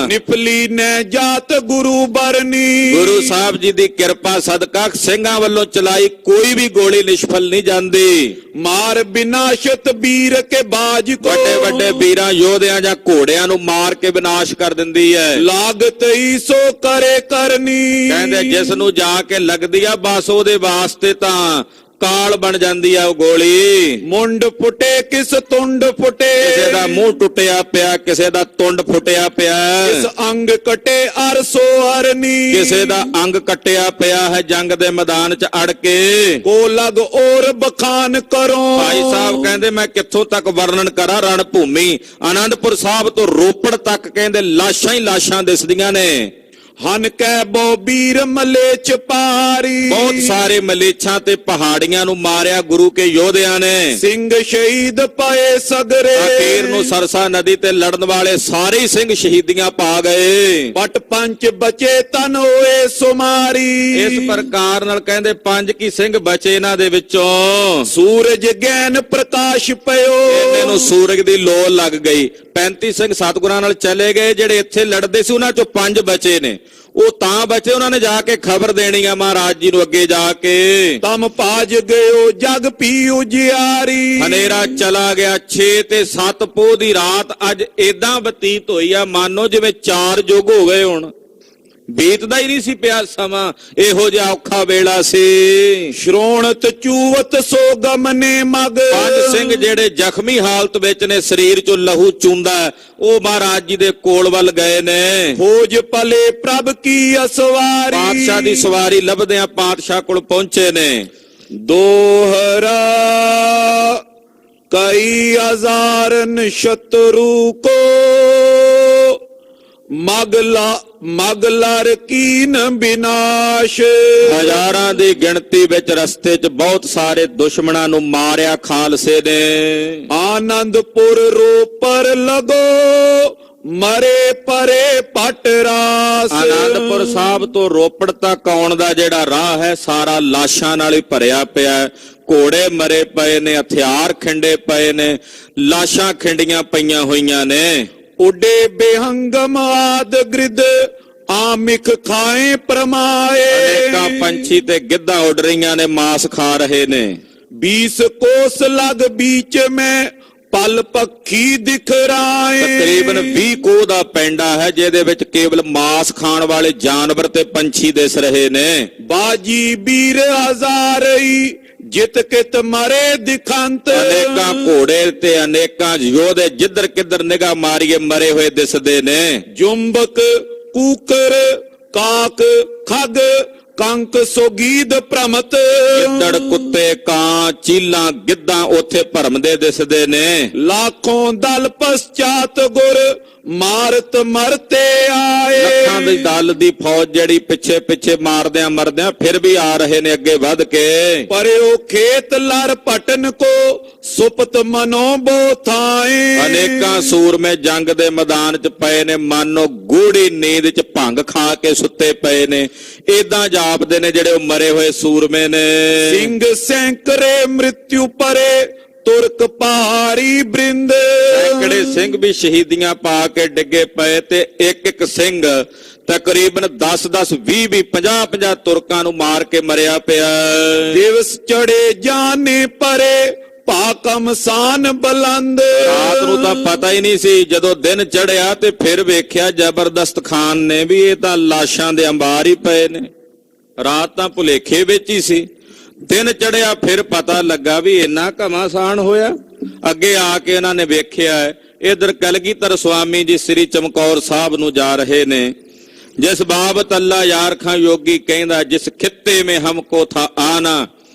ਨਿਫਲੀ ਨੇ ਜਾਤ ਗੁਰੂ ਬਰਨੀ,
ਗੁਰੂ ਸਾਹਿਬ ਜੀ ਦੀ ਕਿਰਪਾ ਸਦਕਾ ਸਿੰਘਾਂ ਵੱਲੋਂ ਚਲਾਈ ਕੋਈ ਵੀ ਗੋਲੀ ਨਿਸ਼ਫਲ ਨਹੀਂ ਜਾਂਦੀ।
ਮਾਰ ਬਿਨਾਸ਼ਤ ਵੀਰ ਕੇ ਬਾਜ ਕੋ,
ਵੱਡੇ ਵੱਡੇ ਵੀਰਾਂ ਯੋਧਿਆਂ ਜਾਂ ਘੋੜਿਆਂ ਨੂੰ ਮਾਰ ਕੇ ਵਿਨਾਸ਼ ਕਰ ਦਿੰਦੀ ਹੈ।
ਲਾਗਤ ਹੀ ਸੋ ਕਰੇ ਕਰਨੀ,
ਕਹਿੰਦੇ ਜਿਸ ਨੂੰ ਜਾ ਕੇ ਲੱਗਦੀ ਆ ਬਸ ਉਹਦੇ ਵਾਸਤੇ ਤਾਂ ਕਾਲ ਬਣ ਜਾਂਦੀ ਆ ਉਹ ਗੋਲੀ।
ਮੁੰਡ ਫੁੱਟੇ ਕਿਸ ਤੁੰਡ ਫੁੱਟੇ,
ਕਿਸੇ ਦਾ ਮੂੰਹ ਟੁੱਟਿਆ ਪਿਆ, ਕਿਸੇ ਦਾ ਤੁੰਡ ਫੁੱਟਿਆ ਪਿਆ,
ਇਸ ਅੰਗ ਕਟੇ ਅਰਸੋ ਅਰਨੀ,
ਕਿਸੇ ਦਾ ਅੰਗ ਕੱਟਿਆ ਪਿਆ ਹੈ ਜੰਗ ਦੇ ਮੈਦਾਨ 'ਚ ਅੜ ਕੇ।
ਕੋ ਲਗ ਔਰ ਬਖਾਨ ਕਰੋ,
ਭਾਈ ਸਾਹਿਬ ਕਹਿੰਦੇ ਮੈਂ ਕਿੱਥੋਂ ਤੱਕ ਵਰਣਨ ਕਰਾਂ ਰਣ ਭੂਮੀ। ਆਨੰਦਪੁਰ ਸਾਹਿਬ ਤੋਂ ਰੋਪੜ ਤੱਕ ਕਹਿੰਦੇ ਲਾਸ਼ਾਂ ਹੀ ਲਾਸ਼ਾਂ ਦਿਸਦੀਆਂ ਨੇ।
ਹਨ ਕੈ ਬੋ ਵੀਰ ਮਲੇਛ ਪਾਰੀ,
ਬਹੁਤ ਸਾਰੇ ਮਲੇਛਾਂ ਤੇ ਪਹਾੜੀਆਂ ਨੂੰ ਮਾਰਿਆ ਗੁਰੂ ਕੇ ਯੋਧਿਆਂ ਨੇ।
ਸਿੰਘ ਸ਼ਹੀਦ ਪਏ ਸਗਰੇ,
ਅਖੀਰ ਨੂੰ ਸਰਸਾ ਨਦੀ ਤੇ ਲੜਨ ਵਾਲੇ ਸਾਰੇ ਹੀ ਸਿੰਘ ਸ਼ਹੀਦੀਆਂ ਪਾ ਗਏ।
ਪਟ ਪੰਚ ਬਚੇ ਤਨ ਹੋਏ ਸੁਮਾਰੀ,
ਇਸ ਪ੍ਰਕਾਰ ਨਾਲ ਕਹਿੰਦੇ 5 ਕੀ ਸਿੰਘ ਬਚੇ ਇਹਨਾਂ ਦੇ ਵਿੱਚੋਂ।
ਸੂਰਜ ਗਿਆਨ ਪ੍ਰਕਾਸ਼ ਪਇਓ,
ਇਹਨਾਂ ਨੂੰ ਸੂਰਜ ਦੀ ਲੋ ਲੱਗ ਗਈ। 35 ਸਿੰਘ ਸਤਿਗੁਰਾਂ ਨਾਲ ਚਲੇ ਗਏ, ਜਿਹੜੇ ਇੱਥੇ ਲੜਦੇ ਸੀ ਉਹਨਾਂ ਚੋਂ 5 ਬਚੇ ਨੇ। ਉਹ ਤਾਂ ਬਚੇ ਉਹਨਾਂ ਨੇ ਜਾ ਕੇ ਖਬਰ ਦੇਣੀ ਆ ਮਹਾਰਾਜ ਜੀ ਨੂੰ ਅੱਗੇ ਜਾ ਕੇ।
ਤਮ ਭਾਜ ਗਇਓ ਜਗ ਪੀ ਉਜਿਆਰੀ,
ਹਨੇਰਾ ਚਲਾ ਗਿਆ। 6 ਤੇ 7 ਪੋਹ ਦੀ ਰਾਤ ਅੱਜ ਏਦਾਂ ਬਤੀਤ ਹੋਈ ਆ ਮਾਨੋ ਜਿਵੇਂ 4 ਯੁੱਗ ਹੋ ਗਏ ਹੁਣ। ਬੀਤਦਾ ਹੀ ਨਹੀਂ ਸੀ ਪਿਆ ਸਮਾਂ, ਇਹੋ ਜਿਹਾ ਔਖਾ ਵੇਲਾ ਸੀ।
ਸ਼੍ਰੋਣਤ ਚੂਵਤ ਸੋ ਗਮਨੇ ਮਗ,
5 ਸਿੰਘ ਜਿਹੜੇ ਜ਼ਖਮੀ ਹਾਲਤ ਵਿੱਚ ਨੇ, ਸਰੀਰ ਚੋਂ ਲਹੂ ਚੂੰਦਾ, ਉਹ ਮਹਾਰਾਜ ਜੀ ਦੇ ਕੋਲ ਵੱਲ ਗਏ ਨੇ।
ਫੌਜ ਪਲੇ ਪ੍ਰਭ ਕੀ ਅਸਵਾਰੀ,
ਪਾਤਸ਼ਾਹ ਦੀ ਸਵਾਰੀ ਲੱਭਦਿਆਂ ਪਾਤਸ਼ਾਹ ਕੋਲ ਪਹੁੰਚੇ ਨੇ।
ਦੋਹਰਾ ਕਈ ਹਜ਼ਾਰਨ ਸ਼ਤਰੂ ਕੋ, ਮਗਲਰ ਕੀਨ ਬਿਨਾਸ਼,
ਹਜ਼ਾਰਾਂ ਦੀ ਗਿਣਤੀ ਵਿੱਚ ਰਸਤੇ 'ਚ ਬਹੁਤ ਸਾਰੇ ਦੁਸ਼ਮਣਾਂ ਨੂੰ ਮਾਰਿਆ ਖਾਲਸੇ ਨੇ।
ਆਨੰਦਪੁਰ ਰੋਪਰ ਲਗੋ, ਮਰੇ ਪਰੇ ਪਟ ਰਾਸ।
ਆਨੰਦਪੁਰ ਸਾਹਿਬ ਤੋਂ ਰੋਪੜ ਤੱਕ ਆਉਣ ਦਾ ਜਿਹੜਾ ਰਾਹ ਹੈ ਸਾਰਾ ਲਾਸ਼ਾਂ ਨਾਲ ਹੀ ਭਰਿਆ ਪਿਆ। ਘੋੜੇ ਮਰੇ ਪਏ ਨੇ, ਹਥਿਆਰ ਖਿੰਡੇ ਪਏ ਨੇ, ਲਾਸ਼ਾਂ ਖਿੰਡੀਆਂ ਪਈਆਂ ਹੋਈਆਂ ਨੇ।
ਉਡੇ ਬੇਹੰਗਮ ਆਦ ਗ੍ਰਿਦ, ਆਮਿਖ ਖਾਏ ਪ੍ਰਮਾਏ।
ਅਨੇਕਾਂ ਪੰਛੀ ਤੇ ਗਿੱਧਾਂ ਉੱਡ ਰਹੀਆਂ ਨੇ, ਮਾਸ ਖਾ ਰਹੇ ਨੇ।
20 ਕੋਸ ਲਗ ਬੀਚ ਮੈਂ ਪਲ ਪੱਖੀ ਦਿਖ ਰਾਏ।
ਤਕਰੀਬਨ 20 ਕੋਹ ਦਾ ਪੈਂਡਾ ਹੈ ਜਿਹਦੇ ਵਿੱਚ ਕੇਵਲ ਮਾਸ ਖਾਣ ਵਾਲੇ ਜਾਨਵਰ ਤੇ ਪੰਛੀ ਦਿਸ ਰਹੇ ਨੇ।
ਬਾਜੀ ਵੀਰ ਹਜ਼ਾਰਈ, ਜਿਤ ਕਿਤ ਮਰੇ ਦਿਖੰਤ।
ਅਨੇਕਾਂ ਘੋੜੇ ਤੇ ਅਨੇਕਾਂ ਯੋਧੇ ਜਿੱਧਰ ਕਿੱਧਰ ਨਿਗਾਹ ਮਾਰੀਏ ਮਰੇ ਹੋਏ ਦਿਸਦੇ ਨੇ।
ਜੁੰਬਕ ਕੂਕਰ ਕਾਕ ਖਗ ਕੰਕ ਸੋਗੀਦ ਭ੍ਰਮਤ।
ਗਿੱਦੜ ਕੁੱਤੇ ਕਾਂ ਚੀਲਾਂ ਗਿੱਧਾਂ ਉੱਥੇ ਭਰਮਦੇ ਦਿਸਦੇ ਨੇ।
ਲੱਖੋਂ ਦਲ ਪਛਾਤ ਗੁਰ ਮਾਰਤ ਮਰਤੇ ਆਏ।
ਲੱਖਾਂ ਦੀ ਦਲ ਦੀ ਫੌਜ ਜਿਹੜੀ ਪਿੱਛੇ ਪਿੱਛੇ ਮਾਰਦਿਆਂ ਮਰਦਿਆਂ ਫਿਰ ਵੀ ਆ ਰਹੇ ਨੇ ਅੱਗੇ ਵੱਧ ਕੇ।
ਪਰਿਓ ਖੇਤ ਲੜ ਪਟਨ ਕੋ ਸੁਪਤ ਮਨੋ ਬੋਥਾਏ।
ਅਨੇਕਾਂ ਸੂਰਮੇ ਜੰਗ ਦੇ ਮੈਦਾਨ 'ਚ ਪਏ ਨੇ, ਮਾਨੋ ਗੂੜੀ ਨੀਂਦ 'ਚ ਭੰਗ ਖਾ ਕੇ ਸੁੱਤੇ ਪਏ ਨੇ। ਏਦਾਂ ਜਾਪਦੇ ਨੇ ਜਿਹੜੇ ਉਹ ਮਰੇ ਹੋਏ ਸੂਰਮੇ ਨੇ।
ਸਿੰਘ ਸੈਂਕੜੇ ਮ੍ਰਿਤਿਉ ਪਰੇ ਤੁਰਕ ਪਹਾੜੀ ਬ੍ਰਿੰਦ।
ਸੈਂਕੜੇ ਸਿੰਘ ਵੀ ਸ਼ਹੀਦੀਆਂ ਪਾ ਕੇ ਡਿੱਗੇ ਪਏ ਤੇ ਇੱਕ ਇੱਕ ਸਿੰਘ ਤਕਰੀਬਨ 10-10 20-20 50-50 ਤੁਰਕਾਂ ਨੂੰ ਮਾਰ ਕੇ ਮਰਿਆ ਪਿਆ।
ਦਿਵਸ ਚੜੇ ਜਾਣੇ ਪਰੇ ਭਾਕਮਸਾਨ ਬਲੰਦ।
ਰਾਤ ਨੂੰ ਤਾਂ ਪਤਾ ਹੀ ਨਹੀਂ ਸੀ, ਜਦੋਂ ਦਿਨ ਚੜਿਆ ਤੇ ਫਿਰ ਵੇਖਿਆ ਜ਼ਬਰਦਸਤ ਖਾਨ ਨੇ ਵੀ ਇਹ ਤਾਂ ਲਾਸ਼ਾਂ ਦੇ ਅੰਬਾਰ ਹੀ ਪਏ ਨੇ। ਰਾਤ ਤਾਂ ਭੁਲੇਖੇ ਵਿੱਚ ਹੀ ਸੀ, ਦਿਨ ਚੜਿਆ ਫਿਰ ਪਤਾ ਲੱਗਾ ਵੀ ਇੰਨਾ ਘਮਾਸਾਨ ਹੋਇਆ। ਅੱਗੇ ਆ ਕੇ ਇਹਨਾਂ ਨੇ ਵੇਖਿਆ ਇਧਰ ਕਲਗੀਧਰ ਸਵਾਮੀ ਜੀ ਸ੍ਰੀ ਚਮਕੌਰ ਸਾਹਿਬ ਨੂੰ ਜਾ ਰਹੇ ਨੇ। ਜਿਸ ਬਾਬਤ ਅੱਲਾ यार खां योगी कहता, जिस खित्ते में हमको था आना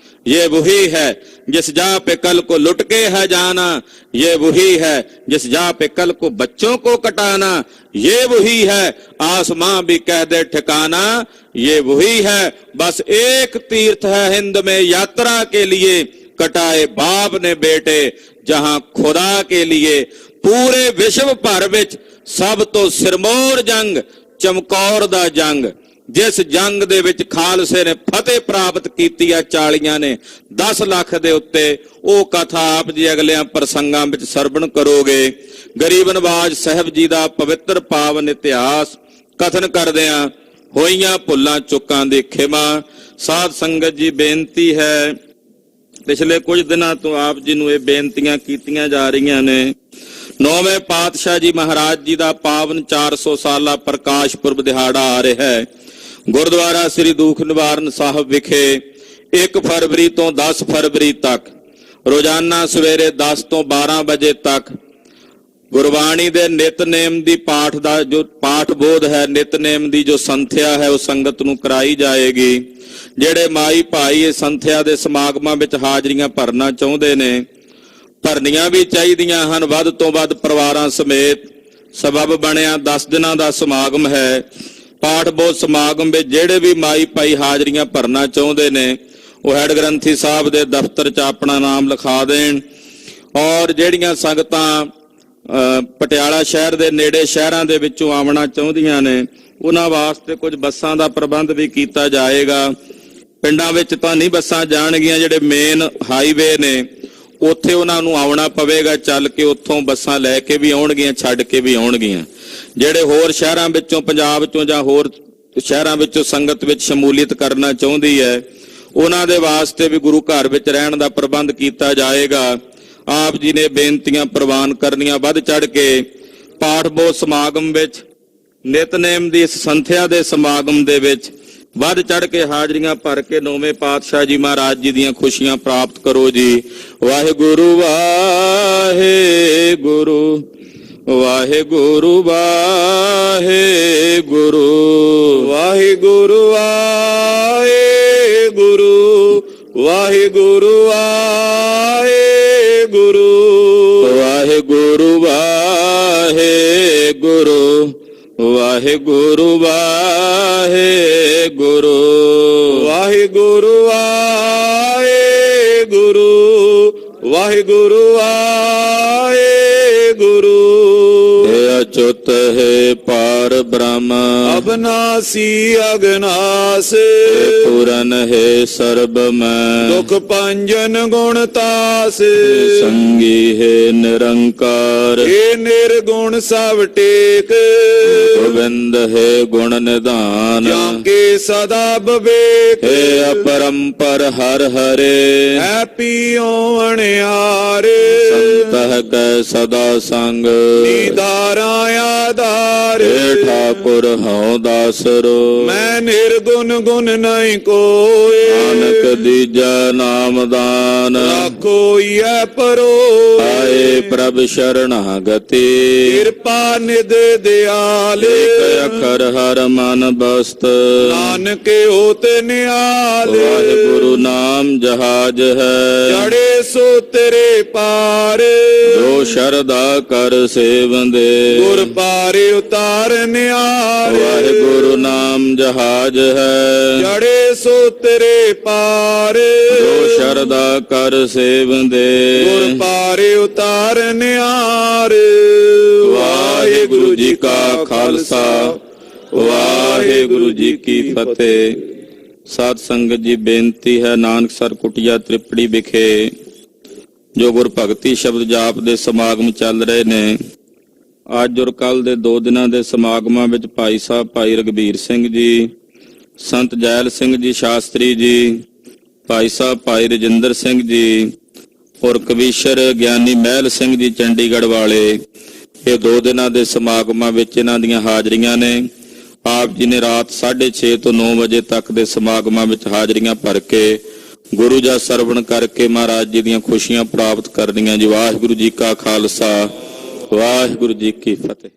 ये वही है, जिस जा पे कल को लुट के है जाना ये वही है, जिस जा पे कल को बच्चों को कटाना ये वही है, आसमां भी कह दे ठिकाना ये वही है। बस एक तीर्थ है हिंद में यात्रा के लिए, कटाए बाप ने बेटे जहां खुदा के लिए। पूरे विश्व भर विच सब तो सिरमौर जंग ਚਮਕੌਰ ਦਾ ਜੰਗ, ਜਿਸ ਜੰਗ ਦੇ ਵਿੱਚ ਖਾਲਸੇ ਨੇ ਫਤਿਹ ਪ੍ਰਾਪਤ ਕੀਤੀ ਆ 40 ਨੇ 10 ਲੱਖ ਦੇ ਉੱਤੇ, ਉਹ ਕਥਾ ਆਪ ਜੀ ਅਗਲਿਆਂ ਪ੍ਰਸੰਗਾਂ ਵਿੱਚ ਸਰਵਣ ਕਰੋਗੇ। ਗਰੀਬ ਨਵਾਜ਼ ਸਾਹਿਬ ਜੀ ਦਾ ਪਵਿੱਤਰ ਪਾਵਨ ਇਤਿਹਾਸ ਕਥਨ ਕਰਦਿਆਂ ਹੋਈਆਂ ਭੁੱਲਾਂ ਚੁੱਕਾਂ ਦੀ ਖਿਮਾ। ਸਾਧ ਸੰਗਤ ਜੀ, ਬੇਨਤੀ ਹੈ, ਪਿਛਲੇ ਕੁਝ ਦਿਨਾਂ ਤੋਂ ਆਪ ਜੀ ਨੂੰ ਇਹ ਬੇਨਤੀਆਂ ਕੀਤੀਆਂ ਜਾ ਰਹੀਆਂ ਨੇ। 9ਵੇਂ ਪਾਤਸ਼ਾਹ ਜੀ ਮਹਾਰਾਜ ਜੀ ਦਾ ਪਾਵਨ 400 ਸਾਲਾ ਪ੍ਰਕਾਸ਼ ਪੁਰਬ ਦਿਹਾੜਾ ਆ ਰਿਹਾ ਹੈ। ਗੁਰਦੁਆਰਾ ਸ੍ਰੀ ਦੁਖ ਨਿਵਾਰਨ ਸਾਹਿਬ ਵਿਖੇ 1 ਫਰਵਰੀ ਤੋਂ 10 ਫਰਵਰੀ ਤੱਕ ਰੋਜ਼ਾਨਾ ਸਵੇਰੇ 10 ਤੋਂ 12 ਵਜੇ ਤੱਕ ਗੁਰਬਾਣੀ ਦੇ ਨਿਤਨੇਮ ਦੀ ਪਾਠ ਦਾ ਜੋ ਪਾਠ ਬੋਧ ਹੈ, ਨਿਤਨੇਮ ਦੀ ਜੋ ਸੰਥਿਆ ਹੈ, ਉਹ ਸੰਗਤ ਨੂੰ ਕਰਾਈ ਜਾਏਗੀ। ਜਿਹੜੇ ਮਾਈ ਭਾਈ ਇਹ ਸੰਥਿਆ ਦੇ ਸਮਾਗਮਾਂ ਵਿੱਚ ਹਾਜ਼ਰੀਆਂ ਭਰਨਾ ਚਾਹੁੰਦੇ ਨੇ, ਭਰਨੀਆਂ ਵੀ ਚਾਹੀਦੀਆਂ ਹਨ ਵੱਧ ਤੋਂ ਵੱਧ ਪਰਿਵਾਰਾਂ ਸਮੇਤ। ਸਬਬ ਬਣਿਆ 10 ਦਿਨਾਂ ਦਾ ਸਮਾਗਮ ਹੈ। ਪਾਠ ਬੋਧ ਸਮਾਗਮ ਵਿੱਚ ਜਿਹੜੇ ਵੀ ਮਾਈ ਭਾਈ ਹਾਜ਼ਰੀਆਂ ਭਰਨਾ ਚਾਹੁੰਦੇ ਨੇ, ਉਹ ਹੈਡ ਗ੍ਰੰਥੀ ਸਾਹਿਬ ਦੇ ਦਫ਼ਤਰ 'ਚ ਆਪਣਾ ਨਾਮ ਲਿਖਾ ਦੇਣ। ਔਰ ਜਿਹੜੀਆਂ ਸੰਗਤਾਂ ਪਟਿਆਲਾ ਸ਼ਹਿਰ ਦੇ ਨੇੜੇ ਸ਼ਹਿਰਾਂ ਦੇ ਵਿੱਚੋਂ ਆਉਣਾ ਚਾਹੁੰਦੀਆਂ ਨੇ, ਉਹਨਾਂ ਵਾਸਤੇ ਕੁਝ ਬੱਸਾਂ ਦਾ ਪ੍ਰਬੰਧ ਵੀ ਕੀਤਾ ਜਾਏਗਾ। ਪਿੰਡਾਂ ਵਿੱਚ ਤਾਂ ਨਹੀਂ ਬੱਸਾਂ ਜਾਣਗੀਆਂ, ਜਿਹੜੇ ਮੇਨ ਹਾਈਵੇ ਨੇ ਉੱਥੇ ਉਹਨਾਂ ਨੂੰ ਆਉਣਾ ਪਵੇਗਾ ਚੱਲ ਕੇ, ਉੱਥੋਂ ਬੱਸਾਂ ਲੈ ਕੇ ਵੀ ਆਉਣਗੀਆਂ, ਛੱਡ ਕੇ ਵੀ ਆਉਣਗੀਆਂ। ਜਿਹੜੇ ਹੋਰ ਸ਼ਹਿਰਾਂ ਵਿੱਚੋਂ, ਪੰਜਾਬ ਚੋਂ ਜਾਂ ਹੋਰ ਸ਼ਹਿਰਾਂ ਵਿੱਚੋਂ ਸੰਗਤ ਵਿੱਚ ਸ਼ਮੂਲੀਅਤ ਕਰਨਾ ਚਾਹੁੰਦੀ ਹੈ, ਉਹਨਾਂ ਦੇ ਵਾਸਤੇ ਵੀ ਗੁਰੂ ਘਰ ਵਿੱਚ ਰਹਿਣ ਦਾ ਪ੍ਰਬੰਧ ਕੀਤਾ ਜਾਏਗਾ। ਆਪ ਜੀ ਨੇ ਬੇਨਤੀਆਂ ਪ੍ਰਵਾਨ ਕਰਨੀਆਂ ਵੱਧ ਚੜ ਕੇ। ਪਾਠ ਬੋਧ ਸਮਾਗਮ ਵਿੱਚ, ਨਿਤਨੇਮ ਦੀ ਸੰਥਿਆ ਦੇ ਸਮਾਗਮ ਦੇ ਵਿੱਚ ਵੱਧ ਚੜ ਕੇ ਹਾਜ਼ਰੀਆਂ ਭਰ ਕੇ 9ਵੇਂ ਪਾਤਸ਼ਾਹ ਜੀ ਮਹਾਰਾਜ ਜੀ ਦੀਆਂ ਖੁਸ਼ੀਆਂ ਪ੍ਰਾਪਤ ਕਰੋ ਜੀ। ਵਾਹਿਗੁਰੂ ਵਾਹਿਗੁਰੂ ਵਾਹਿਗੁਰੂ ਵਾਹਿਗੁਰੂ
ਵਾਹਿਗੁਰੂ ਵਾਹਿਗੁਰੂ ਵਾਹਿਗੁਰੂ ਵਾਹਿਗੁਰੂ
ਵਾਹਿਗੁਰੂ ਵਾਹਿਗੁਰੂ ਵਾਹਿਗੁਰੂ ਵਾਹਿਗੁਰੂ
ਵਾਹਿਗੁਰੂ ਵਾਹਿਗੁਰੂ ਵਾਹਿਗੁਰੂ ਵਾਹਿਗੁਰੂ।
हे अच्युत हे पार ब्रह्म
अविनाशी अगनास,
पूरन हे सर्वमय
दुख पंजन गुणतास,
संगी हे निरंकार
हे निर्गुण सब टेक,
गोविंद हे गुण निधान
जाके सदा विवेक,
हे अपरंपर हर हरे
है पियो अणियारे,
संतह कै सदा संग
निधारा आधार,
हे ठाकुर हौ दासरो
मैं निर्गुण गुण नहीं कोय,
नानक दीजा नाम दान
राखो ये परो,
आए प्रभ शरणागति
कृपा निध दयाल,
एक अखर हर मन बस्त
नानक होत निहाल,
वाहिगुरु नाम जहाज है
चढ़े सो तेरे पार,
जो शरदा कर सेवंदे
गुर पारे उतार निहाल,
वाहिगुरु नाम जहाज है
चढ़े सो तेरे पार,
जो शरदा कर सेवंदे
गुर पारे उतार निहार।
वाहिगुरु जी का खालसा वाहिगुरु जी की फतेह। साध संगत जी, बेनती है नानकसर कुटिया त्रिपड़ी विखे जो गुर भगती शब्द जाप ਦੇ ਸਮਾਗਮ ਚੱਲ ਰਹੇ ਨੇ। ਅੱਜ ਔਰ ਕੱਲ ਦੇ 2 ਦਿਨਾਂ ਦੇ ਸਮਾਗਮਾਂ ਵਿੱਚ ਭਾਈ ਸਾਹਿਬ ਭਾਈ ਰਗਬੀਰ ਸਿੰਘ ਜੀ, ਸੰਤ ਜੈਲ ਸਿੰਘ ਜੀ ਸ਼ਾਸਤਰੀ ਜੀ, ਭਾਈ ਸਾਹਿਬ ਭਾਈ ਰਜਿੰਦਰ ਸਿੰਘ ਜੀ, ਔਰ ਕਵੀਸ਼ਰ ਗਿਆਨੀ ਮਹਿਲ ਸਿੰਘ ਜੀ ਚੰਡੀਗੜ੍ਹ ਵਾਲੇ, ਇਹ 2 ਦਿਨਾਂ ਦੇ ਸਮਾਗਮਾਂ ਵਿੱਚ ਇਹਨਾਂ ਦੀਆਂ ਹਾਜ਼ਰੀਆਂ ਨੇ। ਆਪ ਜੀ ਨੇ ਰਾਤ 6:30 ਤੋਂ 9 ਵਜੇ ਤੱਕ ਦੇ ਸਮਾਗਮਾਂ ਵਿੱਚ ਹਾਜ਼ਰੀਆਂ ਭਰ ਕੇ ਗੁਰੂ ਦਾ ਸਰਵਣ ਕਰਕੇ ਮਹਾਰਾਜ ਜੀ ਦੀਆਂ ਖੁਸ਼ੀਆਂ ਪ੍ਰਾਪਤ ਕਰਨੀਆਂ ਜੀ। ਵਾਹਿਗੁਰੂ ਜੀ ਕਾ ਖਾਲਸਾ, ਵਾਹਿਗੁਰੂ ਜੀ ਕੀ ਫਤਿਹ।